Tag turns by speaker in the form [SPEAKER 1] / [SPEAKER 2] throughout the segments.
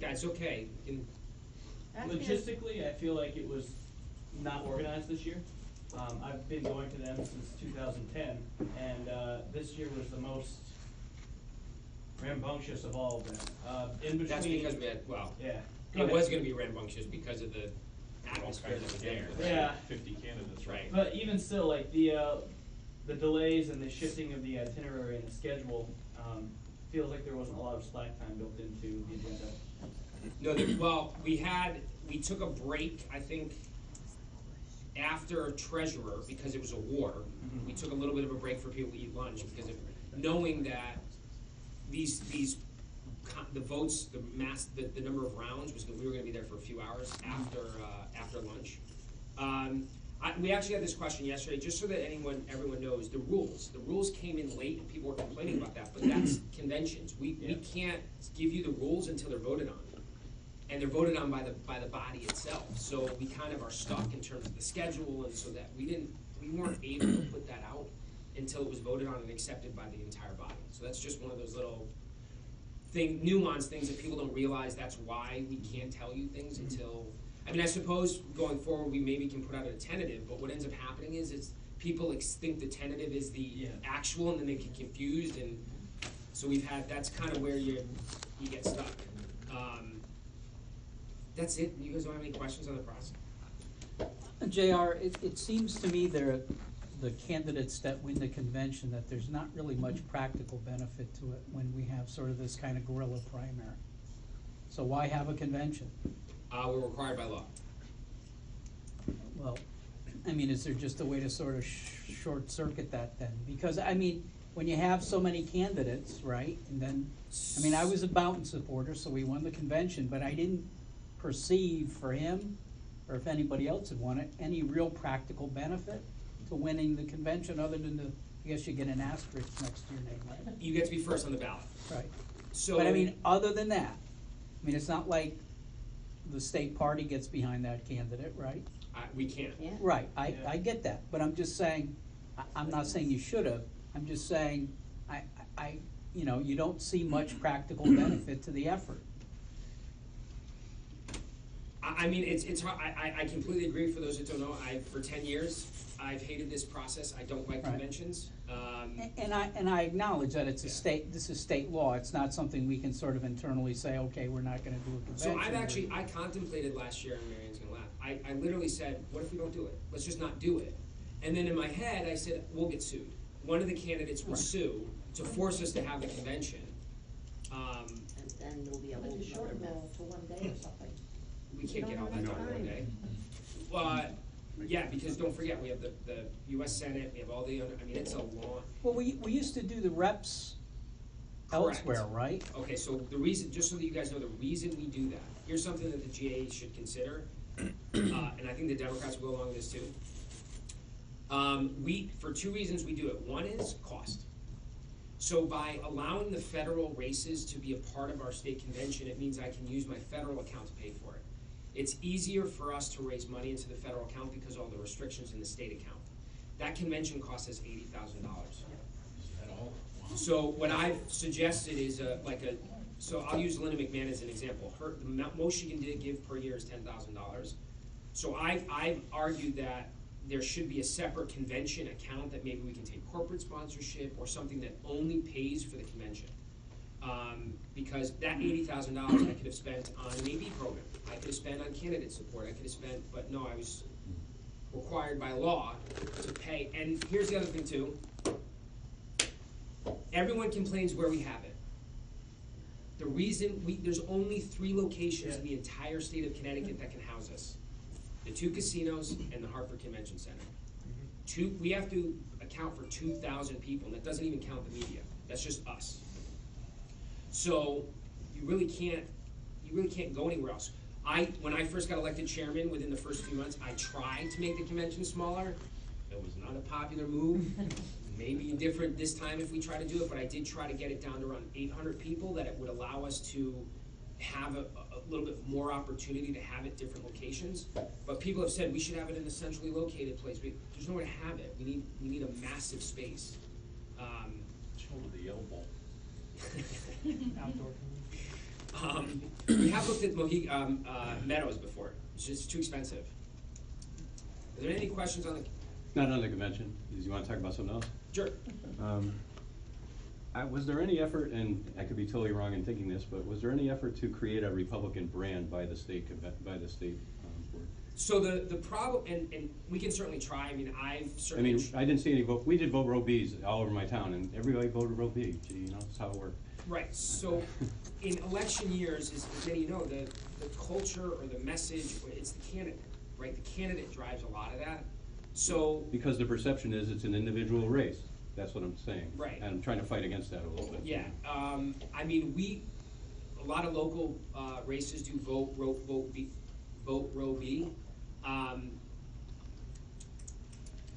[SPEAKER 1] That's okay.
[SPEAKER 2] Logistically, I feel like it was not organized this year. I've been going to them since 2010, and this year was the most rambunctious of all of them. In between,
[SPEAKER 1] That's because we had, well,
[SPEAKER 2] yeah,
[SPEAKER 1] it was going to be rambunctious because of the atmosphere that was there.
[SPEAKER 2] Yeah.
[SPEAKER 3] 50 candidates,
[SPEAKER 1] Right.
[SPEAKER 2] But even still, like the delays and the shifting of the itinerary and the schedule, feels like there wasn't a lot of slack time built into the agenda.
[SPEAKER 1] No, well, we took a break, I think, after treasurer, because it was a war.
[SPEAKER 2] Mm-hmm.
[SPEAKER 1] We took a little bit of a break for people to eat lunch, because of knowing that the votes, the number of rounds was, we were gonna be there for a few hours after lunch. We actually had this question yesterday, just so that everyone knows, the rules came in late and people were complaining about that, but that's conventions. We can't give you the rules until they're voted on. And they're voted on by the body itself. So we kind of are stuck in terms of the schedule, and so that we weren't able to put that out until it was voted on and accepted by the entire body. So that's just one of those little nuanced things that people don't realize. That's why we can't tell you things until, I mean, I suppose going forward we maybe can put out a tentative, but what ends up happening is people think the tentative is the actual, and then they get confused, and so that's kind of where you get stuck. That's it. You guys don't have any questions on the process?
[SPEAKER 4] JR, it seems to me the candidates that win the convention, that there's not really much practical benefit to it when we have sort of this kind of guerrilla primary. So why have a convention?
[SPEAKER 1] We're required by law.
[SPEAKER 4] Well, I mean, is there just a way to sort of short circuit that then? Because, I mean, when you have so many candidates, right, and then, I mean, I was a Boughton supporter, so we won the convention, but I didn't perceive for him, or if anybody else had won it, any real practical benefit to winning the convention other than I guess you get an asterisk next to your name, right?
[SPEAKER 1] You get to be first on the ballot.
[SPEAKER 4] Right.
[SPEAKER 1] So,
[SPEAKER 4] but I mean, other than that, I mean, it's not like the state party gets behind that candidate, right?
[SPEAKER 1] We can't.
[SPEAKER 5] Yeah.
[SPEAKER 4] Right, I get that, but I'm just saying, I'm not saying you should have, I'm just saying, you know, you don't see much practical benefit to the effort.
[SPEAKER 1] I mean, it's hard. I completely agree. For those that don't know, for 10 years, I've hated this process. I don't like conventions.
[SPEAKER 4] And I acknowledge that it's this is state law. It's not something we can sort of internally say, okay, we're not gonna do a convention.
[SPEAKER 1] So I contemplated last year, and Marion's gonna laugh. I literally said, what if we don't do it? Let's just not do it. And then in my head, I said, we'll get sued. One of the candidates will sue to force us to have the convention.
[SPEAKER 5] And then there'll be a whole
[SPEAKER 6] shorten that to 1 day or something.
[SPEAKER 1] We can't get all that done in 1 day. Yeah, because don't forget, we have the U.S. Senate, we have all the other, I mean, it's a long.
[SPEAKER 4] Well, we used to do the reps elsewhere, right?
[SPEAKER 1] Okay, so the reason, just so that you guys know, the reason we do that, here's something that the GA should consider, and I think the Democrats will go along with this too. For 2 reasons we do it. One is cost. So by allowing the federal races to be a part of our state convention, it means I can use my federal account to pay for it. It's easier for us to raise money into the federal account because of all the restrictions in the state account. That convention costs us $80,000. So what I've suggested is so I'll use Linda McMahon as an example. The most she can give per year is $10,000. So I've argued that there should be a separate convention account that maybe we can take corporate sponsorship or something that only pays for the convention. Because that $80,000 I could have spent on an AV program. I could have spent on candidate support. I could have spent, but no, I was required by law to pay. And here's the other thing too. Everyone complains where we have it. The reason there's only 3 locations in the entire state of Connecticut that can house us. The 2 casinos and the Hartford Convention Center. We have to account for 2,000 people, and that doesn't even count the media. That's just us. So you really can't go anywhere else. When I first got elected chairman, within the first few months, I tried to make the convention smaller. It was not a popular move. Maybe different this time if we try to do it, but I did try to get it down to around 800 people, that it would allow us to have a little bit more opportunity to have it different locations. But people have said we should have it in a centrally located place. There's nowhere to have it. We need a massive space.
[SPEAKER 3] Shoulder the Yellow Bowl.
[SPEAKER 2] Outdoor.
[SPEAKER 1] We have looked at Meadows before. It's just too expensive. Are there any questions on the?
[SPEAKER 3] Not on the convention. Did you want to talk about something else?
[SPEAKER 1] Sure.
[SPEAKER 3] Was there any effort, and I could be totally wrong in thinking this, but was there any effort to create a Republican brand by the state board?
[SPEAKER 1] So the problem, and we can certainly try. I mean, I've
[SPEAKER 3] I
[SPEAKER 1] certainly.
[SPEAKER 3] mean, I didn't see any vote. We did vote row Bs all over my town, and everybody voted row B. Gee, you know, that's how it worked.
[SPEAKER 1] Right. So, in election years, as many know, the culture or the message, it's the candidate, right? The candidate drives a lot of that. So.
[SPEAKER 3] Because the perception is it's an individual race. That's what I'm saying.
[SPEAKER 1] Right.
[SPEAKER 3] And I'm trying to fight against that a little bit.
[SPEAKER 1] Yeah. I mean, a lot of local races do vote row B.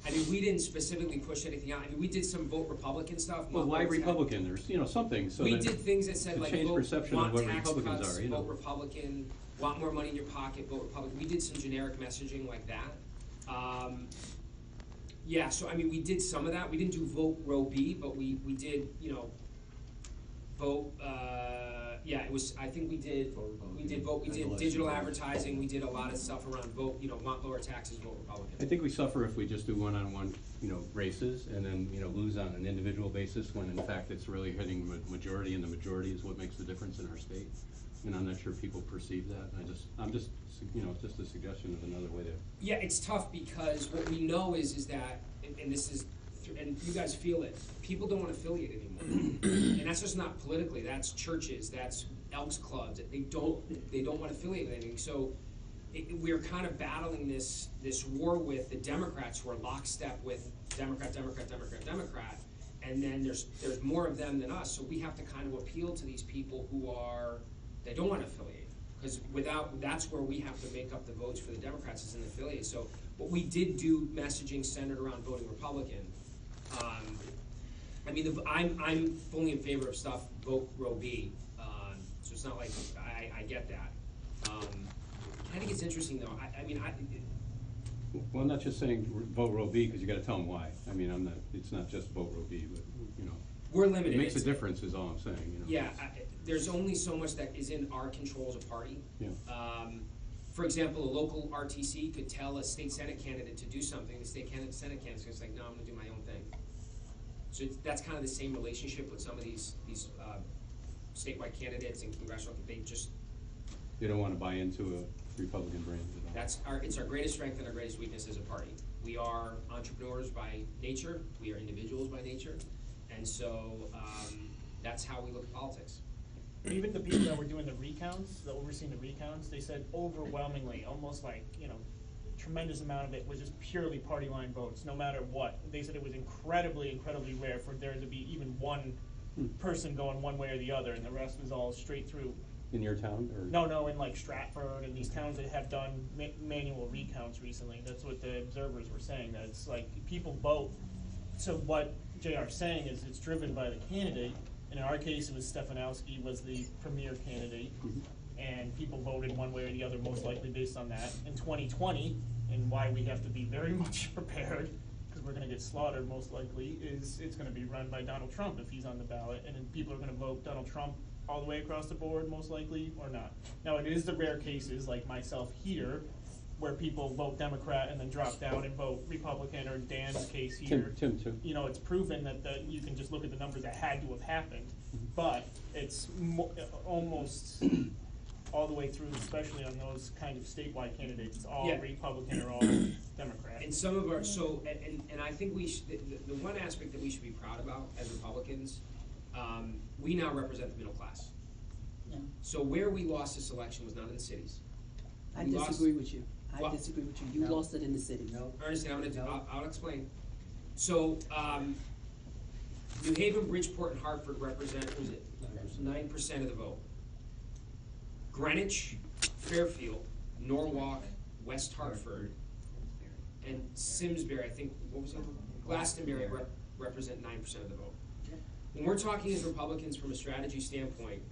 [SPEAKER 1] I mean, we didn't specifically push anything out. I mean, we did some vote Republican stuff.
[SPEAKER 3] Well, why Republican? There's, you know, something. So
[SPEAKER 1] we
[SPEAKER 3] that
[SPEAKER 1] did things that said
[SPEAKER 3] to
[SPEAKER 1] like
[SPEAKER 3] change
[SPEAKER 1] vote,
[SPEAKER 3] perception of
[SPEAKER 1] want
[SPEAKER 3] what
[SPEAKER 1] tax
[SPEAKER 3] Republicans
[SPEAKER 1] cuts,
[SPEAKER 3] are, you know.
[SPEAKER 1] vote Republican, want more money in your pocket, vote Republican. We did some generic messaging like that. Yeah, so I mean, we did some of that. We didn't do vote row B, but we did, you know, vote. Yeah, it was. I think we did digital advertising. We did a lot of stuff around vote. You know, want lower taxes, vote Republican.
[SPEAKER 3] I think we suffer if we just do one-on-one, you know, races and then, you know, lose on an individual basis when in fact it's really hitting majority, and the majority is what makes the difference in our state. And I'm not sure people perceive that. I'm just, you know, just a suggestion of another way to.
[SPEAKER 1] Yeah, it's tough because what we know is that, and this is, and you guys feel it, people don't want to affiliate anymore. And that's just not politically, that's churches, that's Elks clubs, they don't want to affiliate with anything. So we're kind of battling this war with the Democrats who are lockstep with Democrat, and then there's more of them than us, so we have to kind of appeal to these people they don't want to affiliate. Because that's where we have to make up the votes for the Democrats is in the affiliate. So, but we did do messaging centered around voting Republican. I mean, I'm fully in favor of stuff vote row B. So it's not like I get that. I think it's interesting though.
[SPEAKER 3] Well, I'm not just saying vote row B because you got to tell them why. I mean, I'm not. It's not just vote row B, but you know,
[SPEAKER 1] we're limited.
[SPEAKER 3] It makes a difference, is all I'm saying. You know?
[SPEAKER 1] Yeah, there's only so much that is in our control as a party.
[SPEAKER 3] Yeah.
[SPEAKER 1] For example, a local RTC could tell a state Senate candidate to do something. The state Senate candidate's going to say, no, I'm going to do my own thing. So that's kind of the same relationship with some of these statewide candidates and congressional. They
[SPEAKER 3] don't want to buy into a Republican brand at all.
[SPEAKER 1] It's our greatest strength and our greatest weakness as a party. We are entrepreneurs by nature. We are individuals by nature, and so that's how we look at politics.
[SPEAKER 7] Even the people that were doing the recounts, that overseeing the recounts, they said overwhelmingly, almost like, you know, tremendous amount of it was just purely party line votes, no matter what. They said it was incredibly rare for there to be even one person going one way or the other, and the rest was all straight through.
[SPEAKER 3] In your town? Or?
[SPEAKER 7] No, in like Stratford and these towns that have done manual recounts recently. That's what the observers were saying, that it's like people vote. So what JR's saying is it's driven by the candidate. And in our case, it was Stefanowski was the premier candidate, and people voted one way or the other, most likely based on that. In 2020, and why we have to be very much prepared, because we're going to get slaughtered most likely, is it's going to be run by Donald Trump if he's on the ballot, and then people are going to vote Donald Trump all the way across the board, most likely, or not. Now, it is the rare cases, like myself here, where people vote Democrat and then drop down and vote Republican, or in Dan's case here.
[SPEAKER 3] Tim too.
[SPEAKER 7] You know, it's proven that you can just look at the numbers that had to have happened, but it's almost all the way through, especially on those kind of statewide candidates, it's all Republican or all Democrat.
[SPEAKER 1] And some of our, and I think the one aspect that we should be proud about as Republicans, we now represent the middle class.
[SPEAKER 4] Yeah.
[SPEAKER 1] So where we lost this election was not in the cities.
[SPEAKER 8] I disagree with you. I disagree with you. You lost it in the city. No.
[SPEAKER 1] Ernestine, I'll explain. So, New Haven, Bridgeport, and Hartford represent, what was it? 9% of the vote. Greenwich, Fairfield, Norwalk, West Hartford, and Simsbury, I think, what was it? Glastonbury represent 9% of the vote. When we're talking as Republicans from a strategy standpoint,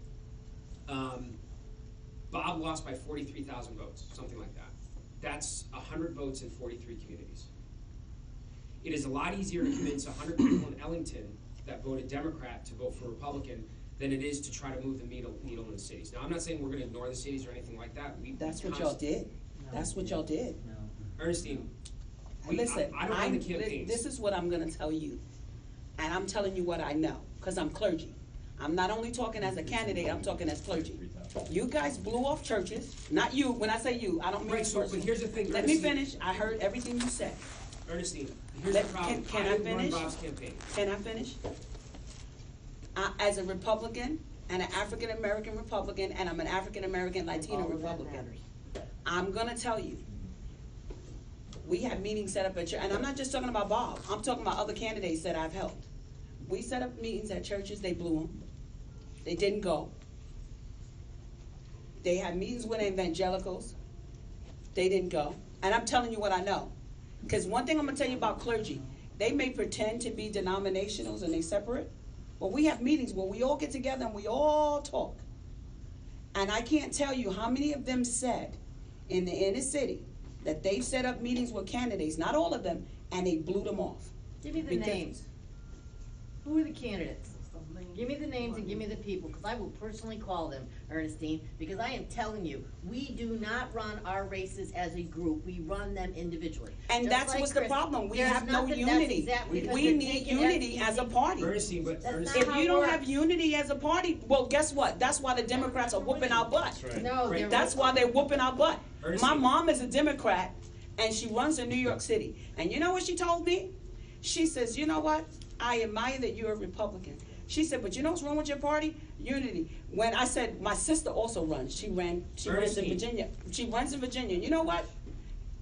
[SPEAKER 1] Bob lost by 43,000 votes, something like that. That's 100 votes in 43 communities. It is a lot easier to convince 100 people in Ellington that voted Democrat to vote for Republican than it is to try to move the needle in the cities. Now, I'm not saying we're gonna ignore the cities or anything like that.
[SPEAKER 8] That's what y'all did. That's what y'all did.
[SPEAKER 1] Ernestine,
[SPEAKER 8] Listen,
[SPEAKER 1] I don't run the campaigns.
[SPEAKER 8] this is what I'm gonna tell you, and I'm telling you what I know, because I'm clergy. I'm not only talking as a candidate, I'm talking as clergy. You guys blew off churches, not you, when I say you, I don't mean
[SPEAKER 1] Right, so, but
[SPEAKER 8] personal.
[SPEAKER 1] here's the thing,
[SPEAKER 8] Let me
[SPEAKER 1] Ernestine.
[SPEAKER 8] finish, I heard everything you said.
[SPEAKER 1] Ernestine, here's the problem.
[SPEAKER 8] Can I
[SPEAKER 1] didn't
[SPEAKER 8] finish?
[SPEAKER 1] run Bob's campaign.
[SPEAKER 8] Can I finish? As a Republican, and an African-American Republican, and I'm an African-American Latino
[SPEAKER 6] All of that
[SPEAKER 8] Republican,
[SPEAKER 6] matters.
[SPEAKER 8] I'm gonna tell you, we have meetings set up at church, and I'm not just talking about Bob, I'm talking about other candidates that I've helped. We set up meetings at churches, they blew them, they didn't go. They had meetings with evangelicals, they didn't go, and I'm telling you what I know. Because one thing I'm gonna tell you about clergy, they may pretend to be denominationals and they separate, but we have meetings where we all get together and we all talk. And I can't tell you how many of them said in the inner city that they've set up meetings with candidates, not all of them, and they blew them off.
[SPEAKER 5] Give me the
[SPEAKER 8] Because-
[SPEAKER 5] names. Who are the candidates? Give me the names and give me the people, because I will personally call them, Ernestine, because I am telling you, we do not run our races as a group, we run them individually.
[SPEAKER 8] And
[SPEAKER 5] Just
[SPEAKER 8] that's
[SPEAKER 5] like
[SPEAKER 8] what's the
[SPEAKER 5] Chris,
[SPEAKER 8] problem, we
[SPEAKER 5] there's
[SPEAKER 8] have no
[SPEAKER 5] nothing- that's
[SPEAKER 8] unity.
[SPEAKER 5] exactly because
[SPEAKER 8] We
[SPEAKER 5] you're
[SPEAKER 8] need
[SPEAKER 5] taking
[SPEAKER 8] unity as a party.
[SPEAKER 1] Ernestine, but
[SPEAKER 5] That's
[SPEAKER 1] Ernestine.
[SPEAKER 8] If
[SPEAKER 5] how
[SPEAKER 8] you
[SPEAKER 5] it
[SPEAKER 8] don't
[SPEAKER 5] works.
[SPEAKER 8] have unity as a party, well, guess what? That's why the Democrats are whooping our butt.
[SPEAKER 5] No,
[SPEAKER 1] Right.
[SPEAKER 5] they're.
[SPEAKER 8] That's why they're whooping our butt. My
[SPEAKER 1] Ernestine.
[SPEAKER 8] mom is a Democrat, and she runs in New York City. And you know what she told me? She says, you know what? I admire that you're a Republican. She said, but you know what's wrong with your party? Unity. When I said, my sister also runs. She runs in
[SPEAKER 1] Ernestine.
[SPEAKER 8] Virginia. She runs in Virginia. You know what?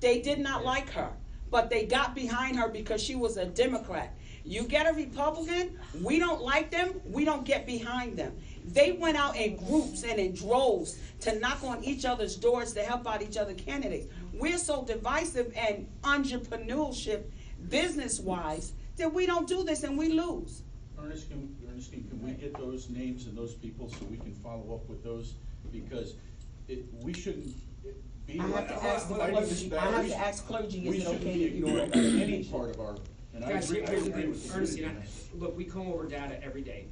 [SPEAKER 8] They did not like her, but they got behind her because she was a Democrat. You get a Republican, we don't like them, we don't get behind them. They went out in groups and in droves to knock on each other's doors to help out each other candidates. We're so divisive and entrepreneurship, business-wise, that we don't do this and we lose.
[SPEAKER 9] Ernestine, can we get those names and those people so we can follow up with those? Because we shouldn't be.
[SPEAKER 8] I have to ask the
[SPEAKER 9] I
[SPEAKER 8] clergy,
[SPEAKER 9] understand.
[SPEAKER 8] I have to ask clergy,
[SPEAKER 9] We
[SPEAKER 8] is it
[SPEAKER 9] shouldn't
[SPEAKER 8] okay
[SPEAKER 9] be
[SPEAKER 8] to ignore
[SPEAKER 9] ignoring
[SPEAKER 8] that
[SPEAKER 9] any
[SPEAKER 8] information?
[SPEAKER 9] part of our, and I
[SPEAKER 1] Guys,
[SPEAKER 9] agree
[SPEAKER 1] here's the
[SPEAKER 9] with
[SPEAKER 1] thing,
[SPEAKER 9] the
[SPEAKER 1] Ernestine,
[SPEAKER 9] unity.
[SPEAKER 1] look, we come over data every day.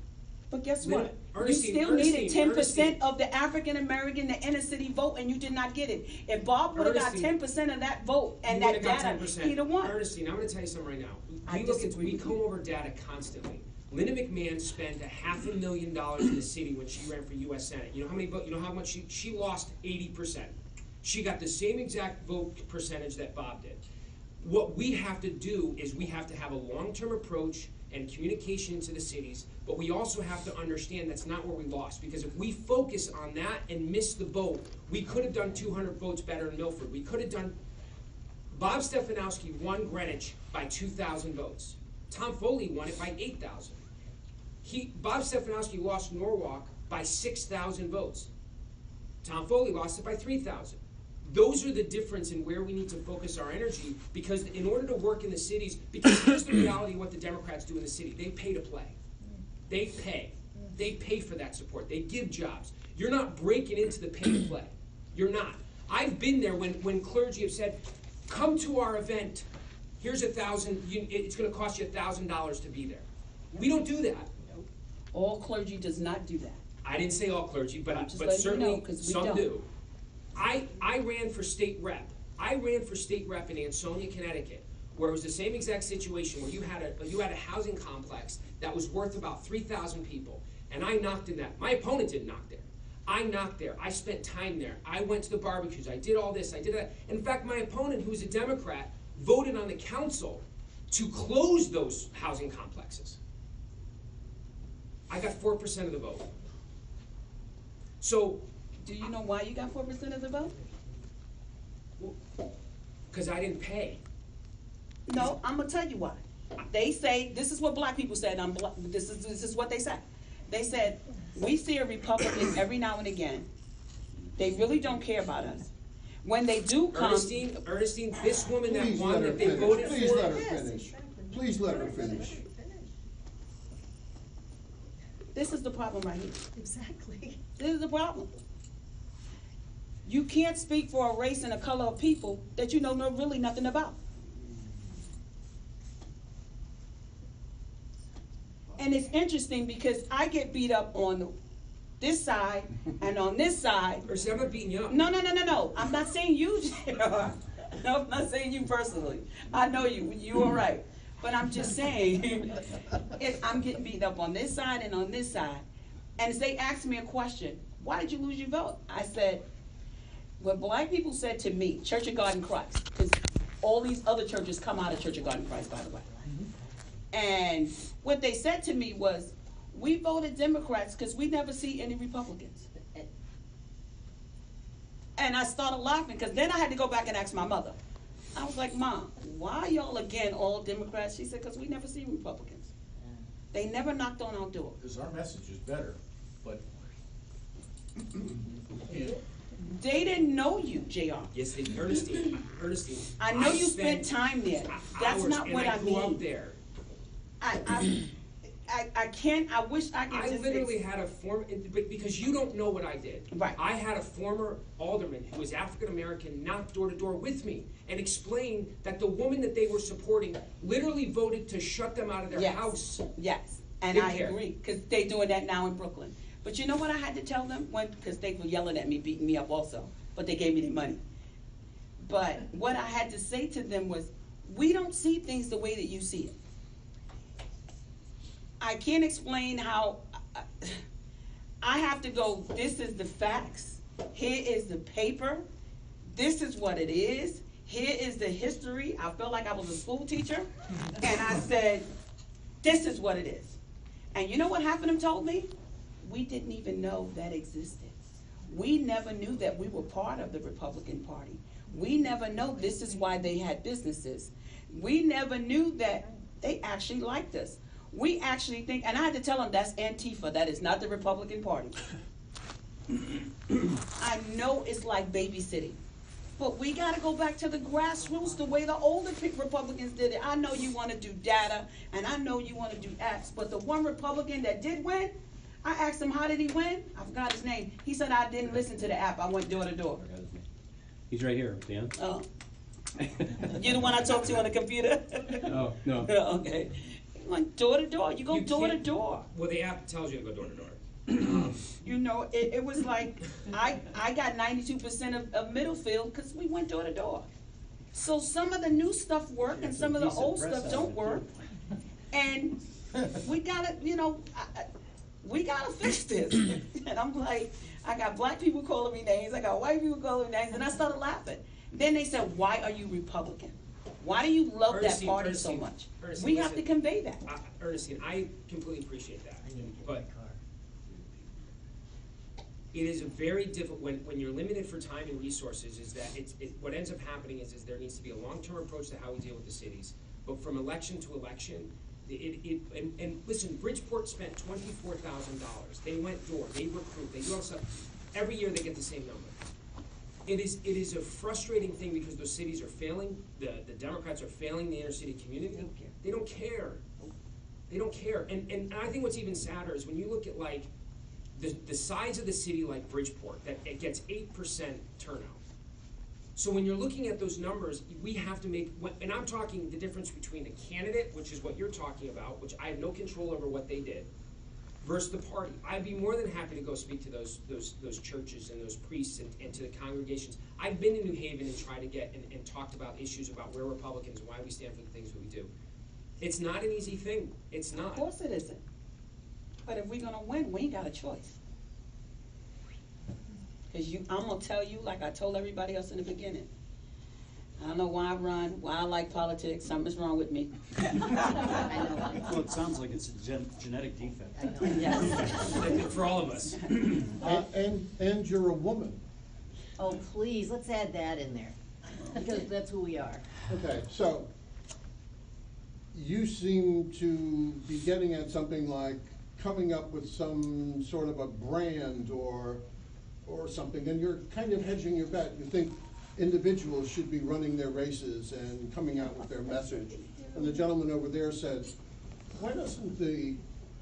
[SPEAKER 8] But guess
[SPEAKER 1] Lin-
[SPEAKER 8] what? You
[SPEAKER 1] Ernestine,
[SPEAKER 8] still needed
[SPEAKER 1] Ernestine,
[SPEAKER 8] 10% of the African American, the inner city vote, and you did not get it. If Bob would've got
[SPEAKER 1] Ernestine,
[SPEAKER 8] 10% of that vote and
[SPEAKER 1] You
[SPEAKER 8] that
[SPEAKER 1] would've got
[SPEAKER 8] data,
[SPEAKER 1] 10%.
[SPEAKER 8] he'd have won.
[SPEAKER 1] Ernestine, I'm gonna tell you something right now.
[SPEAKER 8] I
[SPEAKER 1] We
[SPEAKER 8] disagree
[SPEAKER 1] we
[SPEAKER 8] with
[SPEAKER 1] come
[SPEAKER 8] you.
[SPEAKER 1] over data constantly. Linda McMahon spent $500,000 in the city when she ran for US Senate. You know how many votes, you know how much she lost 80%. She got the same exact vote percentage that Bob did. What we have to do is we have to have a long-term approach and communication to the cities, but we also have to understand that's not where we lost, because if we focus on that and miss the boat, we could have done 200 votes better in Milford. We could have done, Bob Stefanowski won Greenwich by 2,000 votes. Tom Foley won it by 8,000. Bob Stefanowski lost Norwalk by 6,000 votes. Tom Foley lost it by 3,000. Those are the difference in where we need to focus our energy, because in order to work in the cities, because here's the reality of what the Democrats do in the city. They pay to play. They pay. They pay for that support. They give jobs. You're not breaking into the pay to play. You're not. I've been there when clergy have said, come to our event. Here's $1,000, it's gonna cost you $1,000 to be there. We don't do that.
[SPEAKER 8] All clergy does not do that.
[SPEAKER 1] I didn't say all clergy,
[SPEAKER 8] I'm
[SPEAKER 1] but
[SPEAKER 8] just letting you
[SPEAKER 1] certainly
[SPEAKER 8] know, 'cause we
[SPEAKER 1] some
[SPEAKER 8] don't.
[SPEAKER 1] do. I ran for state rep. I ran for state rep in Ansonia, Connecticut, where it was the same exact situation, where you had a housing complex that was worth about 3,000 people, and I knocked in that. My opponent didn't knock there. I knocked there. I spent time there. I went to the barbecues. I did all this. I did that. In fact, my opponent, who was a Democrat, voted on the council to close those housing complexes. I got 4% of the vote. So,
[SPEAKER 8] Do you know why you got 4% of the vote?
[SPEAKER 1] because I didn't pay.
[SPEAKER 8] No, I'm gonna tell you why. They say, this is what black people said, this is what they said. They said, we see a Republican every now and again. They really don't care about us. When they do come.
[SPEAKER 1] Ernestine, this woman that
[SPEAKER 10] Please
[SPEAKER 1] won
[SPEAKER 10] let her
[SPEAKER 1] that they
[SPEAKER 10] finish.
[SPEAKER 1] voted
[SPEAKER 10] Please
[SPEAKER 1] for.
[SPEAKER 10] let her finish. Please let her finish.
[SPEAKER 8] This is the problem right here.
[SPEAKER 6] Exactly.
[SPEAKER 8] This is the problem. You can't speak for a race and a color of people that you know really nothing about. And it's interesting because I get beat up on this side and on this side.
[SPEAKER 1] Or I'm not beating you up.
[SPEAKER 8] No. I'm not saying you, JR. No, I'm not saying you personally. I know you. You all right. But I'm just saying, I'm getting beat up on this side and on this side. And as they asked me a question, why did you lose your vote? I said, what black people said to me, Church of God in Christ, because all these other churches come out of Church of God in Christ, by the way. And what they said to me was, we voted Democrats because we never see any Republicans. And I started laughing because then I had to go back and ask my mother. I was like, Mom, why y'all again all Democrats? She said, because we never see Republicans. They never knocked on our door.
[SPEAKER 9] Because our message is better, but yeah.
[SPEAKER 8] They didn't know you, JR.
[SPEAKER 1] Yes, they, Ernestine.
[SPEAKER 8] I know you spent time there. That's
[SPEAKER 1] hours,
[SPEAKER 8] not what I
[SPEAKER 1] grew up
[SPEAKER 8] mean.
[SPEAKER 1] there.
[SPEAKER 8] I can't, I wish I could
[SPEAKER 1] I
[SPEAKER 8] just.
[SPEAKER 1] literally had a because you don't know what I did.
[SPEAKER 8] Right.
[SPEAKER 1] I had a former alderman who was African American knock door to door with me and explain that the woman that they were supporting literally voted to shut them out of their house.
[SPEAKER 8] Yes, and
[SPEAKER 1] Didn't
[SPEAKER 8] I
[SPEAKER 1] care.
[SPEAKER 8] agree, because they're doing that now in Brooklyn. But you know what I had to tell them? Because they were yelling at me, beating me up also, but they gave me their money. But what I had to say to them was, we don't see things the way that you see it. I can't explain how, I have to go, this is the facts, here is the paper, this is what it is, here is the history. I felt like I was a school teacher, and I said, this is what it is. And you know what half of them told me? We didn't even know that existed. We never knew that we were part of the Republican Party. We never know this is why they had businesses. We never knew that they actually liked us. We actually think, and I had to tell them that's Antifa, that is not the Republican Party. I know it's like babysitting, but we gotta go back to the grassroots the way the older Republicans did it. I know you wanna do data, and I know you wanna do apps, but the one Republican that did win, I asked him, how did he win? I forgot his name. He said, I didn't listen to the app, I went door to door.
[SPEAKER 3] He's right here, Dan.
[SPEAKER 8] Oh. You're the one I talked to on the computer?
[SPEAKER 3] Oh, no.
[SPEAKER 8] Okay. Like door to door, you go door to
[SPEAKER 1] can't-
[SPEAKER 8] door.
[SPEAKER 1] Well, the app tells you to go door to door.
[SPEAKER 8] You know, it was like, I got 92% of Middlefield because we went door to door. So some of the new stuff work and some of the old stuff don't work. And we gotta, you know, we gotta fix this. And I'm like, I got black people calling me names, I got white people calling me names, and I started laughing. Then they said, why are you Republican? Why do you love that party so much? We have to convey that.
[SPEAKER 1] Ernestine, I completely appreciate that, but it is a very difficult, when you're limited for time and resources, is that what ends up happening is there needs to be a long-term approach to how we deal with the cities. But from election to election, and listen, Bridgeport spent $24,000. They went door, they recruit, they do all stuff. Every year they get the same number. It is a frustrating thing because those cities are failing, the Democrats are failing the inner city community. They don't care. They don't care. And I think what's even sadder is when you look at like the size of the city like Bridgeport, that it gets 8% turnout. So when you're looking at those numbers, we have to make, and I'm talking the difference between the candidate, which is what you're talking about, which I have no control over what they did, versus the party. I'd be more than happy to go speak to those churches and those priests and to the congregations. I've been in New Haven and tried to get and talked about issues about we're Republicans, why we stand for the things that we do. It's not an easy thing. It's not.
[SPEAKER 8] Of course it isn't. But if we're gonna win, we ain't got a choice. Cause I'm gonna tell you, like I told everybody else in the beginning, I don't know why I run, why I like politics, something's wrong with me.
[SPEAKER 5] I know.
[SPEAKER 11] Well, it sounds like it's a genetic defect.
[SPEAKER 5] I know.
[SPEAKER 8] Yes.
[SPEAKER 1] For all of us.
[SPEAKER 10] And you're a woman.
[SPEAKER 5] Oh, please, let's add that in there, because that's who we are.
[SPEAKER 10] Okay, so you seem to be getting at something like coming up with some sort of a brand or something, and you're kind of hedging your bet. You think individuals should be running their races and coming out with their message. And the gentleman over there said, why doesn't the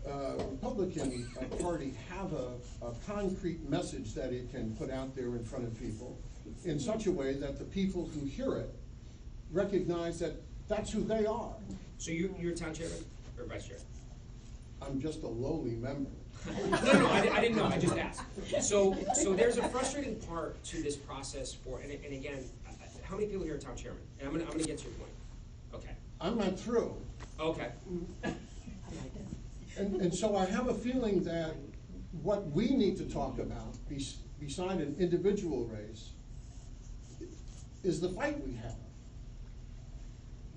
[SPEAKER 10] Republican Party have a concrete message that it can put out there in front of people in such a way that the people who hear it recognize that that's who they are?
[SPEAKER 1] So you're town chairman or vice chair?
[SPEAKER 10] I'm just a lowly member.
[SPEAKER 1] No, I didn't know, I just asked. So there's a frustrating part to this process and again, how many people here are town chairman? And I'm gonna get to your point. Okay.
[SPEAKER 10] I'm not through.
[SPEAKER 1] Okay.
[SPEAKER 10] And so I have a feeling that what we need to talk about, beside an individual race, is the fight we have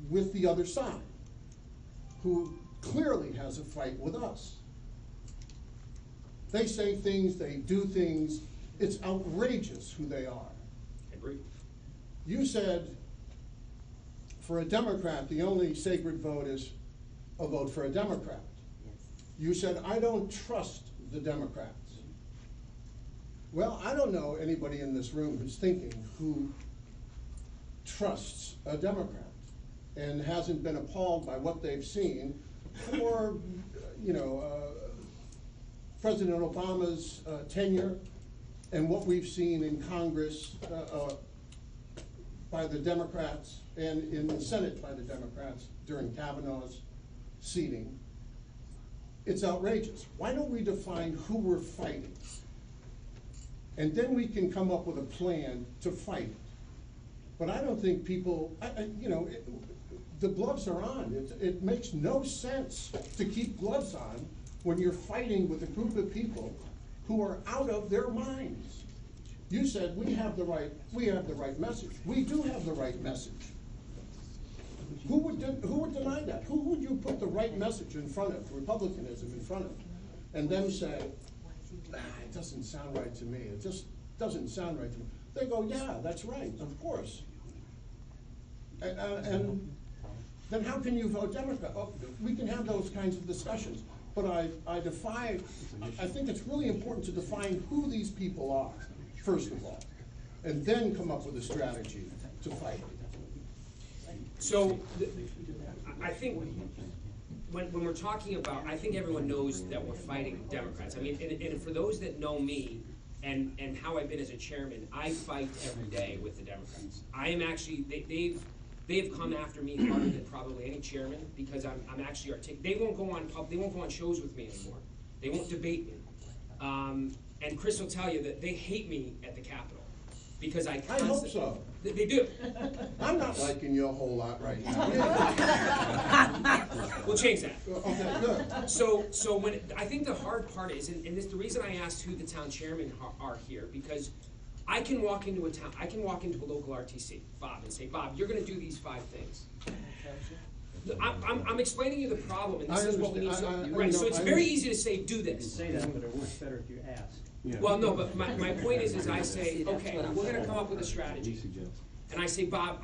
[SPEAKER 10] with the other side, who clearly has a fight with us. They say things, they do things, it's outrageous who they are.
[SPEAKER 1] Agreed.
[SPEAKER 10] You said, for a Democrat, the only sacred vote is a vote for a Democrat. You said, I don't trust the Democrats. Well, I don't know anybody in this room who's thinking who trusts a Democrat and hasn't been appalled by what they've seen, or, President Obama's tenure and what we've seen in Congress by the Democrats and in the Senate by the Democrats during Kavanaugh's seating. It's outrageous. Why don't we define who we're fighting? And then we can come up with a plan to fight it. But I don't think people, the gloves are on. It makes no sense to keep gloves on when you're fighting with a group of people who are out of their minds. You said we have the right message. We do have the right message. Who would deny that? Who would you put the right message in front of, Republicanism in front of, and then say, it doesn't sound right to me. It just doesn't sound right to me. They go, yeah, that's right, of course. And then how can you vote Democrat? Oh, we can have those kinds of discussions, but I think it's really important to define who these people are, first of all, and then come up with a strategy to fight.
[SPEAKER 1] So, I think when we're talking about, I think everyone knows that we're fighting Democrats. I mean, and for those that know me and how I've been as a chairman, I fight every day with the Democrats. I am actually, they've come after me harder than probably any chairman because I'm actually they won't go on shows with me anymore. They won't debate me. And Chris will tell you that they hate me at the Capitol. Because I
[SPEAKER 10] hope so.
[SPEAKER 1] They do.
[SPEAKER 10] I'm not liking you a whole lot right now.
[SPEAKER 1] We'll change that.
[SPEAKER 10] Okay, good.
[SPEAKER 1] So when I think the hard part is, and this the reason I asked who the town chairmen are here, because I can walk into a local RTC, Bob, and say, Bob, you're going to do these 5 things. I'm explaining you the problem, and this is what we need to. Right. So it's very easy to say, do this.
[SPEAKER 11] You can say that, but it works better if you ask.
[SPEAKER 3] Yeah.
[SPEAKER 1] Well, no, but my point is I say, okay, we're gonna come up with a strategy. And I say, Bob,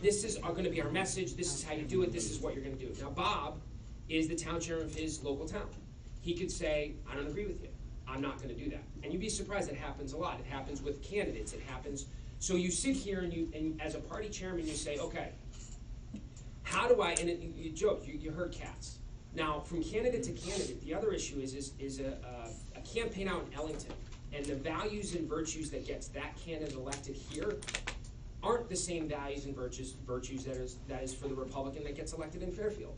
[SPEAKER 1] this is gonna be our message, this is how you do it, this is what you're gonna do. Now, Bob is the town chairman of his local town. He could say, I don't agree with you, I'm not gonna do that. And you'd be surprised, it happens a lot. It happens with candidates, it happens. So you sit here and as a party chairman, you say, okay, how do I, and you joke, you heard cats. Now, from candidate to candidate, the other issue is a campaign out in Ellington, and the values and virtues that gets that candidate elected here aren't the same values and virtues that is for the Republican that gets elected in Fairfield.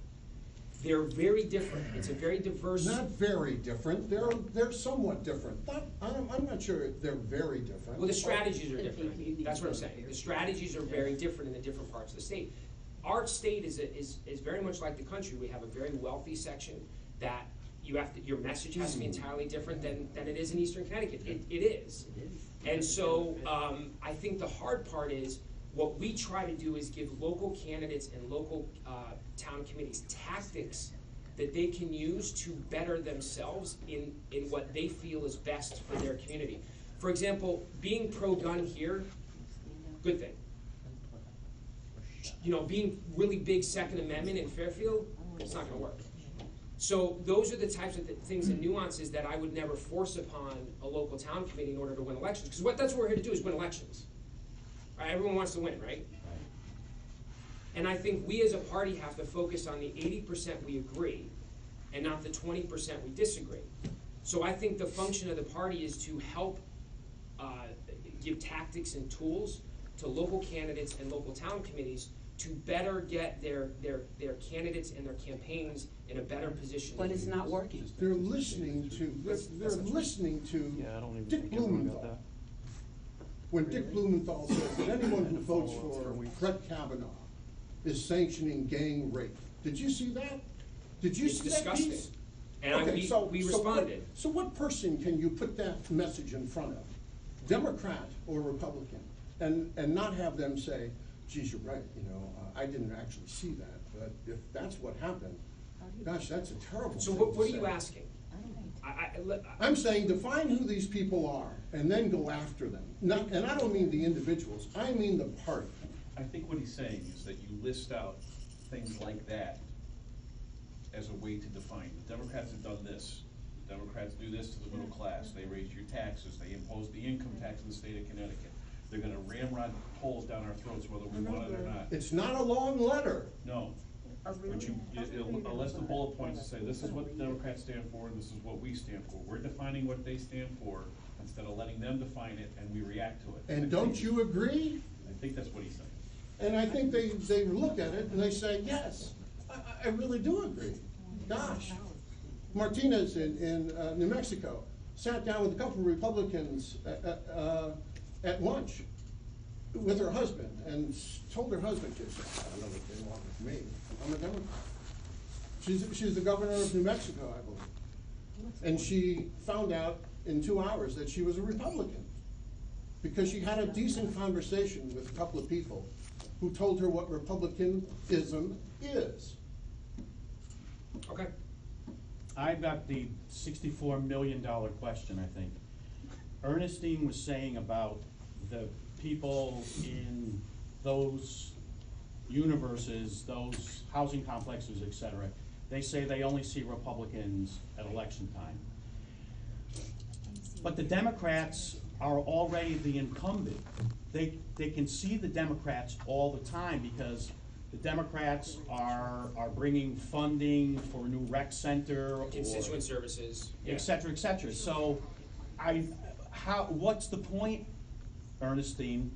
[SPEAKER 1] They're very different. It's a very diverse.
[SPEAKER 10] Not very different. They're somewhat different. I'm not sure they're very different.
[SPEAKER 1] Well, the strategies are different. That's what I'm saying. The strategies are very different in the different parts of the state. Our state is very much like the country. We have a very wealthy section that your message has to be entirely different than it is in Eastern Connecticut. It is. And so I think the hard part is what we try to do is give local candidates and local town committees tactics that they can use to better themselves in what they feel is best for their community. For example, being pro-gun here, good thing. Being really big Second Amendment in Fairfield, it's not going to work. So those are the types of things and nuances that I would never force upon a local town committee in order to win elections. Because that's what we're here to do, is win elections. Right? Everyone wants to win, right? And I think we as a party have to focus on the 80% we agree and not the 20% we disagree. So I think the function of the party is to help give tactics and tools to local candidates and local town committees to better get their candidates and their campaigns in a better position.
[SPEAKER 8] But it's not working.
[SPEAKER 10] They're listening to, they're listening to Dick Blumenthal. When Dick Blumenthal says that anyone who votes for Brett Kavanaugh is sanctioning gang rape. Did you see that? Did you
[SPEAKER 1] It's
[SPEAKER 10] see that
[SPEAKER 1] disgusting.
[SPEAKER 10] piece?
[SPEAKER 1] And
[SPEAKER 10] Okay,
[SPEAKER 1] we responded.
[SPEAKER 10] So what person can you put that message in front of? Democrat or Republican? And not have them say, geez, you're right, you know, I didn't actually see that, but if that's what happened, gosh, that's a terrible
[SPEAKER 1] So
[SPEAKER 10] thing
[SPEAKER 1] what
[SPEAKER 10] to
[SPEAKER 1] are you
[SPEAKER 10] say.
[SPEAKER 1] asking?
[SPEAKER 10] I'm saying define who these people are and then go after them. Not, and I don't mean the individuals, I mean the party.
[SPEAKER 9] I think what he's saying is that you list out things like that as a way to define. The Democrats have done this. The Democrats do this to the middle class. They raise your taxes. They impose the income tax in the state of Connecticut. They're gonna ramrod holes down our throats whether we want it or not.
[SPEAKER 10] It's not a long letter.
[SPEAKER 9] No. But a list of bullet points to say, this is what the Democrats stand for, and this is what we stand for. We're defining what they stand for instead of letting them define it and we react to it.
[SPEAKER 10] And don't you agree?
[SPEAKER 9] I think that's what he's saying.
[SPEAKER 10] And I think they look at it and they say, yes, I really do agree. Gosh. Martinez in New Mexico sat down with a couple of Republicans at lunch with her husband and told her husband, she said, I don't know what they want with me. I'm a Democrat. She's the governor of New Mexico, I believe. And she found out in 2 hours that she was a Republican because she had a decent conversation with a couple of people who told her what Republicanism is.
[SPEAKER 1] Okay.
[SPEAKER 11] I've got the $64 million question, I think. Ernestine was saying about the people in those universes, those housing complexes, et cetera. They say they only see Republicans at election time. But the Democrats are already the incumbent. They can see the Democrats all the time because the Democrats are bringing funding for a new rec center or
[SPEAKER 1] Constituent services.
[SPEAKER 11] et cetera, et cetera. So what's the point, Ernestine,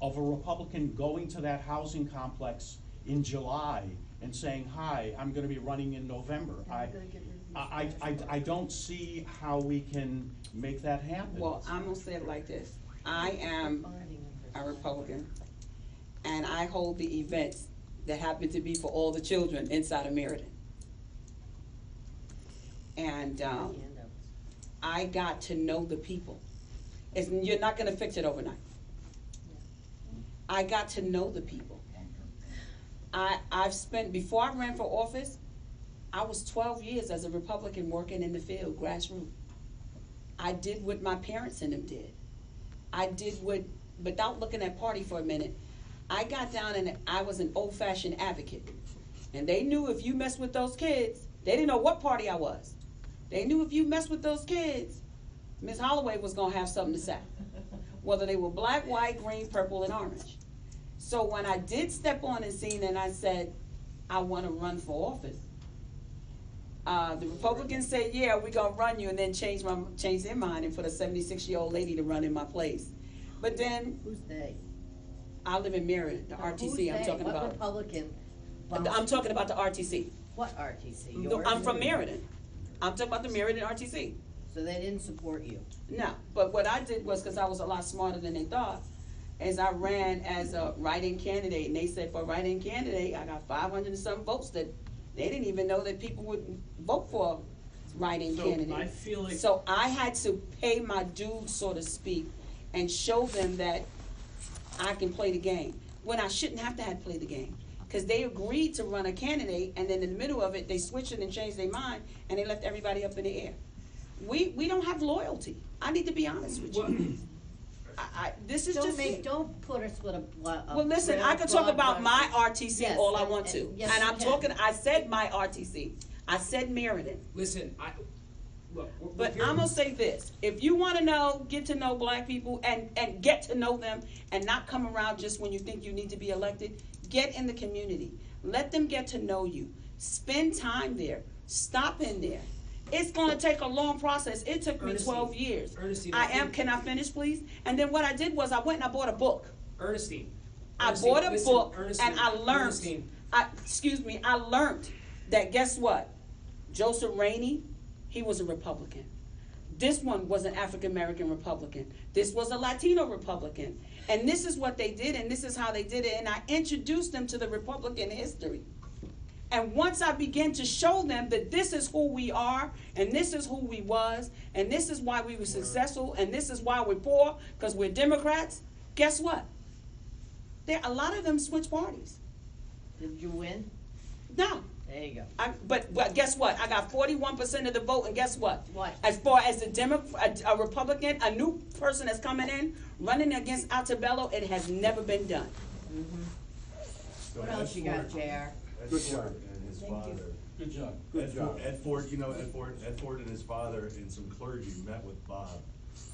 [SPEAKER 11] of a Republican going to that housing complex in July and saying, hi, I'm gonna be running in November? I don't see how we can make that happen.
[SPEAKER 8] Well, I'm gonna say it like this. I am a Republican, and I hold the events that happen to be for all the children inside of Meriden. And I got to know the people. You're not gonna fix it overnight. I got to know the people. I've spent, before I ran for office, I was 12 years as a Republican working in the field, grassroots. I did what my parents and them did. I did what, without looking at party for a minute, I got down and I was an old-fashioned advocate. And they knew if you messed with those kids, they didn't know what party I was. They knew if you messed with those kids, Ms. Holloway was gonna have something to say. Whether they were black, white, green, purple, and orange. So when I did step on the scene and I said, I wanna run for office, the Republicans said, yeah, we're gonna run you, and then change their mind and put a 76-year-old lady to run in my place. But then,
[SPEAKER 5] Who's they?
[SPEAKER 8] I live in Meriden, the RTC
[SPEAKER 5] Who's they?
[SPEAKER 8] I'm talking
[SPEAKER 5] What
[SPEAKER 8] about.
[SPEAKER 5] Republican?
[SPEAKER 8] I'm talking about the RTC.
[SPEAKER 5] What RTC?
[SPEAKER 8] No,
[SPEAKER 5] Yours?
[SPEAKER 8] I'm from Meriden. I'm talking about the Meriden RTC.
[SPEAKER 5] So they didn't support you?
[SPEAKER 8] No, but what I did was, because I was a lot smarter than they thought, is I ran as a write-in candidate, and they said for a write-in candidate, I got 500 and some votes that they didn't even know that people would vote for a write-in candidate.
[SPEAKER 2] I feel like.
[SPEAKER 8] So I had to pay my dues, so to speak, and show them that I can play the game, when I shouldn't have to play the game. Because they agreed to run a candidate, and then in the middle of it, they switched it and changed their mind, and they left everybody up in the air. We don't have loyalty. I need to be honest with you. This is
[SPEAKER 5] Don't put us with a.
[SPEAKER 8] Well, listen, I could talk about my RTC
[SPEAKER 5] Yes,
[SPEAKER 8] all I want to.
[SPEAKER 5] yes,
[SPEAKER 8] And
[SPEAKER 5] you
[SPEAKER 8] I'm
[SPEAKER 5] can.
[SPEAKER 8] talking, I said my RTC. I said Meriden.
[SPEAKER 1] Listen, look,
[SPEAKER 8] But I'm gonna say this, if you wanna know, get to know black people and get to know them and not come around just when you think you need to be elected, get in the community. Let them get to know you. Spend time there. Stop in there. It's gonna take a long process. It took me 12 years.
[SPEAKER 1] Ernestine,
[SPEAKER 8] can I finish, please? And then what I did was I went and I bought a book.
[SPEAKER 1] Ernestine,
[SPEAKER 8] I
[SPEAKER 1] Ernestine,
[SPEAKER 8] bought a
[SPEAKER 1] listen,
[SPEAKER 8] book
[SPEAKER 1] Ernestine,
[SPEAKER 8] and I learned,
[SPEAKER 1] Ernestine.
[SPEAKER 8] I learned that guess what? Joseph Rainey, he was a Republican. This one was an African American Republican. This was a Latino Republican. And this is what they did, and this is how they did it. And I introduced them to the Republican history. And once I began to show them that this is who we are, and this is who we was, and this is why we were successful, and this is why we're poor, because we're Democrats, guess what? A lot of them switched parties.
[SPEAKER 5] Did you win?
[SPEAKER 8] No.
[SPEAKER 5] There you go.
[SPEAKER 8] But guess what? I got 41% of the vote, and guess what?
[SPEAKER 5] What?
[SPEAKER 8] As far as a Republican, a new person that's coming in, running against Altabello, it has never been done.
[SPEAKER 5] What else you got, JR?
[SPEAKER 12] Good job. And his
[SPEAKER 5] Thank you.
[SPEAKER 12] father.
[SPEAKER 11] Good job.
[SPEAKER 12] Ed Ford, you know, Ed Ford and his father and some clergy met with Bob.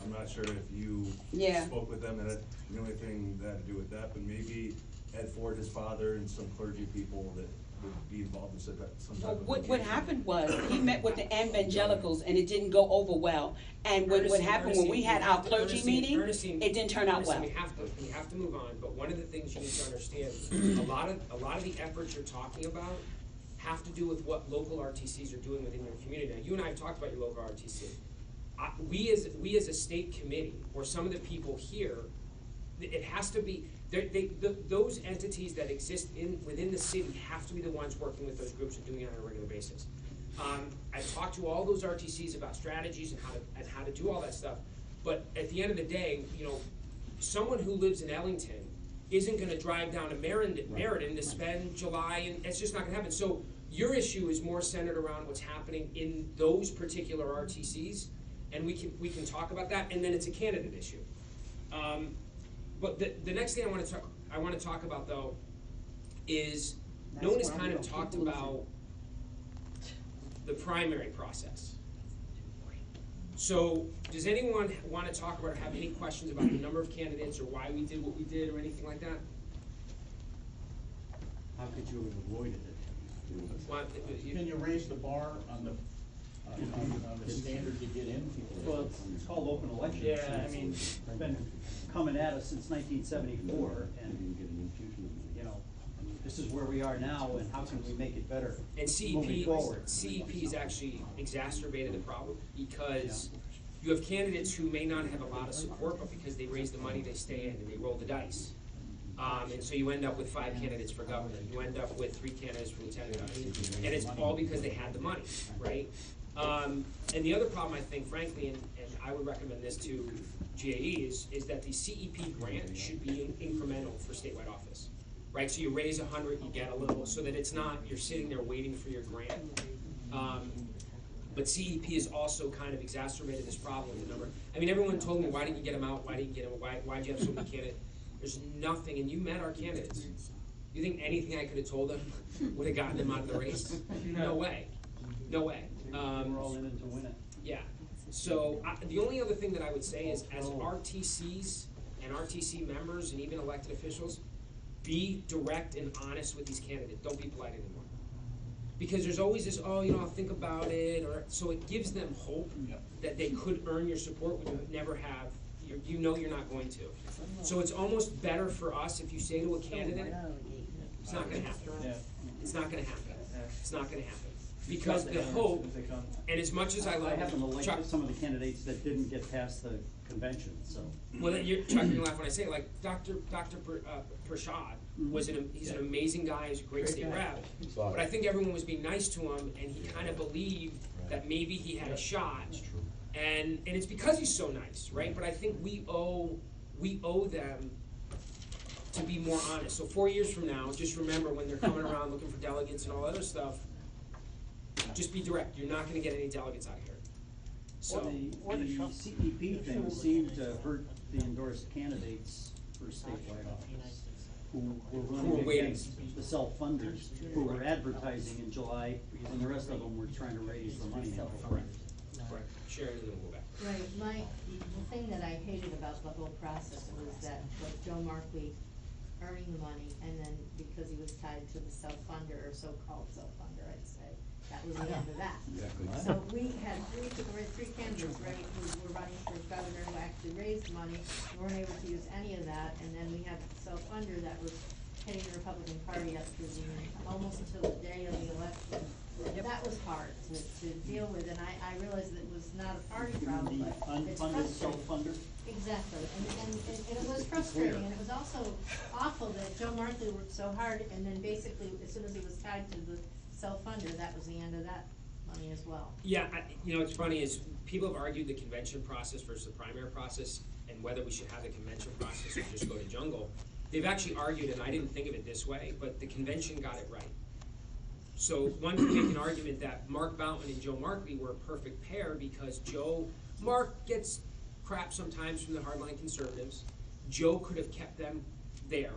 [SPEAKER 12] I'm not sure if you
[SPEAKER 8] Yeah.
[SPEAKER 12] spoke with them and knew anything that had to do with that, but maybe Ed Ford, his father, and some clergy people that would be involved in some type of.
[SPEAKER 8] What
[SPEAKER 12] engagement.
[SPEAKER 8] happened was, he met with the evangelicals, and it didn't go over well. And what
[SPEAKER 1] Ernestine,
[SPEAKER 8] happened when we had our clergy
[SPEAKER 1] Ernestine,
[SPEAKER 8] meeting,
[SPEAKER 1] Ernestine,
[SPEAKER 8] it didn't turn out well.
[SPEAKER 1] Ernestine, we have to move on, but one of the things you need to understand, a lot of the efforts you're talking about have to do with what local RTCs are doing within your community. Now, you and I have talked about your local RTC. We as a state committee, or some of the people here, it has to be, those entities that exist within the city have to be the ones working with those groups and doing it on a regular basis. I've talked to all those RTCs about strategies and how to do all that stuff, but at the end of the day, you know, someone who lives in Ellington isn't gonna drive down to Meriden to spend July, and it's just not gonna happen. So your issue is more centered around what's happening in those particular RTCs, and we can talk about that, and then it's a candidate issue. But the next thing I wanna talk about though is, no one has kind of talked about the primary process. So, does anyone want to talk about or have any questions about the number of candidates or why we did what we did or anything like that?
[SPEAKER 11] How could you have avoided it?
[SPEAKER 1] Well,
[SPEAKER 11] Can you raise the bar on the standard to get in?
[SPEAKER 13] Well, it's called open election.
[SPEAKER 2] Yeah, I mean,
[SPEAKER 13] It's been coming at us since 1974, and, you know, this is where we are now, and how can we make it better
[SPEAKER 1] And
[SPEAKER 13] moving forward?
[SPEAKER 1] CEP's actually exacerbated the problem because you have candidates who may not have a lot of support, but because they raise the money, they stay in and they roll the dice. And so you end up with 5 candidates for governor, you end up with 3 candidates for lieutenant governor, and it's all because they had the money, right? And the other problem, I think, frankly, and I would recommend this to GAE, is that the CEP grant should be incremental for statewide office, right? So you raise 100, you get a little, so that it's not, you're sitting there waiting for your grant. But CEP has also kind of exacerbated this problem with the number. I mean, everyone told me, why didn't you get them out? Why didn't you get them? Why'd you have so many candidates? There's nothing, and you met our candidates. You think anything I could have told them would have gotten them out of the race? No way. No way.
[SPEAKER 13] We're all in it to win it.
[SPEAKER 1] Yeah. So the only other thing that I would say is, as RTCs and RTC members and even elected officials, be direct and honest with these candidates. Don't be polite anymore. Because there's always this, oh, you know, I'll think about it, or so it gives them hope that they could earn your support when you never have. You know you're not going to. So it's almost better for us if you say to a candidate, it's not going to happen. It's not going to happen. It's not going to happen. Because the hope, and as much as I love
[SPEAKER 13] happen to like
[SPEAKER 1] Chuck,
[SPEAKER 13] some of the candidates that didn't get past the convention, so.
[SPEAKER 1] well, you're Chuck, you laugh when I say it, like Dr. Prashad he's an amazing guy, he's a great state rep, but I think everyone was being nice to him, and he kind of believed that maybe he had a shot, and it's because he's so nice, right? But I think we owe them to be more honest. So 4 years from now, just remember when they're coming around looking for delegates and all other stuff, just be direct. You're not going to get any delegates out of here. So
[SPEAKER 13] The CEP thing seemed to hurt the endorsed candidates for statewide office, who were running against the self-funders, who were advertising in July, and the rest of them were trying to raise the money.
[SPEAKER 1] Sharon, and then we'll go back.
[SPEAKER 5] Right, the thing that I hated about the whole process was that, like, Joe Markley earning the money, and then because he was tied to the self-funder, or so-called self-funder, I'd say, that was the end of that. So we had three candidates ready, who were running for governor, who actually raised money, we weren't able to use any of that, and then we had self-funding. self-funder that was hitting the Republican Party up to almost until the day of the election. That was hard to deal with, and I realized that it was not a party problem,
[SPEAKER 13] The
[SPEAKER 5] but it's
[SPEAKER 13] unfunded
[SPEAKER 5] frustrating.
[SPEAKER 13] self-funder.
[SPEAKER 5] Exactly, and it was frustrating, and it was also awful that Joe Markley worked so hard, and then basically, as soon as it was tied to the self-funder, that was the end of that money as well.
[SPEAKER 1] Yeah, you know, what's funny is people have argued the convention process versus the primary process, and whether we should have the convention process or just go to jungle. They've actually argued, and I didn't think of it this way, but the convention got it right. So one can make an argument that Mark Bountman and Joe Markley were a perfect pair because Mark gets crap sometimes from the hardline conservatives. Joe could have kept them there,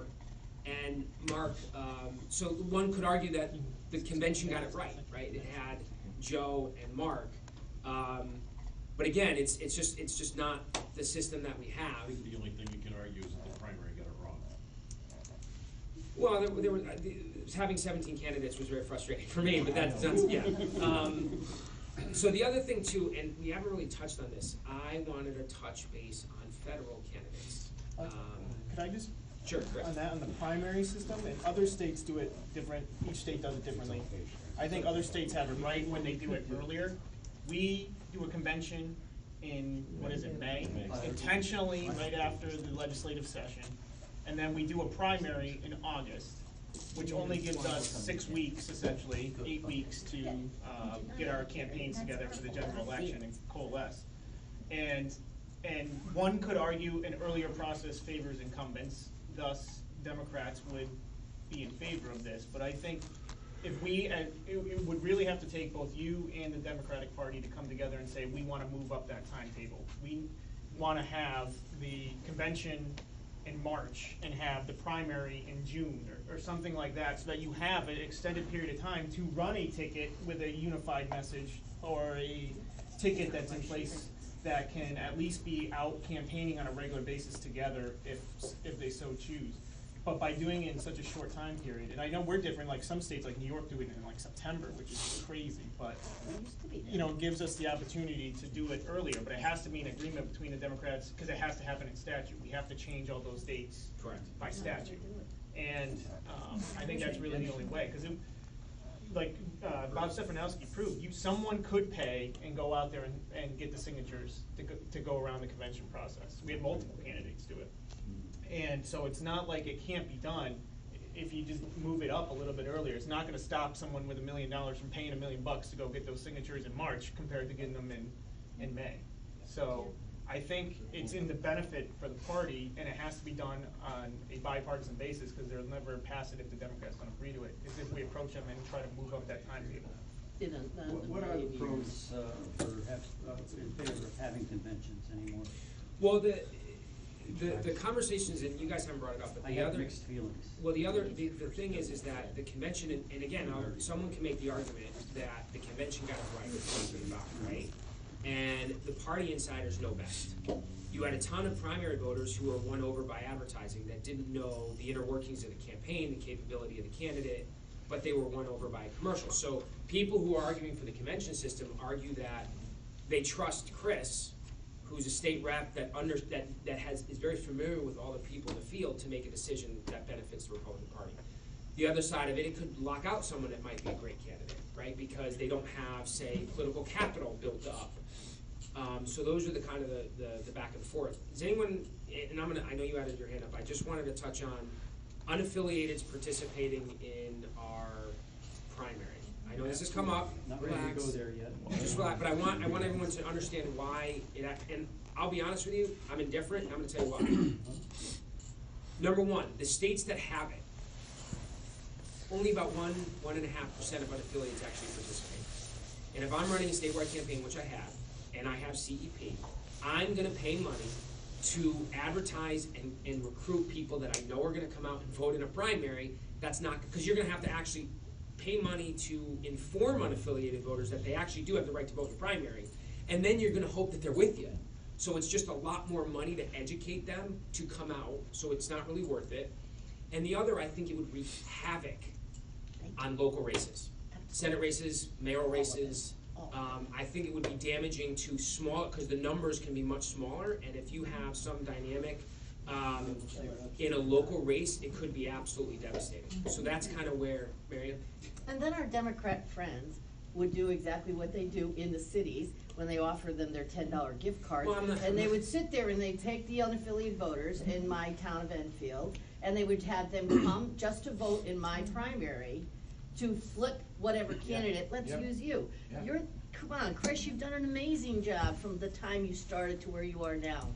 [SPEAKER 1] and Mark. So one could argue that the convention got it right. It had Joe and Mark. But again, it's just not the system that we have.
[SPEAKER 9] I think the only thing you can argue is that the primary got it wrong.
[SPEAKER 1] Well, there were, having 17 candidates was very frustrating for me, but that's yeah. So the other thing too, and we haven't really touched on this, I wanted to touch base on federal candidates.
[SPEAKER 7] Could I just,
[SPEAKER 1] Sure, Chris.
[SPEAKER 7] on the primary system, and other states do it different, each state does it differently. I think other states have it right when they do it earlier. We do a convention in, May? Intentionally right after the legislative session. And then we do a primary in August, which only gives us 6 weeks, essentially, 8 weeks to get our campaigns together for the general election and coalesce. And one could argue an earlier process favors incumbents, thus Democrats would be in favor of this. But I think if it would really have to take both you and the Democratic Party to come together and say, we want to move up that timetable. We want to have the convention in March and have the primary in June or something like that, so that you have an extended period of time to run a ticket with a unified message or a ticket that's in place that can at least be out campaigning on a regular basis together if they so choose. But by doing it in such a short time period, and I know we're different, like some states like New York do it in like September, which is crazy, but it gives us the opportunity to do it earlier, but it has to be an agreement between the Democrats, because it has to happen in statute. We have to change all those dates by statute. And I think that's really the only way, because like Bob Stefanowski proved, someone could pay and go out there and get the signatures to go around the convention process. We had multiple candidates do it. And so it's not like it can't be done if you just move it up a little bit earlier. It's not gonna stop someone with $1 million from paying $1 million to go get those signatures in March compared to getting them in May. So I think it's in the benefit for the party, and it has to be done on a bipartisan basis, because they'll never pass it if the Democrats don't agree to it. It's if we approach them and try to move up that timetable.
[SPEAKER 13] What are the pros in favor of having conventions anymore?
[SPEAKER 1] Well, the conversations, and you guys haven't brought it up, but
[SPEAKER 13] I have mixed feelings.
[SPEAKER 1] Well, the thing is that the convention, and again, someone can make the argument that the convention got it right with 2035, right? And the party insiders know best. You had a ton of primary voters who were won over by advertising that didn't know the inner workings of the campaign, the capability of the candidate, but they were won over by commercials. So people who are arguing for the convention system argue that they trust Chris, who's a state rep that is very familiar with all the people in the field, to make a decision that benefits the Republican Party. The other side of it, it could lock out someone that might be a great candidate, right? Because they don't have, say, political capital built up. So those are the kind of the back and forth. Is anyone, and I know you added your hand up, I just wanted to touch on unaffiliateds participating in our primary. I know this has come up.
[SPEAKER 13] Not
[SPEAKER 1] relax.
[SPEAKER 13] ready to go there yet.
[SPEAKER 1] Just relax, but I want everyone to understand why it, and I'll be honest with you, I'm indifferent, and I'm gonna tell you why. Number one, the states that have it, only about 1.5% of unaffiliates actually participate. And if I'm running a statewide campaign, which I have, and I have CEP, I'm gonna pay money to advertise and recruit people that I know are gonna come out and vote in a primary. That's not, because you're gonna have to actually pay money to inform unaffiliated voters that they actually do have the right to vote in the primary, and then you're gonna hope that they're with you. So it's just a lot more money to educate them to come out, so it's not really worth it. And the other, I think it would wreak havoc on local races. Senate races, mayoral races. I think it would be damaging to small, because the numbers can be much smaller, and if you have some dynamic in a local race, it could be absolutely devastating. So that's kind of where, Marion?
[SPEAKER 5] And then our Democrat friends would do exactly what they do in the cities when they offer them their $10 gift card.
[SPEAKER 1] Well, I'm not-
[SPEAKER 5] And they would sit there and they'd take the unaffiliated voters in my town of Enfield, and they would have them come just to vote in my primary to flip whatever candidate, let's use you. Come on, Chris, you've done an amazing job from the time you started to where you are now.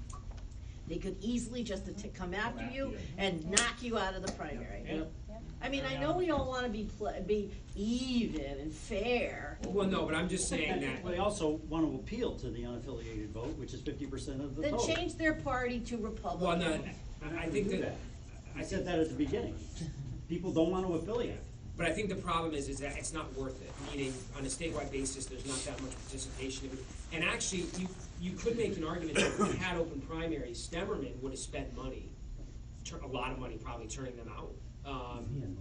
[SPEAKER 5] They could easily just come after you and knock you out of the primary.
[SPEAKER 7] Yep.
[SPEAKER 5] I mean, I know we all wanna be even and fair.
[SPEAKER 1] Well, no, but I'm just saying that.
[SPEAKER 13] They also want to appeal to the unaffiliated vote, which is 50% of the
[SPEAKER 5] Then
[SPEAKER 13] vote.
[SPEAKER 5] change their party to Republican.
[SPEAKER 1] Well, no, I think
[SPEAKER 13] Do
[SPEAKER 1] that,
[SPEAKER 13] I said that at the beginning. People don't want to affiliate.
[SPEAKER 1] but I think the problem is that it's not worth it, meaning on a statewide basis, there's not that much participation. And actually, you could make an argument that if we had open primaries, Stemmerman would have spent money, a lot of money probably turning them out.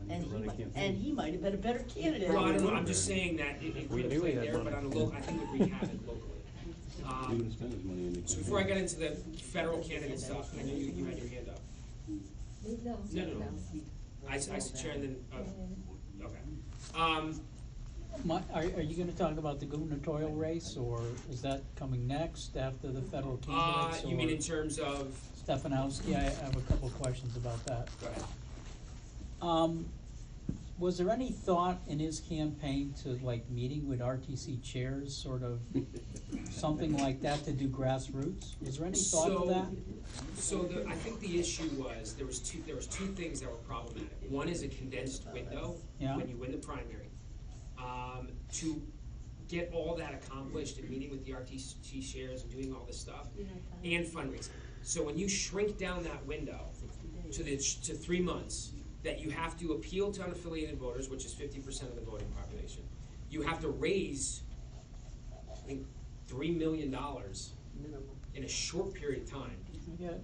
[SPEAKER 5] And he might have been a better candidate.
[SPEAKER 1] Well, I don't know, I'm just saying that it could have played there, but on a local, I think it would wreak havoc locally.
[SPEAKER 3] He didn't spend his money in the.
[SPEAKER 1] So before I get into the federal candidate stuff, I know you had your hand up. No. I chair and then, okay.
[SPEAKER 4] Are you gonna talk about the gubernatorial race, or is that coming next after the federal candidates?
[SPEAKER 1] You mean
[SPEAKER 4] or
[SPEAKER 1] in terms of,
[SPEAKER 4] Stefanowski, I have a couple questions about that.
[SPEAKER 1] go ahead.
[SPEAKER 4] Was there any thought in his campaign to like meeting with RTC chairs, sort of something like that to do grassroots? Was there any thought to that?
[SPEAKER 1] So I think the issue was, there was two things that were problematic. One is a condensed window,
[SPEAKER 4] Yeah.
[SPEAKER 1] when you win the primary. To get all that accomplished and meeting with the RTC chairs and doing all this stuff, and fundraising. So when you shrink down that window to 3 months, that you have to appeal to unaffiliated voters, which is 50% of the voting population. You have to raise, I think, $3 million in a short period of time.
[SPEAKER 4] Yeah.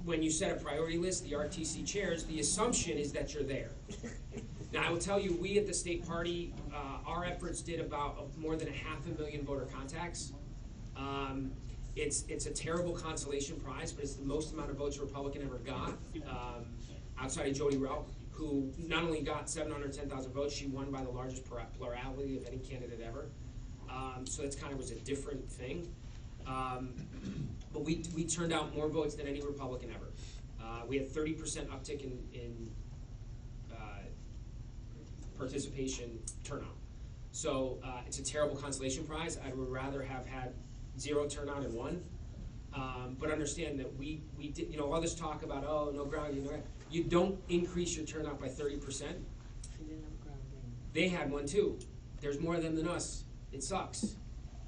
[SPEAKER 1] When you set a priority list, the RTC chairs, the assumption is that you're there. Now, I will tell you, we at the state party, our efforts did about more than 500,000 voter contacts. It's a terrible consolation prize, but it's the most amount of votes a Republican ever got. Outside of Jody Rowe, who not only got 710,000 votes, she won by the largest plurality of any candidate ever. So that's kind of was a different thing. But we turned out more votes than any Republican ever. We had 30% uptick in participation turnout. So it's a terrible consolation prize. I would rather have had 0 turnout and 1. But understand that we did, all this talk about, oh, no ground game, you don't increase your turnout by 30%. They had one too. There's more of them than us. It sucks.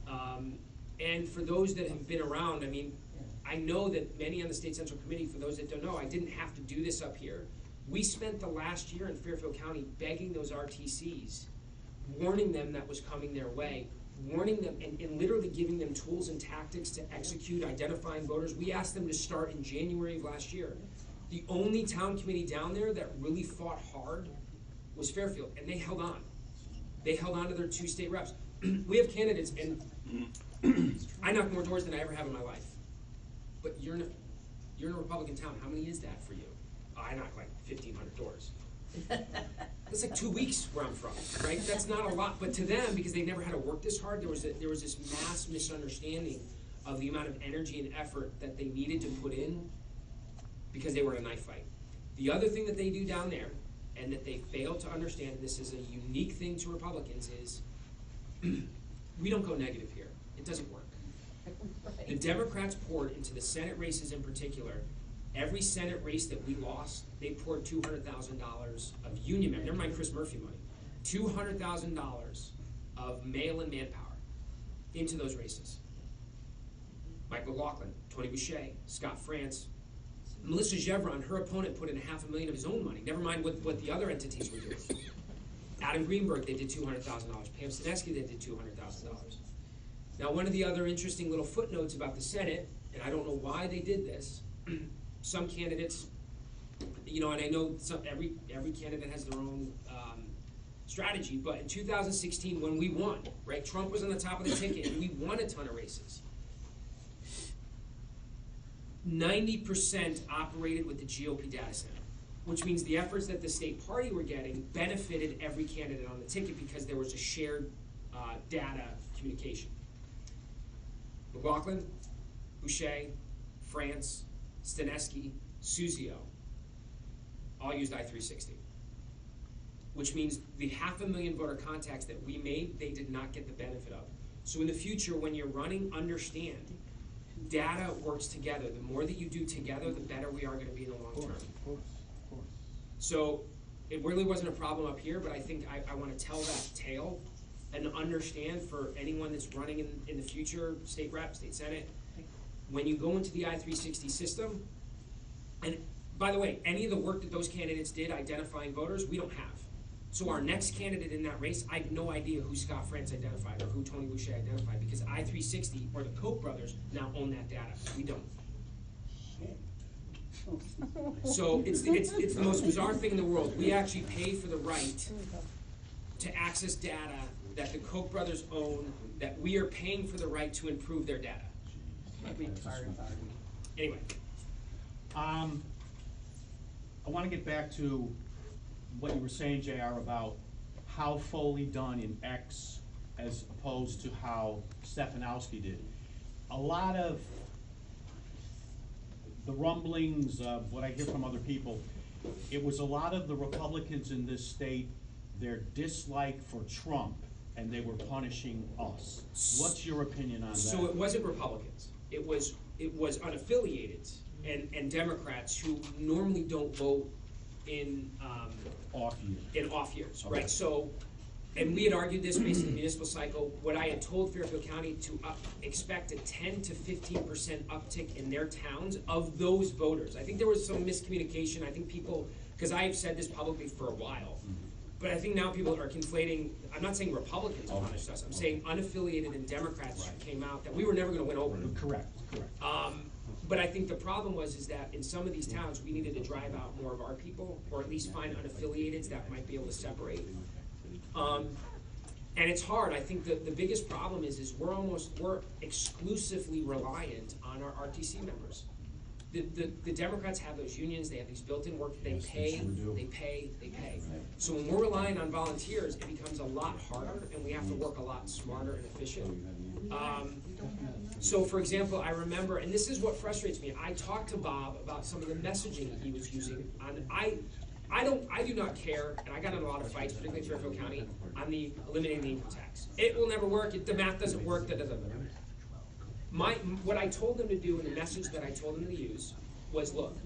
[SPEAKER 1] And for those that have been around, I mean, I know that many on the State Central Committee, for those that don't know, I didn't have to do this up here. We spent the last year in Fairfield County begging those RTCs, warning them that was coming their way, warning them and literally giving them tools and tactics to execute, identifying voters. We asked them to start in January of last year. The only town committee down there that really fought hard was Fairfield, and they held on. They held on to their 2 state reps. We have candidates, and I knock more doors than I ever have in my life. But you're in a Republican town. How many is that for you? I knock like 1,500 doors. That's like 2 weeks where I'm from, right? That's not a lot, but to them, because they never had to work this hard, there was this mass misunderstanding of the amount of energy and effort that they needed to put in because they were in a knife fight. The other thing that they do down there, and that they fail to understand, and this is a unique thing to Republicans, is we don't go negative here. It doesn't work.
[SPEAKER 5] Right.
[SPEAKER 1] The Democrats poured into the Senate races in particular. Every Senate race that we lost, they poured $200,000 of union members, never mind Chris Murphy money, $200,000 of mail-in manpower into those races. Mike McLaughlin, Tony Boucher, Scott France, Melissa Chevron, her opponent put in $500,000 of his own money, never mind what the other entities were doing. Adam Greenberg, they did $200,000. Pam Sineski, they did $200,000. Now, one of the other interesting little footnotes about the Senate, and I don't know why they did this, some candidates, and I know every candidate has their own strategy, but in 2016 when we won, right, Trump was on the top of the ticket and we won a ton of races. 90% operated with the GOP data center, which means the efforts that the state party were getting benefited every candidate on the ticket because there was a shared data communication. McLaughlin, Boucher, France, Stanesky, Suzio all used I-360, which means the 500,000 voter contacts that we made, they did not get the benefit of. So in the future, when you're running, understand, data works together. The more that you do together, the better we are going to be in the long term. So it really wasn't a problem up here, but I think I want to tell that tale and understand for anyone that's running in the future, state rep, state senate, when you go into the I-360 system, and by the way, any of the work that those candidates did identifying voters, we don't have. So our next candidate in that race, I have no idea who Scott France identified or who Tony Boucher identified because I-360 or the Koch brothers now own that data. We don't. So it's the most bizarre thing in the world. We actually pay for the right to access data that the Koch brothers own, that we are paying for the right to improve their data. Anyway.
[SPEAKER 11] I want to get back to what you were saying, JR, about how Foley done in X as opposed to how Stefanowski did. A lot of the rumblings of what I hear from other people, it was a lot of the Republicans in this state, their dislike for Trump, and they were punishing us. What's your opinion on that?
[SPEAKER 1] So it wasn't Republicans. It was unaffiliated and Democrats who normally don't vote in
[SPEAKER 11] off years.
[SPEAKER 1] In off years,
[SPEAKER 11] Okay.
[SPEAKER 1] right? So, and we had argued this based on the municipal cycle. What I had told Fairfield County to expect a 10 to 15% uptick in their towns of those voters. I think there was some miscommunication. I think people, because I have said this publicly for a while, but I think now people are conflating. I'm not saying Republicans punished us. I'm saying unaffiliated and Democrats came out that we were never going to win over.
[SPEAKER 11] Correct.
[SPEAKER 1] But I think the problem is that in some of these towns, we needed to drive out more of our people, or at least find unaffiliateds that might be able to separate. And it's hard. I think the biggest problem is we're exclusively reliant on our RTC members. The Democrats have those unions, they have these built-in work, they pay. So when we're relying on volunteers, it becomes a lot harder, and we have to work a lot smarter and efficient. So for example, I remember, and this is what frustrates me, I talked to Bob about some of the messaging he was using on, I do not care, and I got in a lot of fights, particularly in Fairfield County, on the eliminating the income tax. It will never work, the math doesn't work, what I told them to do, and the message that I told them to use, was look,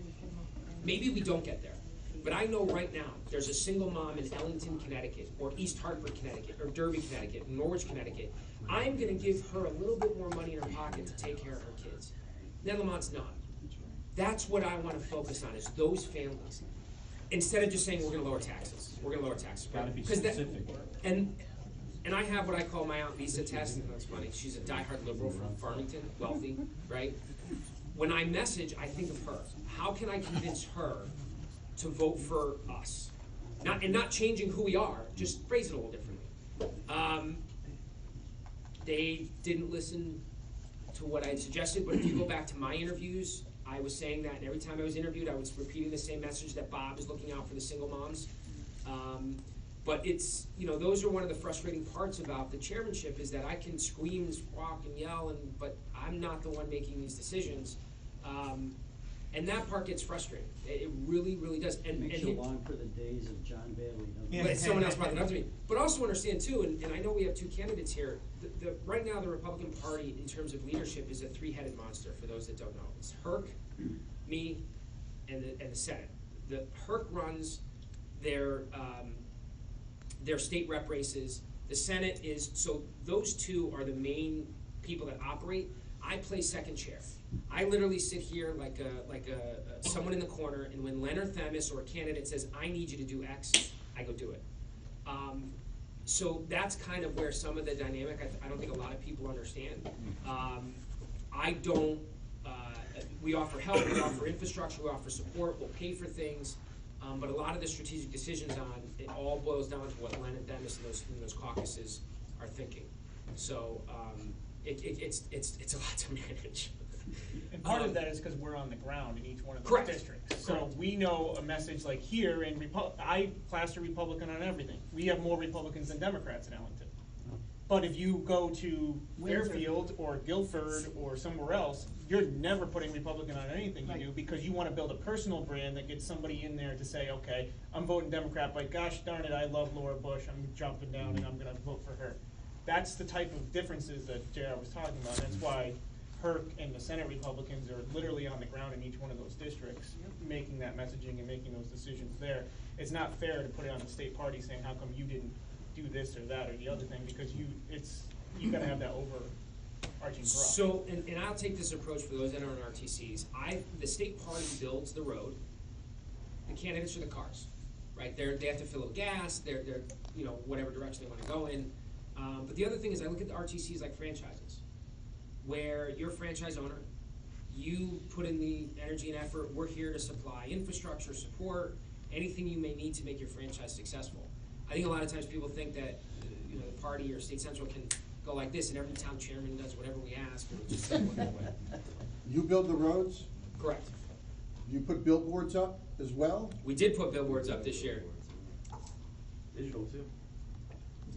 [SPEAKER 1] maybe we don't get there, but I know right now, there's a single mom in Ellington, Connecticut, or East Hartford, Connecticut, or Derby, Connecticut, Norwich, Connecticut. I'm gonna give her a little bit more money in her pocket to take care of her kids. Nettlemont's not. That's what I wanna focus on, is those families. Instead of just saying, we're gonna lower taxes,
[SPEAKER 11] Gotta be specific.
[SPEAKER 1] And I have what I call my Aunt Lisa test, and that's funny, she's a diehard liberal from Farmington, wealthy, right? When I message, I think of her. How can I convince her to vote for us? Not changing who we are, just phrase it a little differently. They didn't listen to what I had suggested, but if you go back to my interviews, I was saying that, and every time I was interviewed, I was repeating the same message, that Bob is looking out for the single moms. But it's, those are one of the frustrating parts about the chairmanship, is that I can scream and squawk and yell, but I'm not the one making these decisions. And that part gets frustrating. It really, really does.
[SPEAKER 13] Makes you long for the days of John Bailey, doesn't it?
[SPEAKER 1] But someone else brought it up to me. But also understand too, and I know we have two candidates here. Right now, the Republican Party, in terms of leadership, is a three-headed monster. For those that don't know, it's Herc, me, and the Senate. The Herc runs their state rep races. The Senate is, so those two are the main people that operate. I play second chair. I literally sit here like someone in the corner, and when Leonard Themis or a candidate says, I need you to do X, I go do it. So that's kind of where some of the dynamic, I don't think a lot of people understand. We offer help, we offer infrastructure, we offer support, we'll pay for things, but a lot of the strategic decisions it all boils down to what Leonard Themis and those caucuses are thinking. So it's a lot to manage.
[SPEAKER 7] And part of that is because we're on the ground in each one of those
[SPEAKER 1] Correct.
[SPEAKER 7] districts. So
[SPEAKER 1] Correct.
[SPEAKER 7] we know a message like here in I plaster Republican on everything. We have more Republicans than Democrats in Ellington. But if you go to
[SPEAKER 5] Windsor.
[SPEAKER 7] Fairfield or Guilford or somewhere else, you're never putting Republican on anything you do because you want to build a personal brand that gets somebody in there to say, okay, I'm voting Democrat, but gosh darn it, I love Laura Bush, I'm jumping down and I'm gonna vote for her. That's the type of differences that JR was talking about. That's why Herc and the Senate Republicans are literally on the ground in each one of those districts, making that messaging and making those decisions there. It's not fair to put it on the state party saying, how come you didn't do this or that or the other thing, because you gotta have that overarching brush.
[SPEAKER 1] So, and I'll take this approach for those that are on RTCs. The state party builds the road. The candidates are the cars, right? They have to fill up gas. They're whatever direction they want to go in. But the other thing is, I look at the RTCs like franchises, where you're a franchise owner. You put in the energy and effort. We're here to supply infrastructure, support, anything you may need to make your franchise successful. I think a lot of times people think that the party or state central can go like this, and every town chairman does whatever we ask, or just go whatever way.
[SPEAKER 10] You build the roads,
[SPEAKER 1] Correct.
[SPEAKER 10] you put billboards up as well?
[SPEAKER 1] We did put billboards up this year.
[SPEAKER 12] Digital too.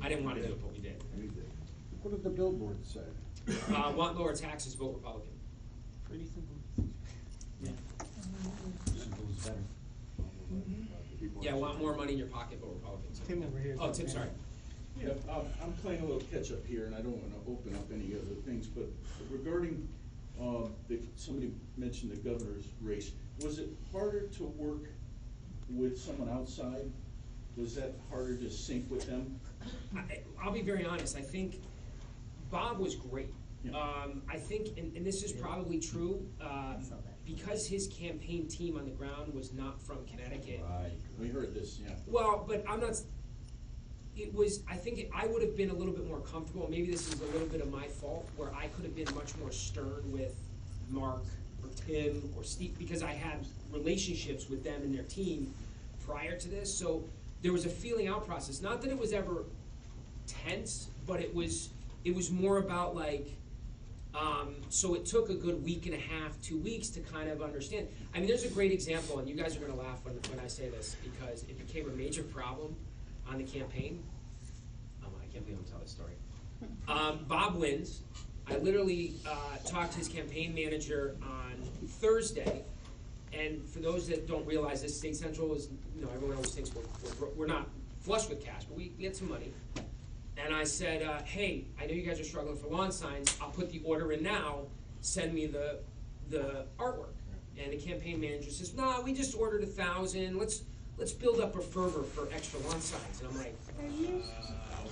[SPEAKER 1] I didn't want to do it, but we did.
[SPEAKER 10] What did the billboards say?
[SPEAKER 1] Want lower taxes, vote Republican.
[SPEAKER 7] Pretty simple.
[SPEAKER 13] Simple is better.
[SPEAKER 1] Yeah, want more money in your pocket, vote Republican.
[SPEAKER 7] Tim over here.
[SPEAKER 1] Oh, Tim, sorry.
[SPEAKER 14] Yeah, I'm playing a little catch-up here, and I don't wanna open up any other things, but regarding, somebody mentioned the governor's race, was it harder to work with someone outside? Was that harder to sync with them?
[SPEAKER 1] I'll be very honest, I think Bob was great.
[SPEAKER 14] Yeah.
[SPEAKER 1] I think, and this is probably true, because his campaign team on the ground was not from Connecticut.
[SPEAKER 14] Right, we heard this, yeah.
[SPEAKER 1] Well, but I'm not, I think I would have been a little bit more comfortable, maybe this is a little bit of my fault, where I could have been much more stern with Mark or Tim or Steve, because I had relationships with them and their team prior to this, so there was a feeling out process. Not that it was ever tense, but it was more about like, so it took a good week and a half, 2 weeks to kind of understand. I mean, there's a great example, and you guys are gonna laugh when I say this, because it became a major problem on the campaign. I can't believe I'm telling this story. Bob wins. I literally talked to his campaign manager on Thursday, and for those that don't realize this, State Central is, everyone always thinks we're not flush with cash, but we get some money. And I said, hey, I know you guys are struggling for lawn signs. I'll put the order in now. Send me the artwork. And the campaign manager says, no, we just ordered 1,000. Let's build up a fervor for extra lawn signs. And I'm like,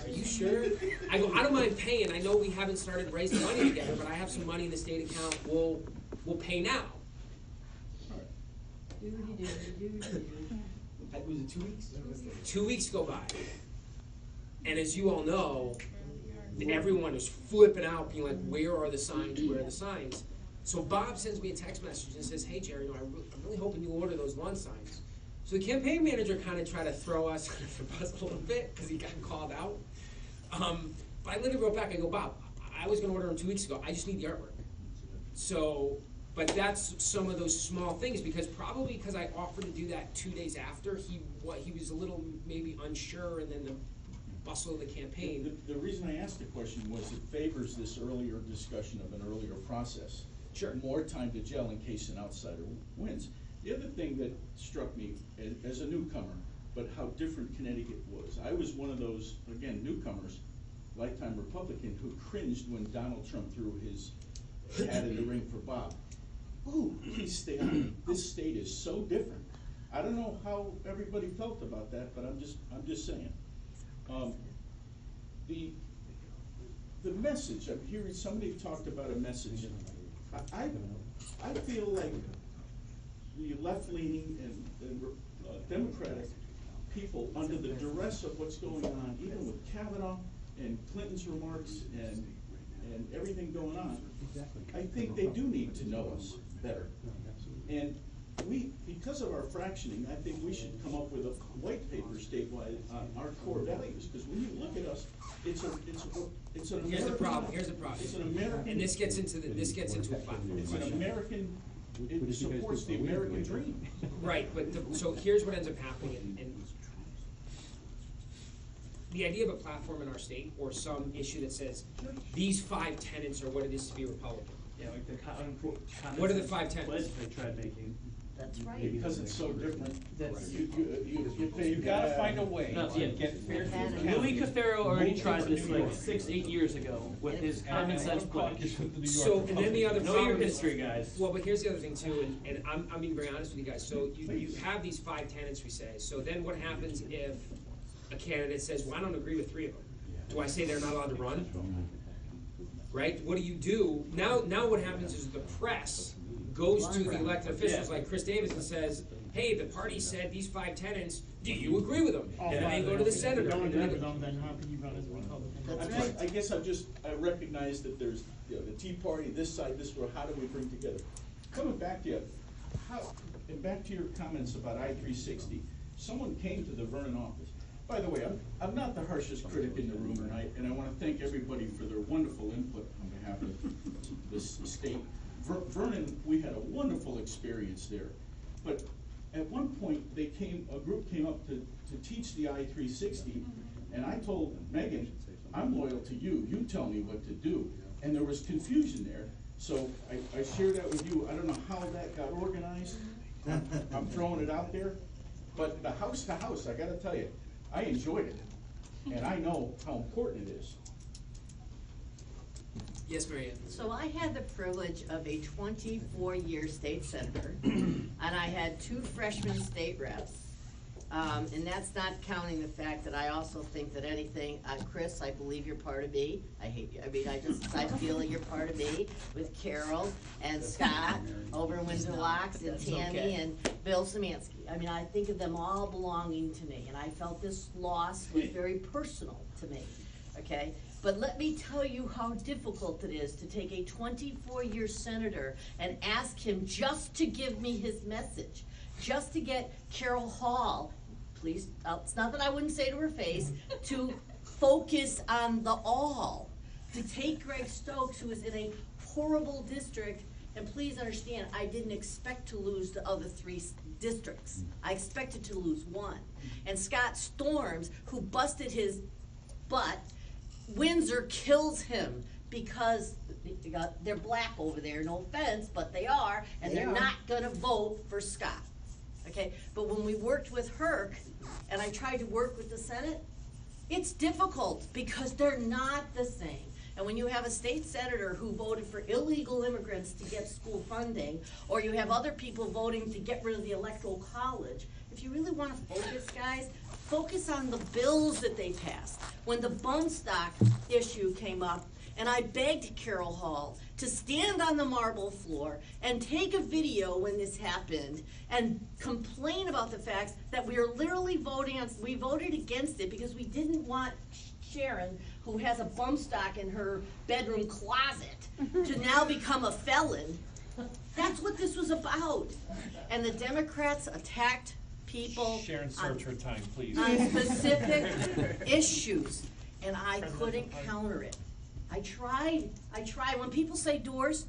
[SPEAKER 1] are you sure? I go, I don't mind paying. I know we haven't started raising money together, but I have some money in the state account. We'll pay now.
[SPEAKER 15] Was it 2 weeks?
[SPEAKER 1] 2 weeks go by. And as you all know, everyone is flipping out, being like, where are the signs, where are the signs? So Bob sends me a text message and says, hey, Jerry, I'm really hoping you'll order those lawn signs. So the campaign manager kind of tried to throw us under the bus a little bit, because he got called out. But I literally wrote back, I go, Bob, I was gonna order them 2 weeks ago, I just need the artwork. So, but that's some of those small things, because probably because I offered to do that 2 days after, he was a little maybe unsure, and then the bustle of the campaign.
[SPEAKER 14] The reason I asked the question was it favors this earlier discussion of an earlier process.
[SPEAKER 1] Sure.
[SPEAKER 14] More time to gel in case an outsider wins. The other thing that struck me as a newcomer, but how different Connecticut was. I was one of those, again, newcomers, lifetime Republican, who cringed when Donald Trump threw his hat in the ring for Bob. Ooh, please stay on. This state is so different. I don't know how everybody felt about that, but I'm just saying. The message, I'm hearing somebody talked about a message. I feel like the left-leaning and Democratic people, under the duress of what's going on, even with Kavanaugh and Clinton's remarks and everything going on, I think they do need to know us better. And because of our fractioning, I think we should come up with a white paper statewide on our core values, because when you look at us, it's an American.
[SPEAKER 1] Here's the problem,
[SPEAKER 14] It's an American.
[SPEAKER 1] and this gets into a platform
[SPEAKER 14] It's an
[SPEAKER 1] question.
[SPEAKER 14] American, it supports the American dream.
[SPEAKER 1] Right, but, so here's what ends up happening, and the idea of a platform in our state, or some issue that says, these 5 tenets are what it is to be Republican.
[SPEAKER 2] Yeah, like the
[SPEAKER 1] What are the 5 tenets?
[SPEAKER 2] pledge they tried making.
[SPEAKER 5] That's right.
[SPEAKER 14] Because it's so different.
[SPEAKER 2] That's-
[SPEAKER 14] You
[SPEAKER 9] gotta find a way
[SPEAKER 2] No,
[SPEAKER 9] to
[SPEAKER 2] yeah.
[SPEAKER 9] get fair.
[SPEAKER 2] Louis Caffaro already tried this like 6-8 years ago with his common sense pledge.
[SPEAKER 1] So, and then the other
[SPEAKER 2] Know
[SPEAKER 1] problem
[SPEAKER 2] your
[SPEAKER 1] is-
[SPEAKER 2] history, guys.
[SPEAKER 1] Well, but here's the other thing too, and I'm being very honest with you guys, so you have these 5 tenets, we say, so then what happens if a candidate says, well, I don't agree with 3 of them? Do I say they're not allowed to run? Right, what do? Now what happens is the press goes to the elected officials like Chris Davis and says, hey, the party said these 5 tenets, do you agree with them? And then they go to the senator.
[SPEAKER 7] Don't
[SPEAKER 1] and
[SPEAKER 7] agree
[SPEAKER 1] then
[SPEAKER 7] with
[SPEAKER 1] they-
[SPEAKER 7] them, then how can you run as a Republican?
[SPEAKER 5] That's right.
[SPEAKER 14] I guess I recognize that there's, the Tea Party, this side, this, or how do we bring together? Coming back to you, and back to your comments about I-360, someone came to the Vernon office. By the way, I'm not the harshest critic in the room tonight, and I wanna thank everybody for their wonderful input on behalf of this state. Vernon, we had a wonderful experience there, but at one point, a group came up to teach the I-360, and I told Megan, I'm loyal to you, you tell me what to do. And there was confusion there, so I shared that with you. I don't know how that got organized. I'm throwing it out there, but the house to house, I gotta tell you, I enjoyed it, and I know how important it is.
[SPEAKER 1] Yes, Marianne?
[SPEAKER 5] So I had the privilege of a 24-year state senator, and I had 2 freshman state reps. And that's not counting the fact that I also think that anything, Chris, I believe you're part of me. I hate you, I feel that you're part of me with Carol and Scott over in Windsor Locks and Tammy and Bill Szymanski. I mean, I think of them all belonging to me, and I felt this loss was very personal to me, okay? But let me tell you how difficult it is to take a 24-year senator and ask him just to give me his message, just to get Carol Hall, please, it's not that I wouldn't say to her face, to focus on the all, to take Greg Stokes, who is in a horrible district, and please understand, I didn't expect to lose the other 3 districts. I expected to lose 1. And Scott Storms, who busted his butt, Windsor kills him because they're black over there, no offense, but they are, and they're not gonna vote for Scott. Okay, but when we worked with Herc, and I tried to work with the Senate, it's difficult because they're not the same. And when you have a state senator who voted for illegal immigrants to get school funding, or you have other people voting to get rid of the electoral college, if you really wanna focus, guys, focus on the bills that they passed. When the bump stock issue came up, and I begged Carol Hall to stand on the marble floor and take a video when this happened and complain about the fact that we are literally we voted against it because we didn't want Sharon, who has a bump stock in her bedroom closet, to now become a felon. That's what this was about. And the Democrats attacked people
[SPEAKER 9] Sharon, search her time, please.
[SPEAKER 5] on specific issues, and I couldn't counter it. I tried. When people say doors,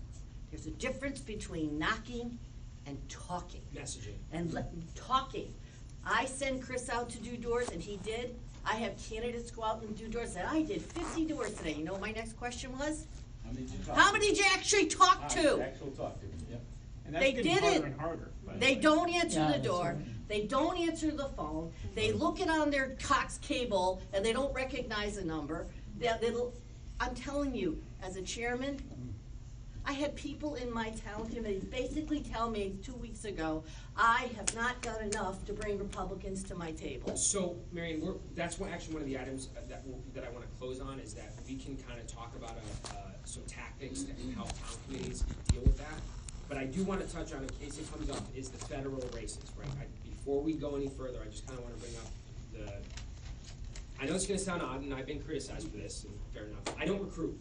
[SPEAKER 5] there's a difference between knocking and talking.
[SPEAKER 1] Messaging.
[SPEAKER 5] And talking. I send Chris out to do doors, and he did. I have candidates go out and do doors, and I did 50 doors today. You know what my next question was? How many did you actually talk to?
[SPEAKER 14] Actual talk to, yeah.
[SPEAKER 7] And that's
[SPEAKER 5] They
[SPEAKER 7] getting
[SPEAKER 5] did
[SPEAKER 7] harder
[SPEAKER 5] it.
[SPEAKER 7] and harder, by the
[SPEAKER 5] They
[SPEAKER 7] way.
[SPEAKER 5] don't answer
[SPEAKER 4] Yeah,
[SPEAKER 5] the
[SPEAKER 4] that's
[SPEAKER 5] door,
[SPEAKER 4] right.
[SPEAKER 5] they don't answer the phone, they look it on their Cox cable and they don't recognize the number. I'm telling you, as a chairman, I had people in my town committee basically tell me 2 weeks ago, I have not done enough to bring Republicans to my table.
[SPEAKER 1] So, Marion, that's actually one of the items that I want to close on, is that we can kind of talk about some tactics that can help town committees deal with that. But I do want to touch on, in case it comes up, is the federal races, right? Before we go any further, I just kind of want to bring up I know it's going to sound odd, and I've been criticized for this, and fair enough. I don't recruit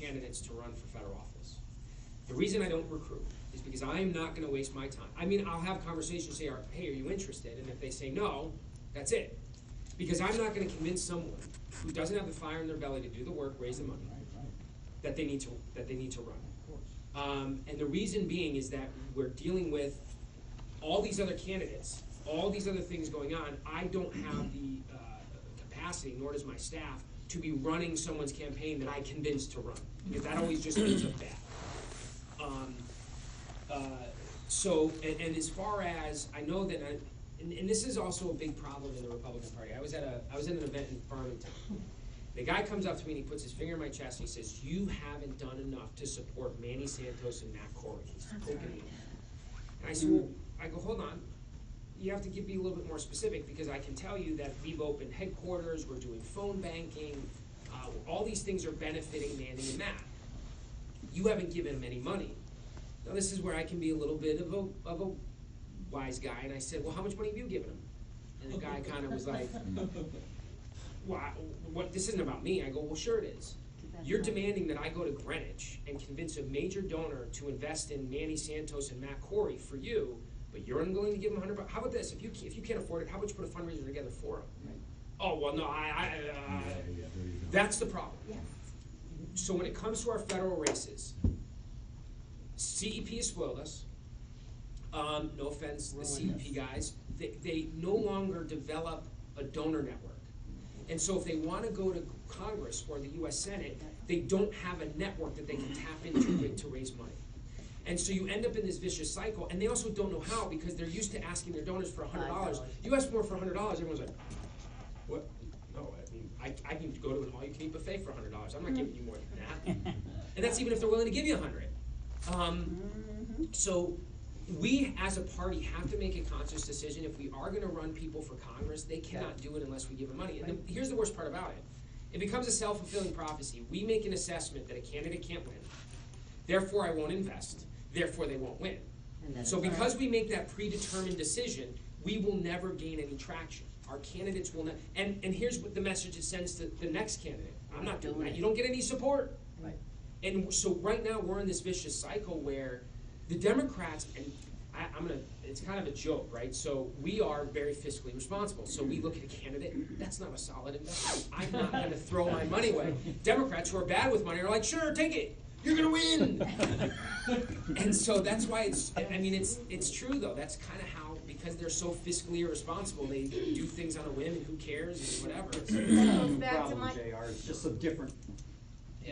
[SPEAKER 1] candidates to run for federal office. The reason I don't recruit is because I am not gonna waste my time. I mean, I'll have conversations, say, hey, are you interested? And if they say no, that's it. Because I'm not gonna convince someone who doesn't have the fire in their belly to do the work, raise the money, that they need to run. And the reason being is that we're dealing with all these other candidates, all these other things going on. I don't have the capacity, nor does my staff, to be running someone's campaign that I convinced to run, because that always just ends up bad. And as far as, I know that, and this is also a big problem in the Republican Party. I was at an event in Farmington. The guy comes up to me and he puts his finger in my chest and he says, "You haven't done enough to support Manny Santos and Matt Corey." He's poking me. And I said, well, hold on. You have to be a little bit more specific, because I can tell you that we've opened headquarters, we're doing phone banking, all these things are benefiting Manny and Matt. You haven't given them any money. Now this is where I can be a little bit of a wise guy, and I said, well, how much money have you given them? And the guy kind of was like, well, this isn't about me. I go, well, sure it is. You're demanding that I go to Greenwich and convince a major donor to invest in Manny Santos and Matt Corey for you, but you're unwilling to give them $100. How about this? If you can't afford it, how about you put a fundraiser together for them? Right. Oh well, no, that's the problem.
[SPEAKER 5] Yes.
[SPEAKER 1] So when it comes to our federal races, CEP has spoiled us. No offense, the CEP guys, they no longer develop a donor network. And so if they want to go to Congress or the U.S. Senate, they don't have a network that they can tap into to raise money. And so you end up in this vicious cycle, and they also don't know how, because they're used to asking their donors for $100. You ask more for $100, everyone's like, what? No, I mean, I can go to an all-you-can-eat buffet for $100. I'm not giving you more than that. And that's even if they're willing to give you $100. So we, as a party, have to make a conscious decision. If we are going to run people for Congress, they cannot do it unless we give them money. And here's the worst part about it. It becomes a self-fulfilling prophecy. We make an assessment that a candidate can't win. Therefore, I won't invest. Therefore, they won't win. So because we make that predetermined decision, we will never gain any traction. Our candidates will not. And here's what the message it sends to the next candidate. I'm not doing that. You don't get any support.
[SPEAKER 5] Right.
[SPEAKER 1] And so right now, we're in this vicious cycle where the Democrats, and it's kind of a joke, right? So we are very fiscally responsible. So we look at a candidate, that's not a solid investment. I'm not going to throw my money away. Democrats who are bad with money are like, sure, take it. You're going to win. And so that's why it's true though. That's kind of how, because they're so fiscally irresponsible, they do things on a whim and who cares and whatever.
[SPEAKER 5] That goes back to
[SPEAKER 13] Problem,
[SPEAKER 5] my,
[SPEAKER 13] JR, it's just a different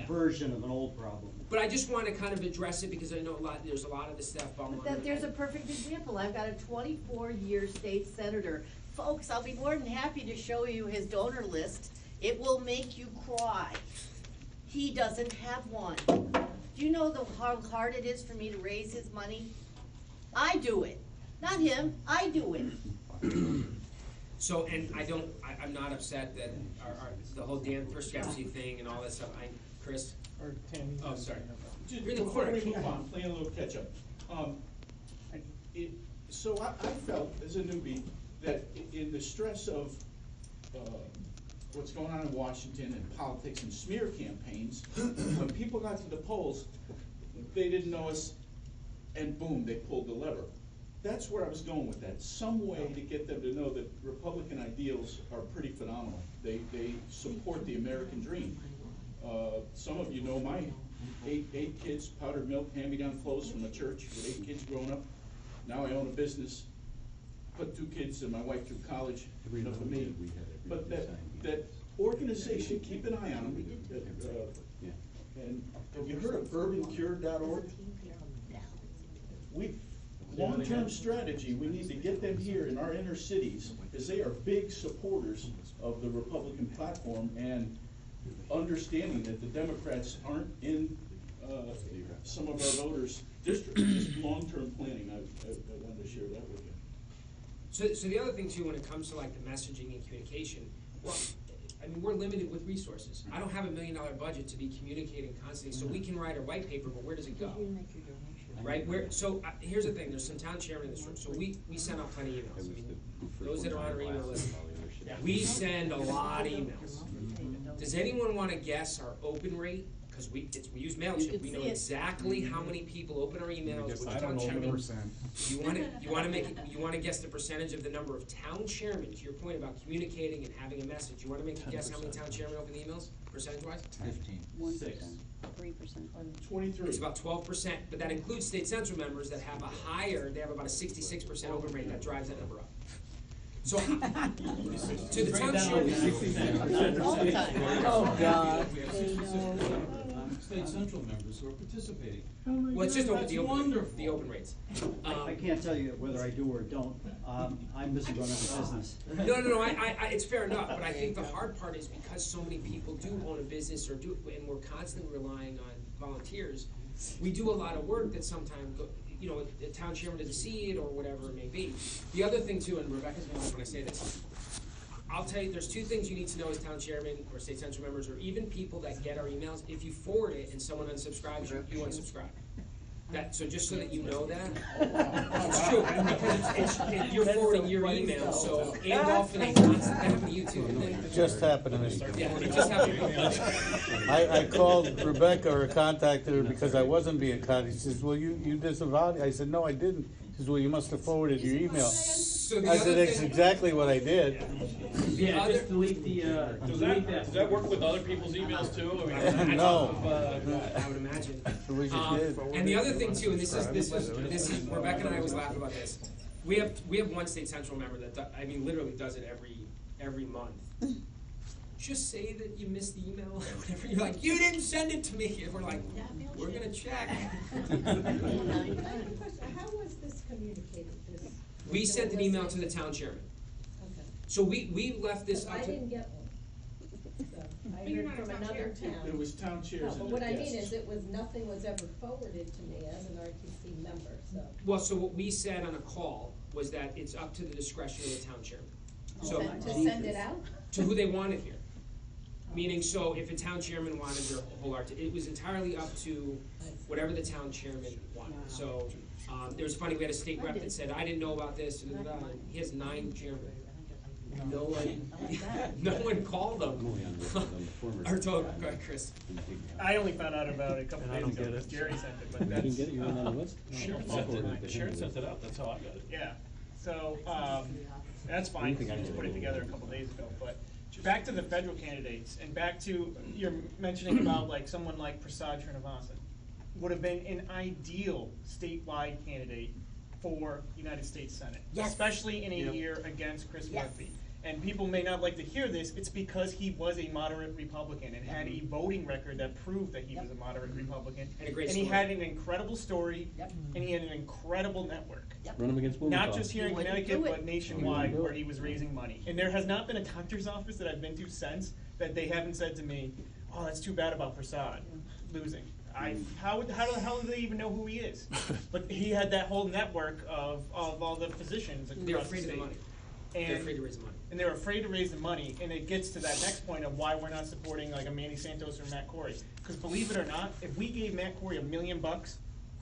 [SPEAKER 13] version of an old problem.
[SPEAKER 1] But I just want to kind of address it because I know there's a lot of this stuff bubbling.
[SPEAKER 5] but there's a perfect example. I've got a 24-year state senator. Folks, I'll be more than happy to show you his donor list. It will make you cry. He doesn't have one. Do you know how hard it is for me to raise his money? I do it. Not him, I do it.
[SPEAKER 1] So, and I'm not upset that the whole Dan Perskepsky thing and all that stuff. Chris?
[SPEAKER 7] Or Tammy.
[SPEAKER 1] Oh, sorry.
[SPEAKER 14] Just
[SPEAKER 1] You're in the
[SPEAKER 14] before
[SPEAKER 1] corner.
[SPEAKER 14] we move on, playing a little catch up. So I felt as a newbie that in the stress of what's going on in Washington and politics and smear campaigns, when people got to the polls, they didn't know us, and boom, they pulled the lever. That's where I was going with that. Some way to get them to know that Republican ideals are pretty phenomenal. They support the American dream. Some of you know my eight kids, powdered milk, hand-me-down clothes from the church with 8 kids growing up. Now I own a business, put 2 kids and my wife through college, enough of me. But that organization, keep an eye on them. And have you heard of urbancure.org? Long-term strategy, we need to get them here in our inner cities, because they are big supporters of the Republican platform and understanding that the Democrats aren't in some of our voters' districts. Just long-term planning, I wanted to share that with you.
[SPEAKER 1] So the other thing too, when it comes to like the messaging and communication, well, I mean, we're limited with resources. I don't have $1 million budget to be communicating constantly, so we can write a white paper, but where does it go? Right? Here's the thing, there's some town chairmen in this room, so we send out plenty of emails. I mean, those that are on our email list, we send a lot of emails. Does anyone want to guess our open rate because we use
[SPEAKER 5] You
[SPEAKER 1] MailChimp,
[SPEAKER 5] can
[SPEAKER 1] we know
[SPEAKER 5] see it.
[SPEAKER 1] exactly how many people open our emails, which
[SPEAKER 12] I don't
[SPEAKER 1] town
[SPEAKER 12] know the
[SPEAKER 1] chairman. You wanna guess the percentage of the number of town chairmen, to your point about communicating and having a message, you wanna guess how many town chairmen open the emails, percentage-wise?
[SPEAKER 11] 15.
[SPEAKER 13] 1%, 3%.
[SPEAKER 14] 23.
[SPEAKER 1] It's about 12%, but that includes state central members that have they have about a 66% open rate, that drives that number up. So, to the town chairman.
[SPEAKER 5] All the time.
[SPEAKER 4] Oh, God.
[SPEAKER 11] State central members who are participating.
[SPEAKER 1] Well, it's just
[SPEAKER 11] That's
[SPEAKER 1] the
[SPEAKER 11] wonderful.
[SPEAKER 1] open rates.
[SPEAKER 13] I can't tell you whether I do or don't. I'm busy running a business.
[SPEAKER 1] No, it's fair enough, but I think the hard part is because so many people do own a business and we're constantly relying on volunteers, we do a lot of work that sometimes, the town chairman doesn't see it or whatever it may be. The other thing too, and Rebecca's gonna laugh when I say this, I'll tell you, there's two things you need to know as town chairman or state central members, or even people that get our emails. If you forward it and someone unsubscribes, you unsubscribe. So just so that you know that, it's true, because you're forwarding your email, so, and often it's constant, that happened to you too, didn't it?
[SPEAKER 15] It just happened to me.
[SPEAKER 1] Yeah, it just happened to me.
[SPEAKER 15] I called Rebecca or contacted her because I wasn't being contacted. She says, well, you disavowed it. I said, no, I didn't. She says, well, you must have forwarded your email.
[SPEAKER 1] So the
[SPEAKER 15] I
[SPEAKER 1] other
[SPEAKER 15] said, that's
[SPEAKER 1] thing-
[SPEAKER 15] exactly what I did.
[SPEAKER 2] Yeah, just delete the,
[SPEAKER 7] Does that work with other people's emails too? I mean,
[SPEAKER 15] No.
[SPEAKER 1] I would imagine.
[SPEAKER 15] I wish it did.
[SPEAKER 1] And the other thing too, and this is Rebecca and I always laugh about this. We have one state central member that literally does it every month. Just say that you missed the email. Whenever you're like, you didn't send it to me, and we're like, we're gonna check.
[SPEAKER 6] How was this communicated, this?
[SPEAKER 1] We sent an email to the town chairman.
[SPEAKER 6] Okay.
[SPEAKER 1] So we left this up
[SPEAKER 6] I
[SPEAKER 1] to.
[SPEAKER 6] didn't get one. So, I
[SPEAKER 7] But you're
[SPEAKER 6] heard
[SPEAKER 7] not a
[SPEAKER 6] from
[SPEAKER 7] town
[SPEAKER 6] another
[SPEAKER 7] chair.
[SPEAKER 6] town.
[SPEAKER 14] It was town chairs
[SPEAKER 6] No,
[SPEAKER 14] and
[SPEAKER 6] but what I
[SPEAKER 14] their
[SPEAKER 6] mean
[SPEAKER 14] guests.
[SPEAKER 6] is nothing was ever forwarded to me as an RTC member, so.
[SPEAKER 1] Well, so what we said on a call was that it's up to the discretion of the town chairman. So
[SPEAKER 6] To send it out?
[SPEAKER 1] to who they wanted here. Meaning, so if a town chairman wanted their whole it was entirely up to whatever the town chairman wanted. So, it was funny, we had a state rep that said, I didn't know about this, and he has 9 chairmen. No one called them. Or told, go ahead, Chris.
[SPEAKER 7] I only found out about it a couple days ago, because Jerry sent it, but that's.
[SPEAKER 9] Sharon sent it out, that's how I got it.
[SPEAKER 7] Yeah, so, that's fine, because we just put it together a couple days ago, but back to the federal candidates, and back to, you're mentioning about like someone like Prasad Srinivasan, would have been an ideal statewide candidate for United States Senate.
[SPEAKER 5] Yes.
[SPEAKER 7] Especially in a year against Chris
[SPEAKER 5] Yes.
[SPEAKER 7] Murphy. And people may not like to hear this, it's because he was a moderate Republican and had a voting record that proved that he was a moderate Republican.
[SPEAKER 1] And a great
[SPEAKER 7] he
[SPEAKER 1] story.
[SPEAKER 7] had an incredible story,
[SPEAKER 5] Yep.
[SPEAKER 7] and he had an incredible network.
[SPEAKER 3] Run them against
[SPEAKER 7] Not just here in
[SPEAKER 5] He wouldn't
[SPEAKER 7] Connecticut,
[SPEAKER 5] do it.
[SPEAKER 7] but nationwide, where he was raising money. And there has not been a doctor's office that I've been to since that they haven't said to me, oh, that's too bad about Prasad losing. How the hell do they even know who he is? But he had that whole network of all the physicians across the state.
[SPEAKER 1] They're afraid of the money. They're afraid to raise the money.
[SPEAKER 7] And they're afraid to raise the money, and it gets to that next point of why we're not supporting like a Manny Santos or Matt Corey. Because believe it or not, if we gave Matt Corey $1 million,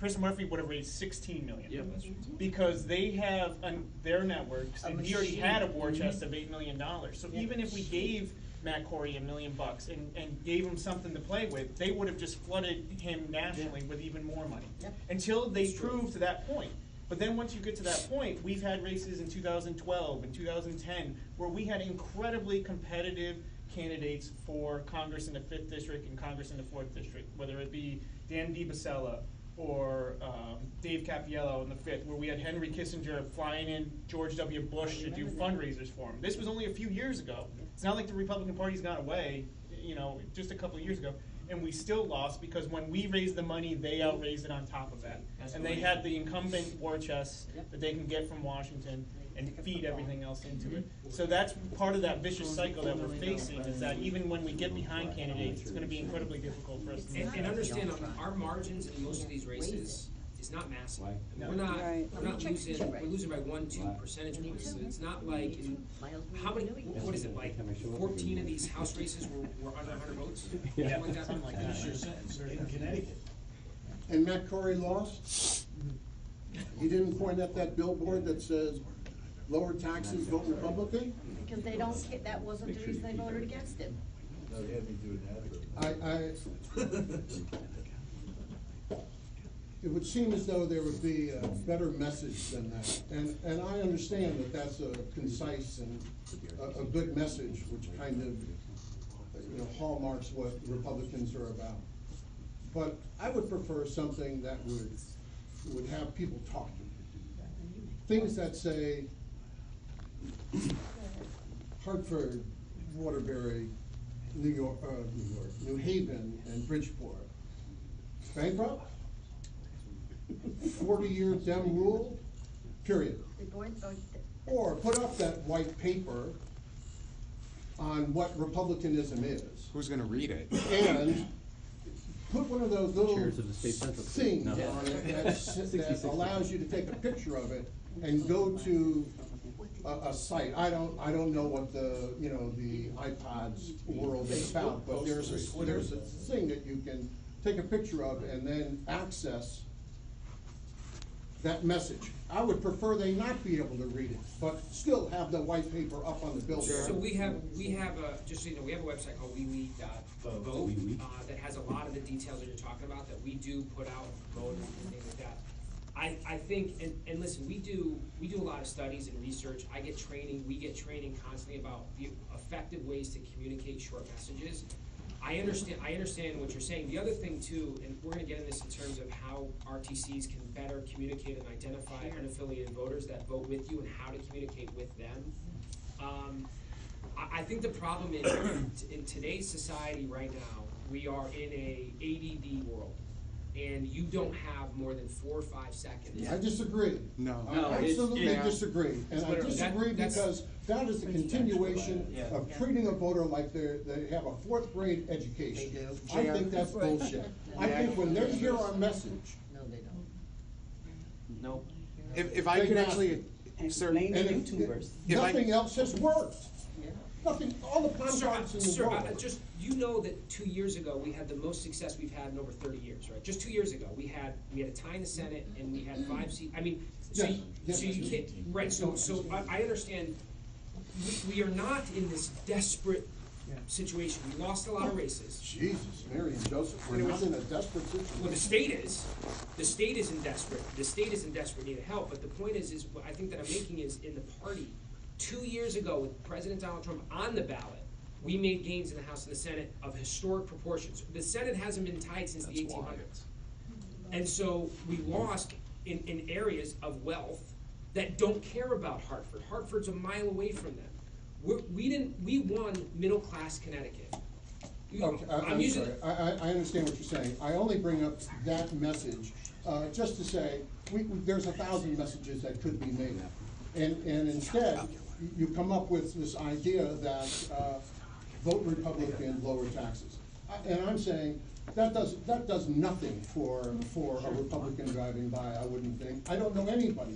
[SPEAKER 7] Chris Murphy would have raised $16 million.
[SPEAKER 1] Yep, that's true.
[SPEAKER 7] Because they have their networks,
[SPEAKER 5] A
[SPEAKER 7] and he already
[SPEAKER 5] machine.
[SPEAKER 7] had a war chest of $8 million. So even if we gave Matt Corey $1 million and gave him something to play with, they would have just flooded him nationally with even more money.
[SPEAKER 5] Yep.
[SPEAKER 7] Until they prove to that point. But then once you get to that point, we've had races in 2012 and 2010 where we had incredibly competitive candidates for Congress in the 5th District and Congress in the 4th District, whether it be Dan DiBasella or Dave Cappiello in the 5th, where we had Henry Kissinger flying in George W. Bush to do fundraisers for him. This was only a few years ago. It's not like the Republican Party's gone away, just a couple of years ago. And we still lost because when we raised the money, they outraised it on top of that. And they had the incumbent war chests that they can get from Washington and feed everything else into it. So that's part of that vicious cycle that we're facing, is that even when we get behind candidates, it's gonna be incredibly difficult for us to move
[SPEAKER 1] And
[SPEAKER 7] past.
[SPEAKER 1] understand, our margins in most of these races is not massive.
[SPEAKER 7] No.
[SPEAKER 1] We're not,
[SPEAKER 4] Right.
[SPEAKER 1] we're not losing, we're losing by 1-2 percentage points. So it's not like, how many, what is it, like 14 of these House races were under 100 votes?
[SPEAKER 7] Yeah.
[SPEAKER 1] Something like that.
[SPEAKER 14] Finish your sentence, in Connecticut.
[SPEAKER 10] And Matt Corey lost? He didn't point at that billboard that says, lower taxes, vote Republican?
[SPEAKER 5] Because they don't, that wasn't the reason they voted against him.
[SPEAKER 12] No, they had me do an advert.
[SPEAKER 10] It would seem as though there would be a better message than that. And I understand that that's a concise and a good message, which kind of, hallmarks what Republicans are about. But I would prefer something that would have people talking. Things that say Hartford, Waterbury, New New Haven, and Bridgeport. Bankrupt? 40-year Dem rule, period. Or put up that white paper on what republicanism is.
[SPEAKER 16] Who's gonna read it?
[SPEAKER 10] And put one of those little
[SPEAKER 3] Chairs of the state central.
[SPEAKER 10] things
[SPEAKER 3] No.
[SPEAKER 10] on it that allows you to take a picture of it and go to a site. I don't know what the iPods world is about, but there's a thing that you can take a picture of and then access that message. I would prefer they not be able to read it, but still have the white paper up on the billboard.
[SPEAKER 1] So we have just so you know, we have a website called WeWe.vote that has a lot of the details that you're talking about that we do put out and promote and things like that. I think, and listen, we do a lot of studies and research. I get training, we get training constantly about the effective ways to communicate short messages. I understand what you're saying. The other thing too, and we're gonna get into this in terms of how RTCs can better communicate and identify unaffiliated voters that vote with you and how to communicate with them. I think the problem is in today's society right now, we are in a ADD world. And you don't have more than 4 or 5 seconds.
[SPEAKER 10] I disagree.
[SPEAKER 16] No.
[SPEAKER 10] I absolutely disagree. And I disagree
[SPEAKER 1] that's
[SPEAKER 10] because that is a continuation of treating a voter like they have a 4th grade education.
[SPEAKER 5] They do.
[SPEAKER 10] I think that's bullshit. I think when they hear our message.
[SPEAKER 5] No, they don't.
[SPEAKER 13] Nope.
[SPEAKER 16] If I could actually, sir,
[SPEAKER 10] Nothing else has worked. Nothing, all the contracts in the
[SPEAKER 1] Sir,
[SPEAKER 10] world.
[SPEAKER 1] just, you know that 2 years ago, we had the most success we've had in over 30 years, right? Just 2 years ago, we had a tie in the Senate and we had 5 seats. I mean, so you can't, right, so I understand, we are not in this desperate situation. We lost a lot of races.
[SPEAKER 10] Jesus, Mary and Joseph, we're not in a desperate situation.
[SPEAKER 1] Well, the state is. The state is in desperate need of help, but the point is what I think that I'm making is in the party, 2 years ago with President Donald Trump on the ballot, we made gains in the House and the Senate of historic proportions. The Senate hasn't been tied since the 1800s. And so we lost in areas of wealth that don't care about Hartford. Hartford's a mile away from them. We won middle class Connecticut.
[SPEAKER 10] Okay, I'm sorry, I understand what you're saying. I only bring up that message, just to say, there's 1,000 messages that could be made. And instead, you come up with this idea that, vote Republican, lower taxes. And I'm saying, that does nothing for a Republican driving by, I wouldn't think. I don't know anybody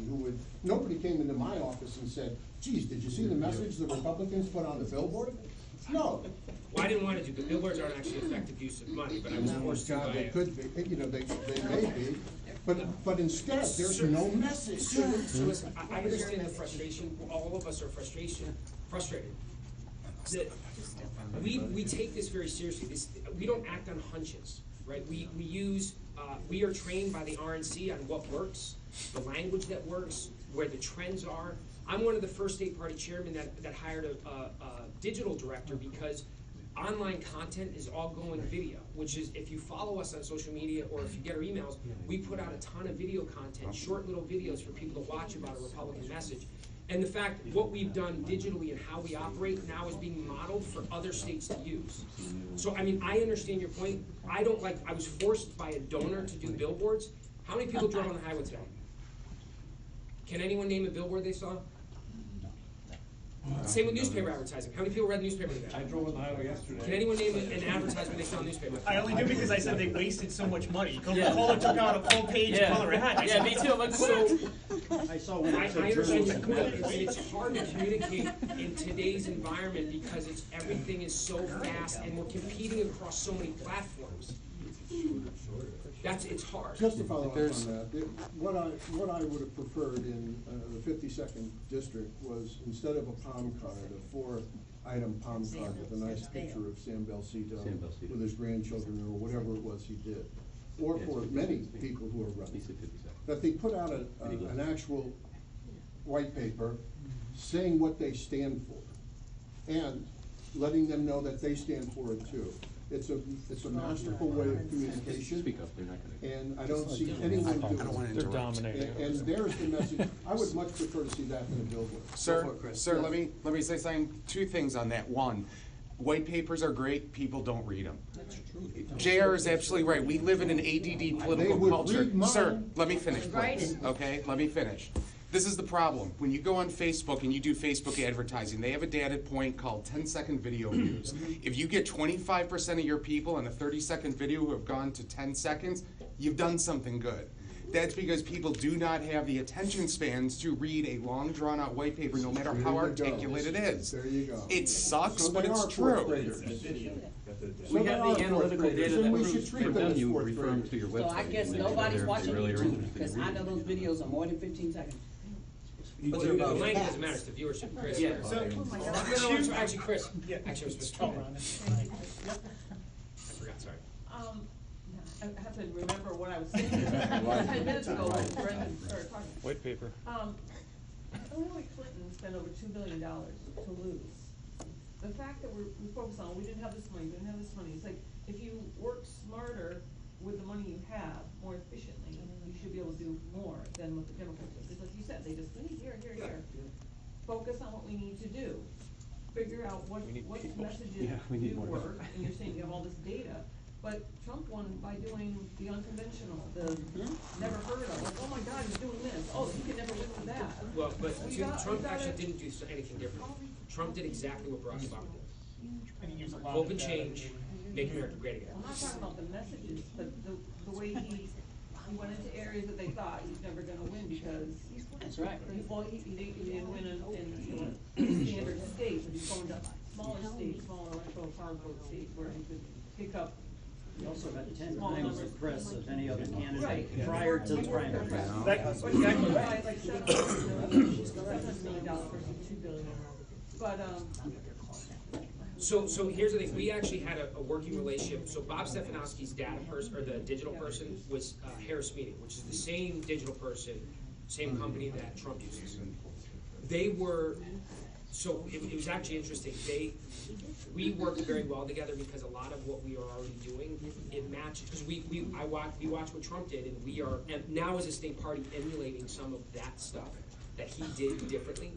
[SPEAKER 10] nobody came into my office and said, geez, did you see the message the Republicans put on the billboard? No.
[SPEAKER 1] Well, I didn't want to do, but billboards aren't actually effective use of money, but I was forced to buy
[SPEAKER 10] They
[SPEAKER 1] it.
[SPEAKER 10] could be, they may be, but instead, there's no message.
[SPEAKER 1] So listen, I understand the frustration, all of us are frustrated. We take this very seriously. We don't act on hunches, right? We are trained by the RNC on what works, the language that works, where the trends are. I'm one of the first state party chairmen that hired a digital director because online content is all going video, which is, if you follow us on social media or if you get our emails, we put out a ton of video content, short little videos for people to watch about a Republican message. And the fact, what we've done digitally and how we operate now is being modeled for other states to use. So, I mean, I understand your point. I was forced by a donor to do billboards. How many people drove on the highway today? Can anyone name a billboard they saw? Same with newspaper advertising. How many people read the newspaper today?
[SPEAKER 12] I drove on the highway yesterday.
[SPEAKER 1] Can anyone name an advertisement they saw in the newspaper?
[SPEAKER 7] I only do because I said they wasted so much money. Coca-Cola took out a full page color ad.
[SPEAKER 2] Yeah, me too. I'm like, so,
[SPEAKER 13] I saw one
[SPEAKER 1] I
[SPEAKER 13] that said
[SPEAKER 1] understand your
[SPEAKER 13] journalism.
[SPEAKER 1] point. It's hard to communicate in today's environment because everything is so fast and we're competing across so many platforms. It's hard.
[SPEAKER 10] Just to follow up on that, what I would have preferred in the 52nd district was, instead of a palm card, a 4 item palm card with a nice picture of Sam Belsito with his grandchildren or whatever it was he did. Or for many people who are running, that they put out an actual white paper saying what they stand for and letting them know that they stand for it too. It's a masterful way of communication.
[SPEAKER 3] Speak up, they're not gonna.
[SPEAKER 10] And I don't see anyone doing it.
[SPEAKER 16] I don't wanna interrupt.
[SPEAKER 10] And there's the message. I would much prefer to see that than a billboard.
[SPEAKER 16] Sir, let me say something, 2 things on that. One, white papers are great, people don't read them. JR is absolutely right, we live in an ADD political culture. Sir, let me finish, please, okay, let me finish. This is the problem. When you go on Facebook and you do Facebook advertising, they have a data point called 10-second video views. If you get 25% of your people in a 30-second video who have gone to 10 seconds, you've done something good. That's because people do not have the attention spans to read a long, drawn-out white paper, no matter how articulate it is.
[SPEAKER 10] There you go.
[SPEAKER 16] It sucks, but it's true.
[SPEAKER 2] We have the analytical data that
[SPEAKER 10] we should
[SPEAKER 2] proves
[SPEAKER 10] treat
[SPEAKER 3] For
[SPEAKER 10] them
[SPEAKER 3] them,
[SPEAKER 10] as
[SPEAKER 3] you
[SPEAKER 10] fourth
[SPEAKER 3] refer them
[SPEAKER 10] graders.
[SPEAKER 3] to your
[SPEAKER 8] So
[SPEAKER 3] website.
[SPEAKER 8] I guess
[SPEAKER 3] and they-
[SPEAKER 8] nobody's
[SPEAKER 3] they're
[SPEAKER 8] watching
[SPEAKER 3] really
[SPEAKER 8] YouTube,
[SPEAKER 3] interested
[SPEAKER 8] because
[SPEAKER 3] in
[SPEAKER 8] I
[SPEAKER 3] reading
[SPEAKER 8] know
[SPEAKER 3] it.
[SPEAKER 8] those videos are more than 15 seconds.
[SPEAKER 1] But the length doesn't matter, it's the viewership, Chris.
[SPEAKER 2] Yeah.
[SPEAKER 1] So, no, actually, Chris, actually, it was Mr. Tallman. I forgot, sorry.
[SPEAKER 17] I have to remember what I was saying 10 minutes ago when Brendan started talking.
[SPEAKER 7] White paper.
[SPEAKER 17] Hillary Clinton spent over $2 billion to lose. The fact that we focus on, we didn't have this money, it's like, if you work smarter with the money you have, more efficiently, you should be able to do more than what the Democrats do. Because like you said, they just, here. Focus on what we need to do. Figure out what messages
[SPEAKER 3] we need
[SPEAKER 17] do
[SPEAKER 3] more.
[SPEAKER 17] work, and you're saying you have all this data. But Trump won by doing the unconventional, the never heard of, like, oh my God, he's doing this, oh, he could never win with that.
[SPEAKER 1] Well, but
[SPEAKER 17] We
[SPEAKER 1] see,
[SPEAKER 17] got-
[SPEAKER 1] Trump
[SPEAKER 17] we gotta-
[SPEAKER 1] actually didn't do anything different. Trump did exactly what Barack Obama did.
[SPEAKER 7] And he used a lot
[SPEAKER 1] Hope
[SPEAKER 7] of
[SPEAKER 1] and
[SPEAKER 7] data.
[SPEAKER 1] change, make America great again.
[SPEAKER 17] I'm not talking about the messages, but the way he went into areas that they thought he's never gonna win because.
[SPEAKER 8] That's right.
[SPEAKER 17] Well, he didn't win in standard states, but he's going to smaller states, smaller electoral college vote states where he could pick up.
[SPEAKER 13] He also had 10
[SPEAKER 17] small
[SPEAKER 13] times the
[SPEAKER 17] numbers.
[SPEAKER 13] press of any other candidate
[SPEAKER 17] Right.
[SPEAKER 13] prior to the primary.
[SPEAKER 17] But he actually buys like $700 million versus $2 billion. But,
[SPEAKER 1] So here's the thing, we actually had a working relationship, so Bob Stefanowski's data person, or the digital person, was Harris Media, which is the same digital person, same company that Trump uses. They were, so it was actually interesting, we worked very well together because a lot of what we are already doing, it matched, because we watched what Trump did, and we are, and now as a state party, emulating some of that stuff that he did differently.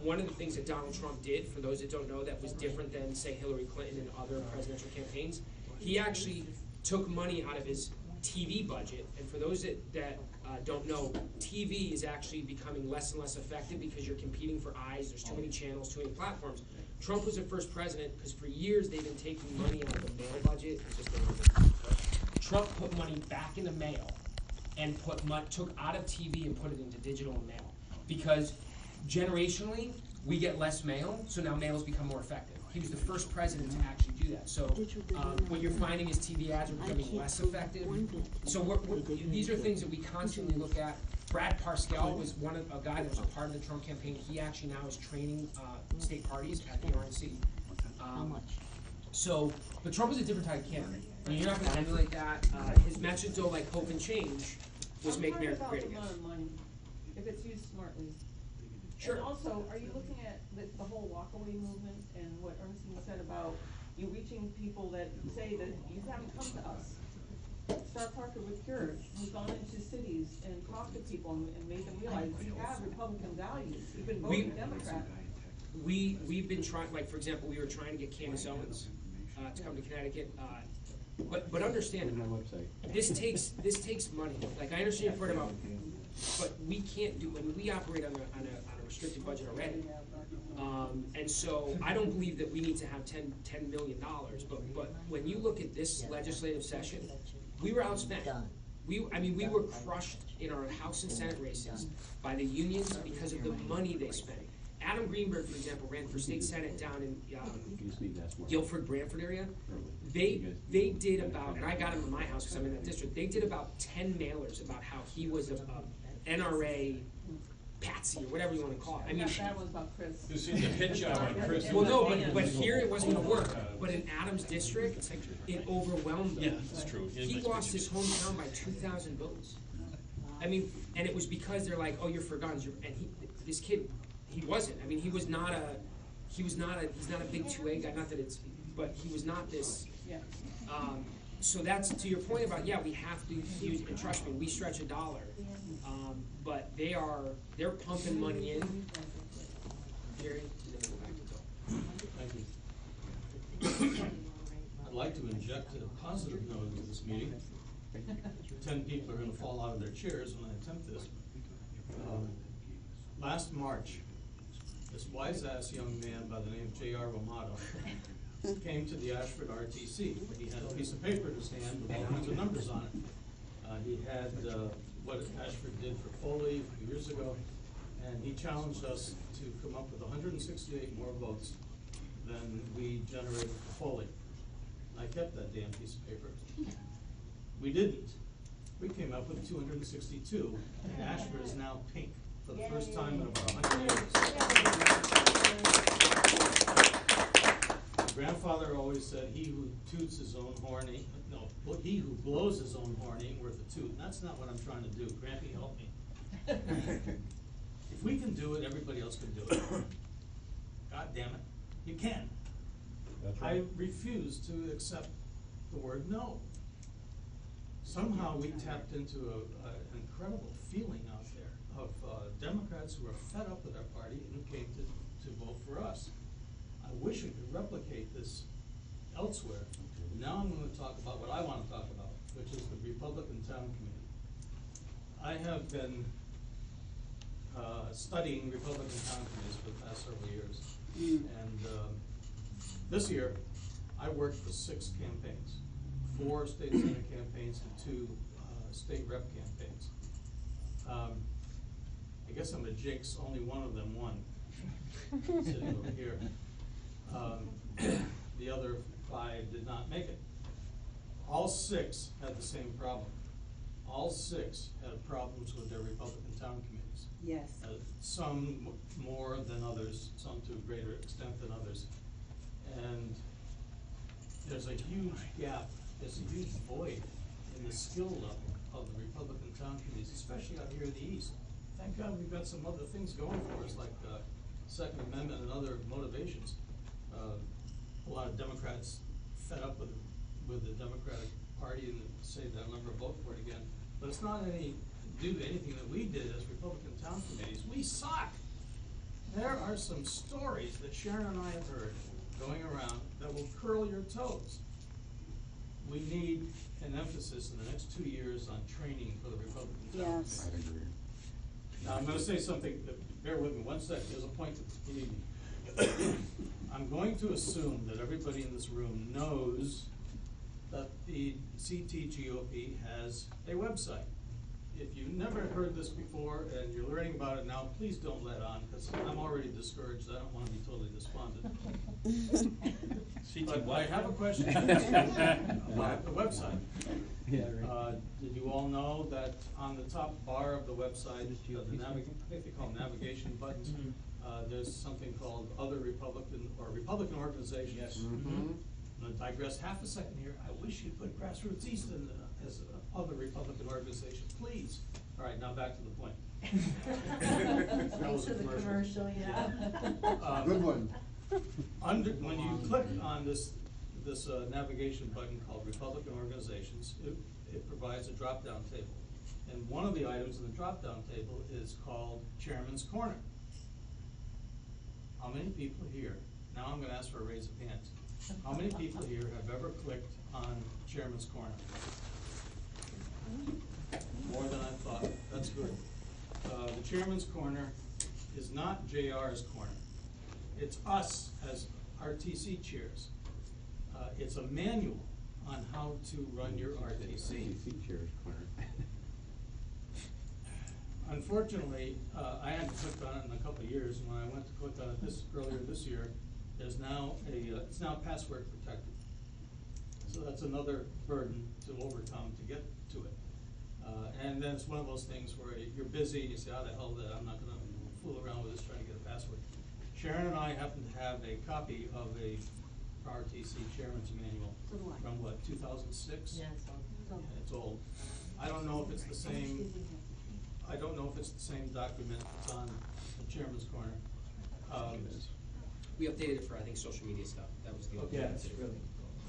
[SPEAKER 1] One of the things that Donald Trump did, for those that don't know, that was different than, say, Hillary Clinton and other presidential campaigns, he actually took money out of his TV budget. And for those that don't know, TV is actually becoming less and less effective because you're competing for eyes. There's too many channels, too many platforms. Trump was the first president because for years they've been taking money out of the mail budget. Trump put money back into mail and took out of TV and put it into digital and mail because generationally, we get less mail, so now mail has become more effective. He was the first president to actually do that. So what you're finding is TV ads are becoming less effective. So these are things that we constantly look at. Brad Parscale was a guy that was a part of the Trump campaign. He actually now is training state parties at the RNC. But Trump was a different type of candidate. I mean, you're not going to emulate that. His message, though, like hope and change, was make America great again.
[SPEAKER 17] I'm talking about the amount of money, if it's used smartly.
[SPEAKER 1] Sure.
[SPEAKER 17] And also, are you looking at the whole walkaway movement and what Ernestine said about you reaching people that say that you haven't come to us? Star Parker with Cure has gone into cities and talked to people and made them realize we have Republican values. We've been voting Democrat.
[SPEAKER 1] We've been trying, like for example, we were trying to get Candace Owens to come to Connecticut. But understand, this takes money. Like I understand you've heard about, but we can't do. I mean, we operate on a restricted budget already, and so I don't believe that we need to have $10 million. But when you look at this legislative session, we were outspent. We were crushed in our House and Senate races by the unions because of the money they spent. Adam Greenberg, for example, ran for state senate down in Guilford, Brantford area. They did about, and I got him in my house because I'm in that district. They did about 10 mailers about how he was a NRA Patsy or whatever you wanna call it. I
[SPEAKER 17] I
[SPEAKER 1] mean,
[SPEAKER 17] got that one about Chris.
[SPEAKER 9] You see the pitch job on Chris.
[SPEAKER 1] well, no, but here it wasn't gonna work, but in Adams district, it overwhelmed him.
[SPEAKER 9] Yeah, that's true.
[SPEAKER 1] He lost his hometown by 2,000 votes. I mean, and it was because they're like, oh, you're for guns, and this kid, he wasn't. I mean, he's not a big 2A guy, not that it's, but he was not this.
[SPEAKER 17] Yeah.
[SPEAKER 1] So that's, to your point about, yeah, we have to use, and trust me, we stretch $1. But they're pumping money in. Jerry, and then we'll go back to Bill.
[SPEAKER 18] Thank you. I'd like to inject a positive note into this meeting. 10 people are gonna fall out of their chairs when I attempt this. Last March, this wise-ass young man by the name of J.R. Romano came to the Ashford RTC. He had a piece of paper in his hand with all kinds of numbers on it. He had what Ashford did for Foley a few years ago, and he challenged us to come up with 168 more votes than we generated for Foley. I kept that damn piece of paper. We didn't. We came up with 262, and Ashford is now pink for the first time in about 100 years. My grandfather always said, he who toots his own horn ain't, no, he who blows his own horn ain't worth a toot. And that's not what I'm trying to do. Grampy, help me. If we can do it, everybody else can do it. God damn it, you can.
[SPEAKER 12] That's right.
[SPEAKER 18] I refuse to accept the word no. Somehow we tapped into an incredible feeling out there of Democrats who are fed up with our party and who came to vote for us. I wish we could replicate this elsewhere. Now I'm going to talk about what I want to talk about, which is the Republican Town Committee. I have been studying Republican Town Committees for the past several years. And this year, I worked for 6 campaigns, 4 state senate campaigns and 2 state rep campaigns. I guess I'm a jinx, only one of them won, sitting over here. The other 5 did not make it. All 6 had the same problem. All 6 had problems with their Republican town committees.
[SPEAKER 5] Yes.
[SPEAKER 18] Some more than others, some to a greater extent than others. And there's a huge gap, there's a huge void in the skill level of the Republican town committees, especially out here in the East. Thank God we've got some other things going for us, like Second Amendment and other motivations. A lot of Democrats fed up with the Democratic Party and say they'll never vote for it again. But it's not due to anything that we did as Republican town committees. We suck. There are some stories that Sharon and I have heard going around that will curl your toes. We need an emphasis in the next 2 years on training for the Republican town
[SPEAKER 8] Yes.
[SPEAKER 18] committees. Now, I'm gonna say something, bear with me one second, there's a point to believe me. I'm going to assume that everybody in this room knows that the CTGOP has a website. If you've never heard this before and you're learning about it now, please don't let on, because I'm already discouraged, I don't wanna be totally despondent. But I have a question about the website.
[SPEAKER 4] Yeah, right.
[SPEAKER 18] Did you all know that on the top bar of the website, I think they call them navigation buttons, there's something called Other Republican, or Republican Organizations.
[SPEAKER 9] Yes.
[SPEAKER 18] I'm gonna digress half a second here. I wish you'd put Grassroots East in as other Republican organizations, please. All right, now back to the point. That was a commercial.
[SPEAKER 6] yeah.
[SPEAKER 10] Good one.
[SPEAKER 18] When you click on this navigation button called Republican Organizations, it provides a drop-down table. And one of the items in the drop-down table is called Chairman's Corner. How many people here, now I'm gonna ask for a raise of hands, how many people here have ever clicked on Chairman's Corner? More than I thought, that's good. The Chairman's Corner is not JR's corner. It's us as RTC chairs. It's a manual on how to run your RTC.
[SPEAKER 3] chairs corner.
[SPEAKER 18] Unfortunately, I hadn't clicked on it in a couple of years. When I went to click on it earlier this year, there's now it's now password protected. So that's another burden to overcome to get to it. And then it's one of those things where you're busy and you say, how the hell that I'm not gonna Sharon and I happen to have a copy of a RTC Chairman's Manual
[SPEAKER 5] So do I.
[SPEAKER 18] from what, 2006?
[SPEAKER 5] Yeah, so.
[SPEAKER 18] It's old. I don't know if it's the same, I don't know if it's the same document that's on the Chairman's Corner.
[SPEAKER 1] We updated it for, I think, social media stuff. That was the
[SPEAKER 18] Yeah,
[SPEAKER 1] update.
[SPEAKER 18] it's really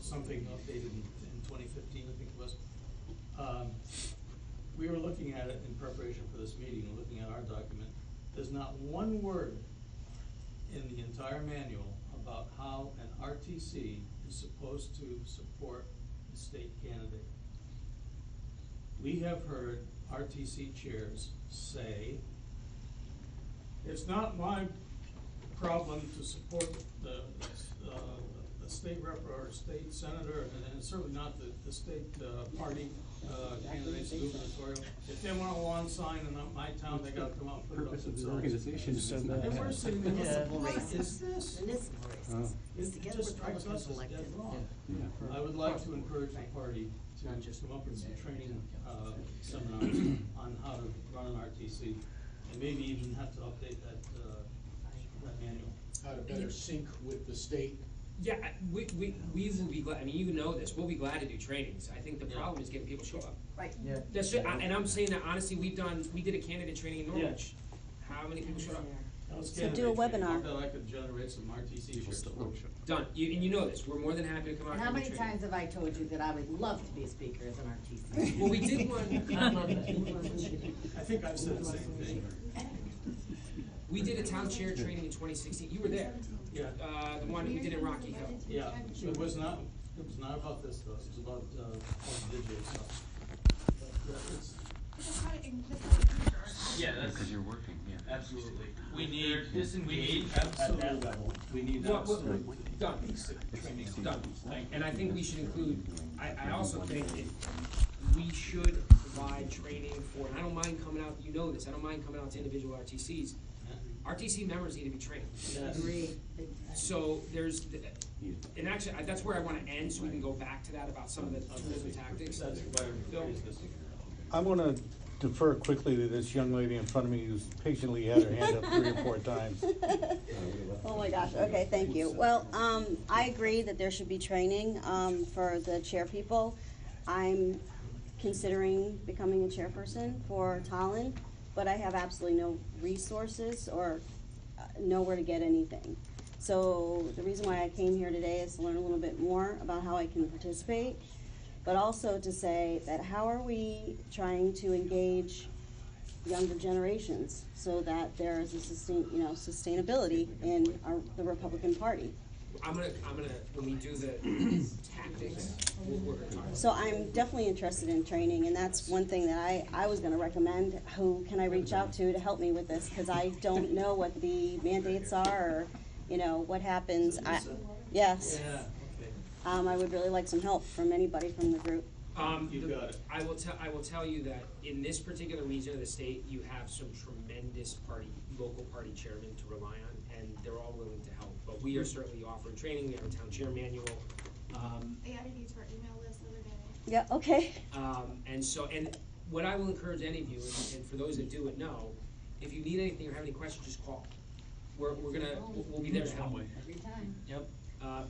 [SPEAKER 18] something updated in 2015, I think it was. We were looking at it in preparation for this meeting, and looking at our document. There's not one word in the entire manual about how an RTC is supposed to support the state candidate. We have heard RTC chairs say, it's not my problem to support the state rep or state senator, and certainly not the state party candidates gubernatorial. If they want a lawn sign in my town, they gotta come out and put it up
[SPEAKER 3] Purpose of the
[SPEAKER 18] themselves.
[SPEAKER 3] organization said that.
[SPEAKER 18] And we're sitting there,
[SPEAKER 5] Municipal
[SPEAKER 18] what
[SPEAKER 5] races.
[SPEAKER 18] is this?
[SPEAKER 5] Municipal races. It's to
[SPEAKER 18] It
[SPEAKER 5] get
[SPEAKER 18] just strikes
[SPEAKER 5] Republicans
[SPEAKER 18] us as
[SPEAKER 5] elected.
[SPEAKER 18] dead wrong.
[SPEAKER 3] Yeah.
[SPEAKER 18] I would like to encourage the party to come up with some training, seminars on how to run an RTC, and maybe even have to update that manual.
[SPEAKER 19] How to better sync with the state.
[SPEAKER 1] Yeah, we will be glad, I mean, you know this, we'll be glad to do trainings. I think the problem is getting people to show up.
[SPEAKER 5] Right.
[SPEAKER 2] Yeah.
[SPEAKER 1] That's it, and I'm saying that honestly, we did a candidate training in Norwich. How many people showed up?
[SPEAKER 18] That was
[SPEAKER 20] So do a
[SPEAKER 18] candidate training.
[SPEAKER 20] webinar.
[SPEAKER 18] I bet I could generate some RTC shirts.
[SPEAKER 1] Done, and you know this, we're more than happy to come out
[SPEAKER 5] And
[SPEAKER 1] and
[SPEAKER 5] how
[SPEAKER 1] do
[SPEAKER 5] many
[SPEAKER 1] training.
[SPEAKER 5] times have I told you that I would love to be a speaker as an RTC?
[SPEAKER 1] Well, we did one.
[SPEAKER 18] I think I've said the same thing.
[SPEAKER 1] We did a town chair training in 2016, you were there.
[SPEAKER 18] Yeah.
[SPEAKER 1] The one we did in Rocky Hill.
[SPEAKER 18] Yeah, it was not about this though, it was about, all the digital stuff. But, it's,
[SPEAKER 2] Yeah, that's.
[SPEAKER 3] Because you're working, yeah.
[SPEAKER 2] Absolutely.
[SPEAKER 18] We need
[SPEAKER 2] at that level.
[SPEAKER 18] We need
[SPEAKER 1] Well,
[SPEAKER 18] absolute
[SPEAKER 1] done,
[SPEAKER 18] training.
[SPEAKER 1] done. And I think we should include, I also think that we should provide training for, and I don't mind coming out, you know this, I don't mind coming out to individual RTCs. RTC members need to be trained.
[SPEAKER 5] Agree.
[SPEAKER 1] So there's, and actually, that's where I wanna end, so we can go back to that about some of the tools and tactics.
[SPEAKER 18] That's why I
[SPEAKER 1] Bill?
[SPEAKER 18] raised this.
[SPEAKER 15] I want to defer quickly to this young lady in front of me who's patiently had her hand up 3 or 4 times.
[SPEAKER 20] Oh my gosh, okay, thank you. Well, I agree that there should be training, for the chair people. I'm considering becoming a chairperson for Tallinn, but I have absolutely no resources or nowhere to get anything. So the reason why I came here today is to learn a little bit more about how I can participate, but also to say that how are we trying to engage younger generations so that there is a sustainability in the Republican Party.
[SPEAKER 1] I'm gonna, when we do the tactics, we're gonna talk about.
[SPEAKER 20] So I'm definitely interested in training, and that's one thing that I was gonna recommend. Who can I reach out to help me with this? Because I don't know what the mandates are, or, what happens. Yes.
[SPEAKER 18] Yeah, okay.
[SPEAKER 20] I would really like some help from anybody from the group.
[SPEAKER 18] You got it.
[SPEAKER 1] I will tell you that in this particular region of the state, you have some tremendous local party chairmen to rely on, and they're all willing to help. But we are certainly offering training, we have a town chair manual.
[SPEAKER 21] I added you to our email list the other day.
[SPEAKER 20] Yeah, okay.
[SPEAKER 1] And what I will encourage any of you, and for those that do it know, if you need anything or have any questions, just call. We'll be there to help.
[SPEAKER 5] Every time.
[SPEAKER 1] Yep.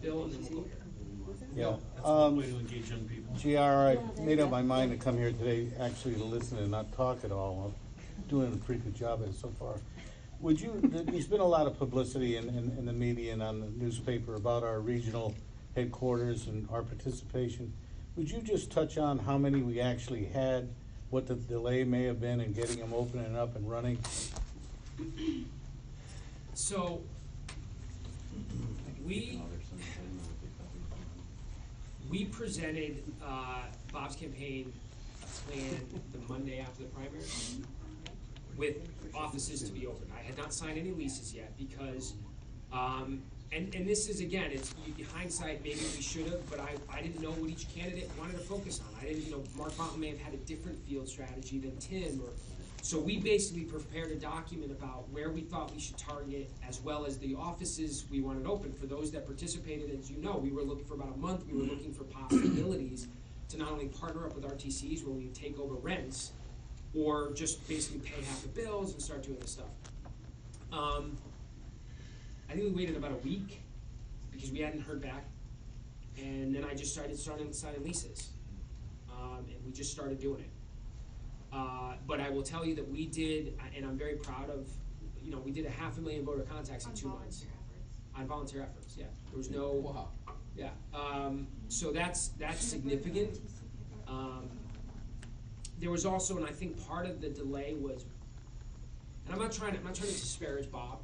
[SPEAKER 1] Bill, and then we'll go here.
[SPEAKER 15] Yeah.
[SPEAKER 18] That's one way to engage young people.
[SPEAKER 15] GR, I made up my mind to come here today actually to listen and not talk at all. I'm doing a pretty good job at it so far. There's been a lot of publicity in the media and on the newspaper about our regional headquarters and our participation. Would you just touch on how many we actually had, what the delay may have been in getting them open and up and running?
[SPEAKER 1] So, we presented Bob's campaign a plan the Monday after the primary with offices to be open. I had not signed any leases yet because, and this is, again, it's hindsight, maybe we should have, but I didn't know what each candidate wanted to focus on. I didn't, Mark Mountain may have had a different field strategy than Tim, so we basically prepared a document about where we thought we should target, as well as the offices we wanted open. For those that participated, as you know, we were looking for about a month, we were looking for possibilities to not only partner up with RTCs where we take over rents, or just basically pay half the bills and start doing this stuff. I think we waited about a week because we hadn't heard back. And then I just started signing leases. And we just started doing it. But I will tell you that we did, and I'm very proud of, we did 500,000 voter contacts in 2 months. On volunteer efforts, yeah. There was no,
[SPEAKER 18] Wow.
[SPEAKER 1] yeah. So that's significant. There was also, and I think part of the delay was, and I'm not trying to disparage Bob.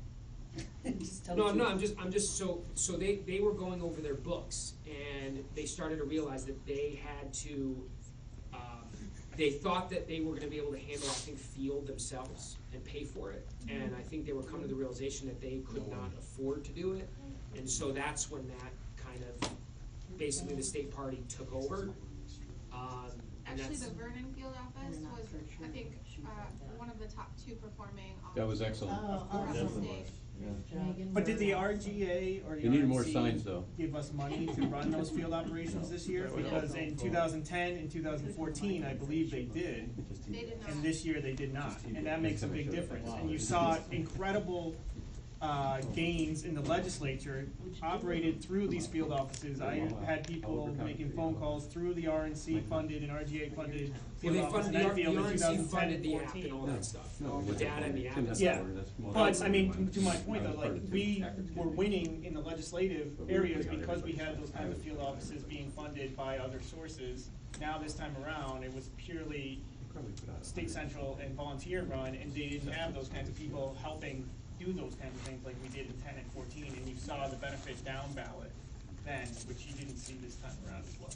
[SPEAKER 1] No, I'm just so they were going over their books and they started to realize that they had to, they thought that they were gonna be able to handle, I think, field themselves and pay for it. And I think they were coming to the realization that they could not afford to do it. And so that's when that kind of, basically the state party took over. And
[SPEAKER 11] Actually,
[SPEAKER 1] that's,
[SPEAKER 11] the Vernon Field office was, I think, one of the top 2 performing offices.
[SPEAKER 3] That was excellent.
[SPEAKER 11] Across the state.
[SPEAKER 7] But did the RGA or the
[SPEAKER 3] You needed more
[SPEAKER 7] RNC
[SPEAKER 3] signs, though.
[SPEAKER 7] give us money to run those field operations this year? Because in 2010 and 2014, I believe they did.
[SPEAKER 11] They did not.
[SPEAKER 7] And this year they did not. And that makes a big difference. And you saw incredible gains in the legislature operated through these field offices. I had people making phone calls through the RNC funded and RGA funded field office in that field in 2010 and 14.
[SPEAKER 1] and all that stuff, the data and the app.
[SPEAKER 7] Yeah, but I mean, to my point though, like, we were winning in the legislative areas because we had those kinds of field offices being funded by other sources. Now this time around, it was purely state central and volunteer run, and they didn't have those kinds of people helping do those kinds of things like we did in 10 and 14, and you saw the benefit down ballot then, which you didn't see this time around as well.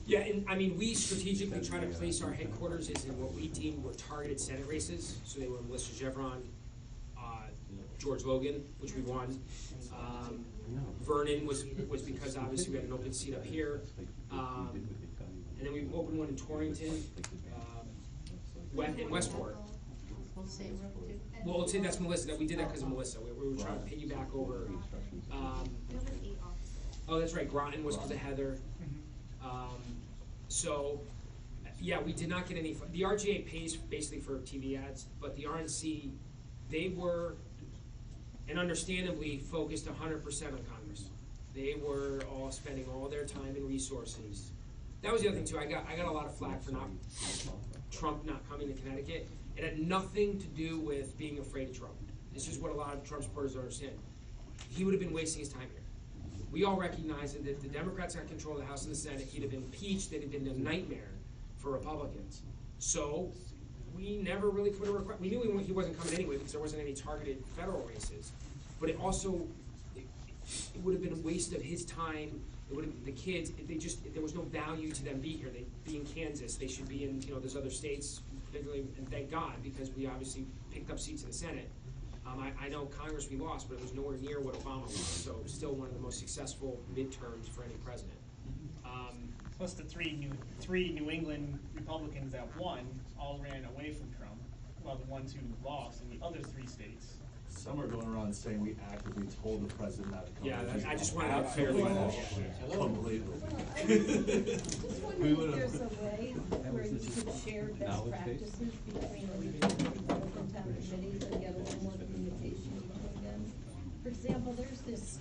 [SPEAKER 1] Yeah, and I mean, we strategically try to place our headquarters is in what we deemed were targeted Senate races. So they were Melissa Chevron, George Logan, which we won. Vernon was because obviously we had an open seat up here. And then we opened one in Torrington, in Westport. Well, let's say that's Melissa. That we did that because of Melissa. We were trying to piggyback over. Oh, that's right. Groton was because of Heather. So, yeah, we did not get any. The RGA pays basically for TV ads, but the RNC, they were, and understandably, focused 100% on Congress. They were all spending all their time and resources. That was the other thing too. I got a lot of flack for Trump not coming to Connecticut. It had nothing to do with being afraid of Trump. This is what a lot of Trump supporters don't understand. He would have been wasting his time here. We all recognize that if the Democrats got control of the House and the Senate, he'd have been impeached. It'd have been a nightmare for Republicans. So we never really put a request. We knew he wasn't coming anyway because there wasn't any targeted federal races. But it also, it would have been a waste of his time. It would have, the kids, there was no value to them being here. They'd be in Kansas. They should be in, those other states, particularly, and thank God, because we obviously picked up seats in the Senate. I know Congress we lost, but it was nowhere near what Obama was, so still one of the most successful midterms for any president.
[SPEAKER 7] Plus the three New England Republicans that won all ran away from Trump, while the ones who lost in the other 3 states.
[SPEAKER 12] Some are going around saying we actively told the president not to come.
[SPEAKER 1] Yeah, I just wanted to fairly
[SPEAKER 12] completely.
[SPEAKER 6] Just wondering if there's a way where you could share best practices between the Republican town committees and get a little more communication between them. For example, there's this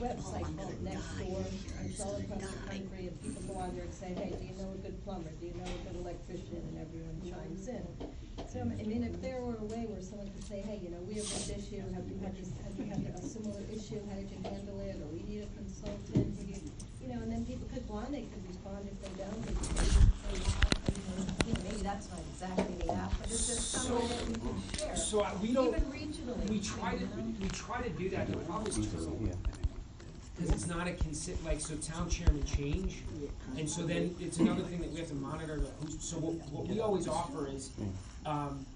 [SPEAKER 6] website called Nextdoor. It's all across the country, and people go on there and say, hey, do you know a good plumber? Do you know a good electrician? And everyone chimes in. So, I mean, if there were a way where someone could say, hey, we have this issue, have you had a similar issue, how did you handle it, or we need a consultant, and then people could they could respond. If they don't, they could say, maybe that's not exactly the app, but it's just some way that we can share.
[SPEAKER 1] So we don't,
[SPEAKER 6] even regionally.
[SPEAKER 1] we try to do that, the problem is true. Because it's not a so town chairman change, and so then it's another thing that we have to monitor. So what we always offer is,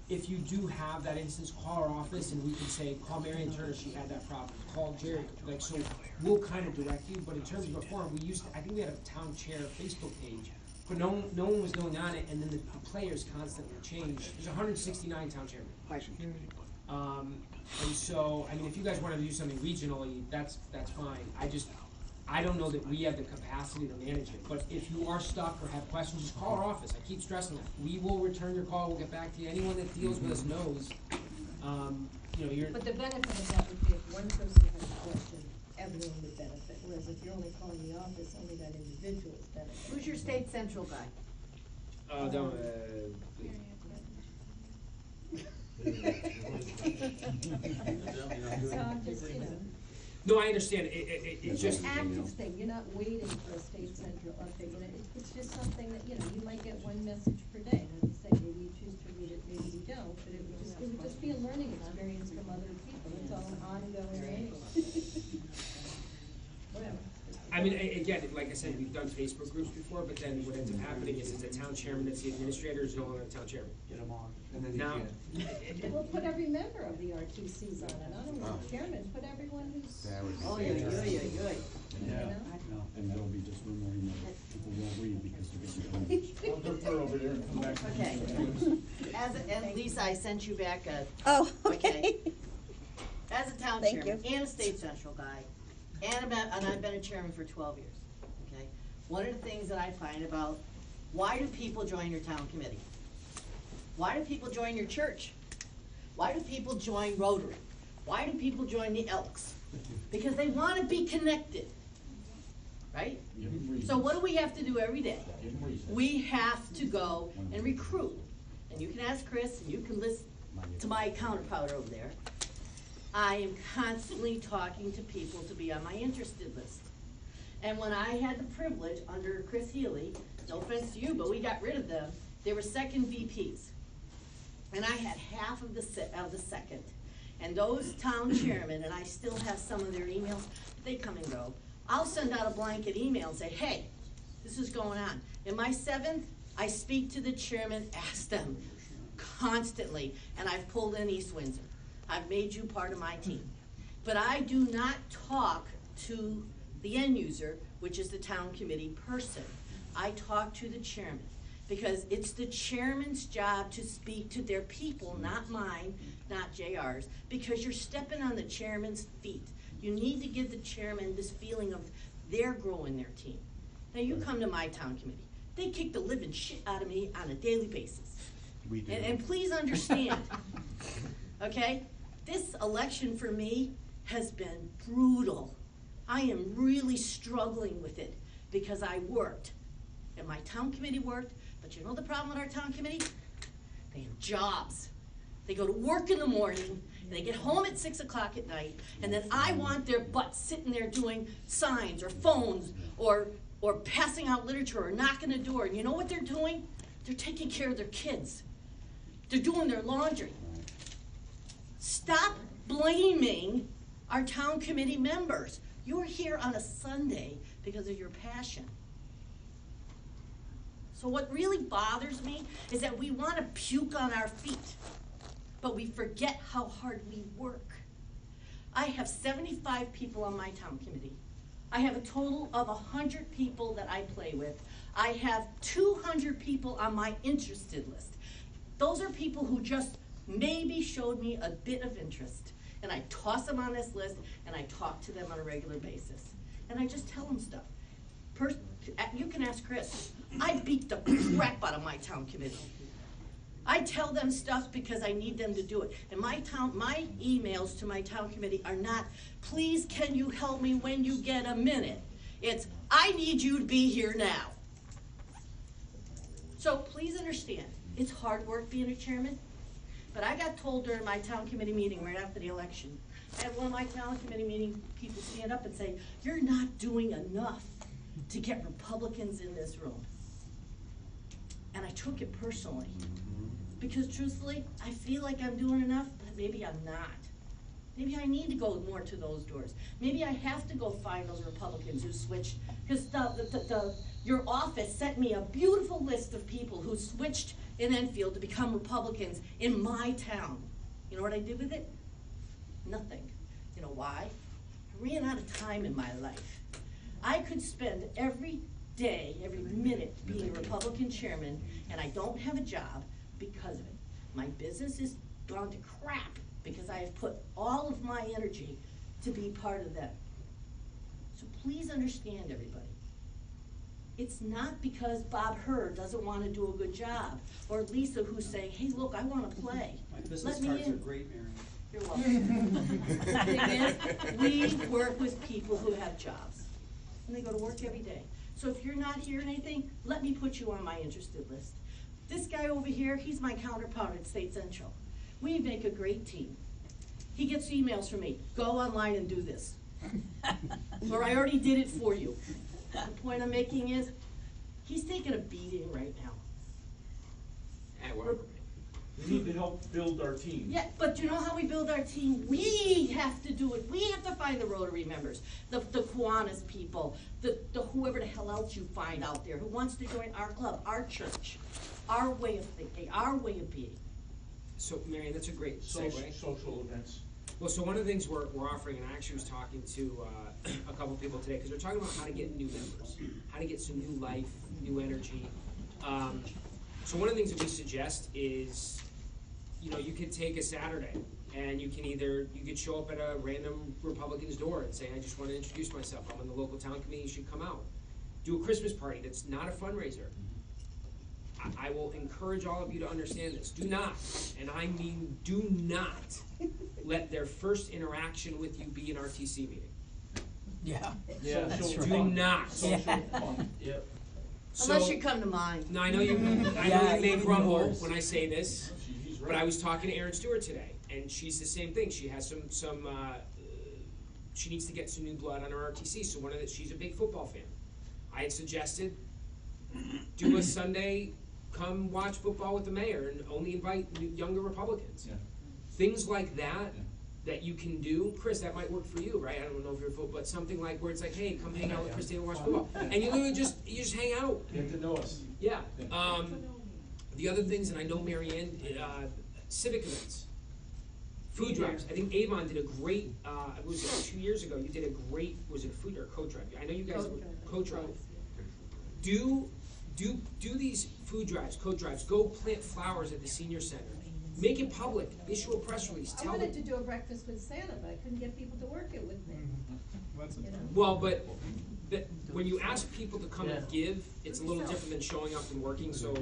[SPEAKER 1] if you do have that instance, call our office and we can say, call Marion Turner, she had that problem. Call Jerry, so we'll kind of direct you. But in terms of reform, I think we had a town chair Facebook page, but no one was going on it, and then the players constantly change. There's 169 town chairmen. And so, I mean, if you guys want to do something regionally, that's fine. I don't know that we have the capacity to manage it. But if you are stuck or have questions, just call our office. I keep stressing that. We will return your call. We'll get back to you. Anyone that deals with us knows,
[SPEAKER 7] you know, you're.
[SPEAKER 6] But the benefit of that would be if one person has a question, everyone would benefit, whereas if you're only calling the office, only that individual's benefit.
[SPEAKER 5] Who's your state central guy?
[SPEAKER 1] Don't,
[SPEAKER 6] So I'm just, you know.
[SPEAKER 1] No, I understand, it's
[SPEAKER 6] It's
[SPEAKER 1] just.
[SPEAKER 6] an active thing, you're not waiting for a state central update, you know, it's just something that, you know, you might get one message per day, and as I say, maybe you choose to read it, maybe you don't, but it would just be a learning experience from other people, it's all ongoing anyway. Whatever.
[SPEAKER 1] I mean, again, like I said, we've done Facebook groups before, but then what ends up happening is the town chairman that's the administrator is no longer the town chairman.
[SPEAKER 2] Get them on.
[SPEAKER 12] And then you
[SPEAKER 1] Now,
[SPEAKER 12] can't.
[SPEAKER 6] Well, put every member of the RTCs on it, not only the chairman, put everyone who's.
[SPEAKER 15] That would be
[SPEAKER 5] Oh, yeah, yeah, yeah.
[SPEAKER 6] You know?
[SPEAKER 13] And there'll be just one more email that people won't read because they're getting.
[SPEAKER 12] I'll defer over there and come back.
[SPEAKER 5] Okay. And Lisa, I sent you back a.
[SPEAKER 20] Oh, okay.
[SPEAKER 5] As a town
[SPEAKER 20] Thank
[SPEAKER 5] chairman
[SPEAKER 20] you.
[SPEAKER 5] and a state central guy, and I've been a chairman for 12 years, okay? One of the things that I find about, why do people join your town committee? Why do people join your church? Why do people join Rotary? Why do people join the Elks? Because they want to be connected, right? So what do we have to do every day? We have to go and recruit. And you can ask Chris, and you can listen to my counterpart over there. I am constantly talking to people to be on my interested list. And when I had the privilege under Chris Healy, no offense to you, but we got rid of them, they were second VPs. And I had half of the second. And those town chairmen, and I still have some of their emails, they come and go. I'll send out a blanket email and say, hey, this is going on. In my seventh, I speak to the chairman, ask them constantly, and I've pulled in East Windsor. I've made you part of my team. But I do not talk to the end user, which is the town committee person. I talk to the chairman, because it's the chairman's job to speak to their people, not mine, not JR's, because you're stepping on the chairman's feet. You need to give the chairman this feeling of they're growing their team. Now you come to my town committee, they kick the living shit out of me on a daily basis.
[SPEAKER 15] We do.
[SPEAKER 5] And please understand, okay? This election for me has been brutal. I am really struggling with it because I worked, and my town committee worked, but you know the problem with our town committee? They have jobs. They go to work in the morning, and they get home at 6 o'clock at night, and then I want their butts sitting there doing signs or phones or passing out literature or knocking the door. And you know what they're doing? They're taking care of their kids. They're doing their laundry. Stop blaming our town committee members. You're here on a Sunday because of your passion. So what really bothers me is that we want to puke on our feet, but we forget how hard we work. I have 75 people on my town committee. I have a total of 100 people that I play with. I have 200 people on my interested list. Those are people who just maybe showed me a bit of interest, and I toss them on this list, and I talk to them on a regular basis. And I just tell them stuff. You can ask Chris. I beat the crap out of my town committee. I tell them stuff because I need them to do it. And my emails to my town committee are not, please can you help me when you get a minute? It's, I need you to be here now. So please understand, it's hard work being a chairman. But I got told during my town committee meeting right after the election, I had one of my town committee meeting people stand up and say, you're not doing enough to get Republicans in this room. And I took it personally. Because truthfully, I feel like I'm doing enough, but maybe I'm not. Maybe I need to go more to those doors. Maybe I have to go find those Republicans who switched, because your office sent me a beautiful list of people who switched in Enfield to become Republicans in my town. You know what I did with it? Nothing. You know why? I ran out of time in my life. I could spend every day, every minute being a Republican chairman, and I don't have a job because of it. My business is gone to crap because I have put all of my energy to be part of them. So please understand, everybody. It's not because Bob Hurd doesn't want to do a good job, or Lisa who's saying, hey, look, I want to play.
[SPEAKER 13] My business
[SPEAKER 5] Let me
[SPEAKER 13] cards
[SPEAKER 5] in.
[SPEAKER 13] are great, Mary.
[SPEAKER 14] You're welcome. The thing is, we work with people who have jobs, and they go to work every day. So if you're not hearing anything, let me put you on my interested list. This guy over here, he's my counterpart at State Central. We make a great team. He gets emails from me, go online and do this. Or I already did it for you. The point I'm making is, he's taking a beating right now.
[SPEAKER 9] We need to help build our team.
[SPEAKER 14] Yeah, but you know how we build our team? We have to do it. We have to find the Rotary members, the Kiwanis people, the whoever the hell else you find out there who wants to join our club, our church, our way of thinking, our way of being.
[SPEAKER 1] So, Marion, that's a great segue.
[SPEAKER 9] Social events.
[SPEAKER 1] Well, so one of the things we're offering, and I actually was talking to a couple people today, because we're talking about how to get new members, how to get some new life, new energy. So one of the things that we suggest is, you know, you could take a Saturday, and you could show up at a random Republican's door and say, I just want to introduce myself, I'm on the local town committee, you should come out. Do a Christmas party that's not a fundraiser. I will encourage all of you to understand this. Do not, and I mean do not, let their first interaction with you be an RTC meeting.
[SPEAKER 4] Yeah.
[SPEAKER 1] Yeah,
[SPEAKER 4] That's
[SPEAKER 1] do
[SPEAKER 4] right.
[SPEAKER 1] not.
[SPEAKER 4] Yeah.
[SPEAKER 1] Yep.
[SPEAKER 14] Unless you come to mine.
[SPEAKER 1] No, I know you may grumble when I say this, but I was talking to Erin Stewart today, and she's the same thing. She has some she needs to get some new blood on her RTC. So she's a big football fan. I had suggested do a Sunday, come watch football with the mayor, and only invite younger Republicans. Yeah. Things like that that you can do. Chris, that might work for you, right? I don't know if you're a football, but something like where it's like, hey, come hang out with Christina and watch football. And you literally just hang out.
[SPEAKER 9] Get to know us.
[SPEAKER 1] Yeah. The other things, and I know Marianne, civic events, food drives. I think Avon did a great, was it 2 years ago, you did a great, was it a food or a coat drive? I know you guys, coat drive. Do these food drives, coat drives, go plant flowers at the senior center. Make it public, issue a press release,
[SPEAKER 6] I
[SPEAKER 1] tell
[SPEAKER 6] wanted
[SPEAKER 1] them.
[SPEAKER 6] to do a breakfast with Santa, but I couldn't get people to work it with me. You know?
[SPEAKER 1] Well, but when you ask people to come and give, it's a little different than showing up and working, so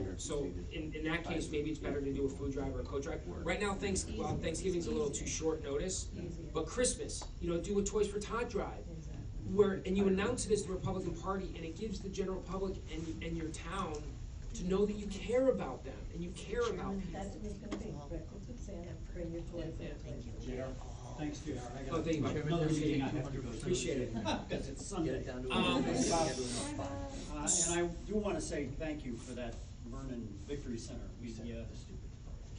[SPEAKER 1] in that case, maybe it's better to do a food drive or a coat drive. Right now, Thanksgiving's a little too short notice, but Christmas, do a Toys for Todd drive. And you announce it as the Republican Party, and it gives the general public and your town to know that you care about them, and you care about people.
[SPEAKER 6] That's what it's gonna be, breakfast with Santa, bring your toys. Thank you.
[SPEAKER 13] Thanks, JR. I
[SPEAKER 1] Oh,
[SPEAKER 13] got
[SPEAKER 1] thank you.
[SPEAKER 13] another meeting I have to go to.
[SPEAKER 1] Appreciate it.
[SPEAKER 13] Because it's Sunday.
[SPEAKER 1] Um,
[SPEAKER 13] And I do want to say thank you for that Vernon Victory Center. We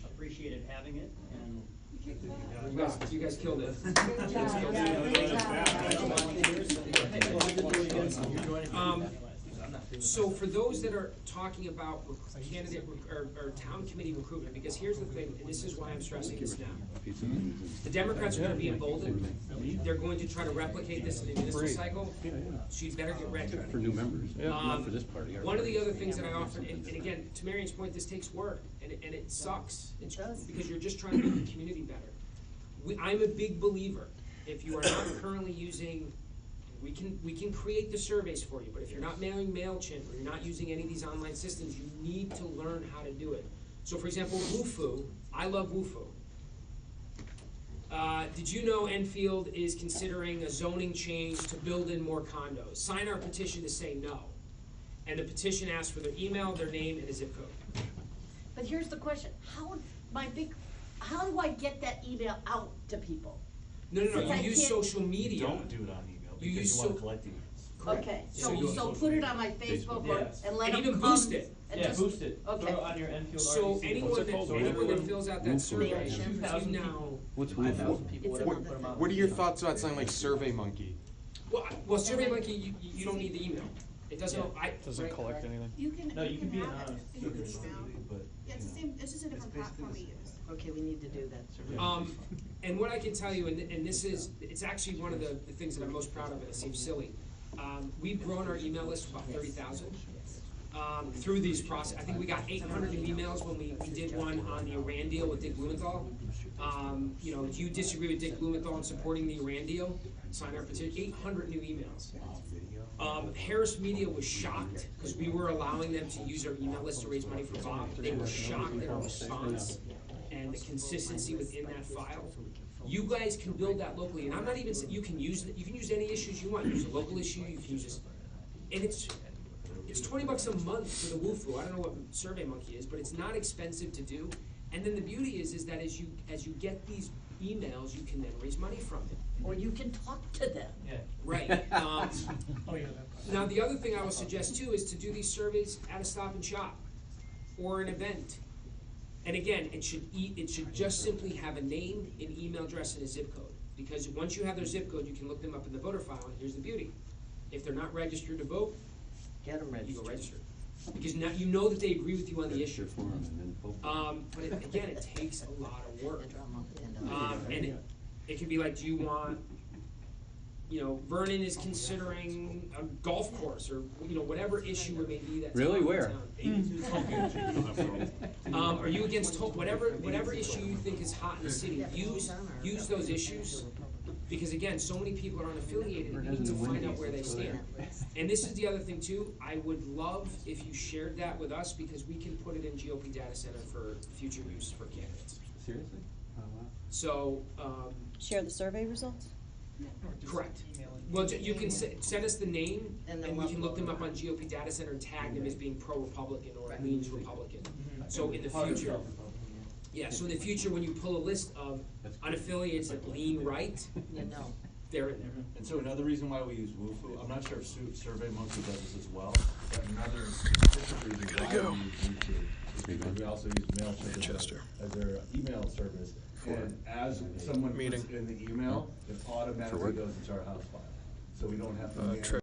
[SPEAKER 13] appreciated having it, and
[SPEAKER 1] you guys killed it. So for those that are talking about candidate or town committee recruitment, because here's the thing, and this is why I'm stressing this now. The Democrats are going to be emboldened. They're going to try to replicate this in the municipal cycle. So you better get ready.
[SPEAKER 3] For new members, not for this party.
[SPEAKER 1] One of the other things that I often, and again, to Marion's point, this takes work, and it sucks. It's because you're just trying to make the community better. I'm a big believer, if you are not currently using, we can create the surveys for you, but if you're not mailing MailChimp or you're not using any of these online systems, you need to learn how to do it. So for example, WooFoo, I love WooFoo. Did you know Enfield is considering a zoning change to build in more condos? Sign our petition to say no. And the petition asks for their email, their name, and a zip code.
[SPEAKER 14] But here's the question, how do I get that email out to people?
[SPEAKER 1] No, you use social media.
[SPEAKER 12] Don't do it on email because you want to collect emails.
[SPEAKER 1] Correct.
[SPEAKER 14] Okay, so put it on my Facebook and let them
[SPEAKER 1] even
[SPEAKER 14] come.
[SPEAKER 1] boost it.
[SPEAKER 14] And
[SPEAKER 2] Yeah,
[SPEAKER 14] just-
[SPEAKER 2] boost it.
[SPEAKER 14] Okay.
[SPEAKER 2] Throw it on your Enfield
[SPEAKER 1] So
[SPEAKER 2] RDC.
[SPEAKER 1] anyone that fills out that survey, you
[SPEAKER 2] 2,000
[SPEAKER 1] now.
[SPEAKER 2] people.
[SPEAKER 3] What's
[SPEAKER 2] 5,000 people,
[SPEAKER 14] It's
[SPEAKER 2] whatever,
[SPEAKER 14] another
[SPEAKER 2] put them out.
[SPEAKER 16] What are your thoughts about something like SurveyMonkey?
[SPEAKER 1] Well, SurveyMonkey, you don't need the email. It doesn't. Doesn't
[SPEAKER 7] collect anything.
[SPEAKER 11] You can.
[SPEAKER 2] No, you can be
[SPEAKER 11] have
[SPEAKER 2] anonymous.
[SPEAKER 11] it in the email. Yeah, it's the same. It's just a different platform we use.
[SPEAKER 14] Okay, we need to do that.
[SPEAKER 1] And what I can tell you, and this is, it's actually one of the things that I'm most proud of, and it seems silly. We've grown our email list to about 30,000 through these process. I think we got 800 new emails when we did one on the Iran deal with Dick Blumenthal. If you disagree with Dick Blumenthal in supporting the Iran deal, sign our petition. 800 new emails. Harris Media was shocked because we were allowing them to use our email list to raise money for Bob. They were shocked at our response and the consistency within that file. You guys can build that locally, and I'm not even saying, you can use any issues you want, use a local issue, you can use this, and it's $20 a month for the WUFU. I don't know what SurveyMonkey is, but it's not expensive to do. And then the beauty is that as you get these emails, you can then raise money from them.
[SPEAKER 5] Or you can talk to them.
[SPEAKER 2] Yeah.
[SPEAKER 1] Right. Now, the other thing I would suggest too is to do these surveys at a Stop and Shop or an event. And again, it should just simply have a name, an email address, and a zip code. Because once you have their zip code, you can look them up in the voter file, and here's the beauty. If they're not registered to vote,
[SPEAKER 5] get them registered.
[SPEAKER 1] You go register. Because now you know that they agree with you on the issue. But again, it takes a lot of work. And it can be like, do you want, Vernon is considering a golf course, or, whatever issue it may be that's
[SPEAKER 3] Really? Where?
[SPEAKER 1] Are you against whatever issue you think is hot in the city? Use those issues, because again, so many people are unaffiliated, and we need to find out where they stand. And this is the other thing too. I would love if you shared that with us, because we can put it in GOP Data Center for future use for candidates.
[SPEAKER 3] Seriously? Oh, wow.
[SPEAKER 1] So
[SPEAKER 20] Share the survey results?
[SPEAKER 1] correct. Well, you can send us the name, and we can look them up on GOP Data Center and tag them as being pro-Republican or leans Republican. So in the future, so in the future, when you pull a list of unaffiliates that lean right, they're in there.
[SPEAKER 12] And so another reason why we use WUFU, I'm not sure if SurveyMonkey does this as well, but another specific reason why we use WUFU is because we also use MailChimp as their email service. And as someone puts in the email, it automatically goes into our house file. So we don't have to manually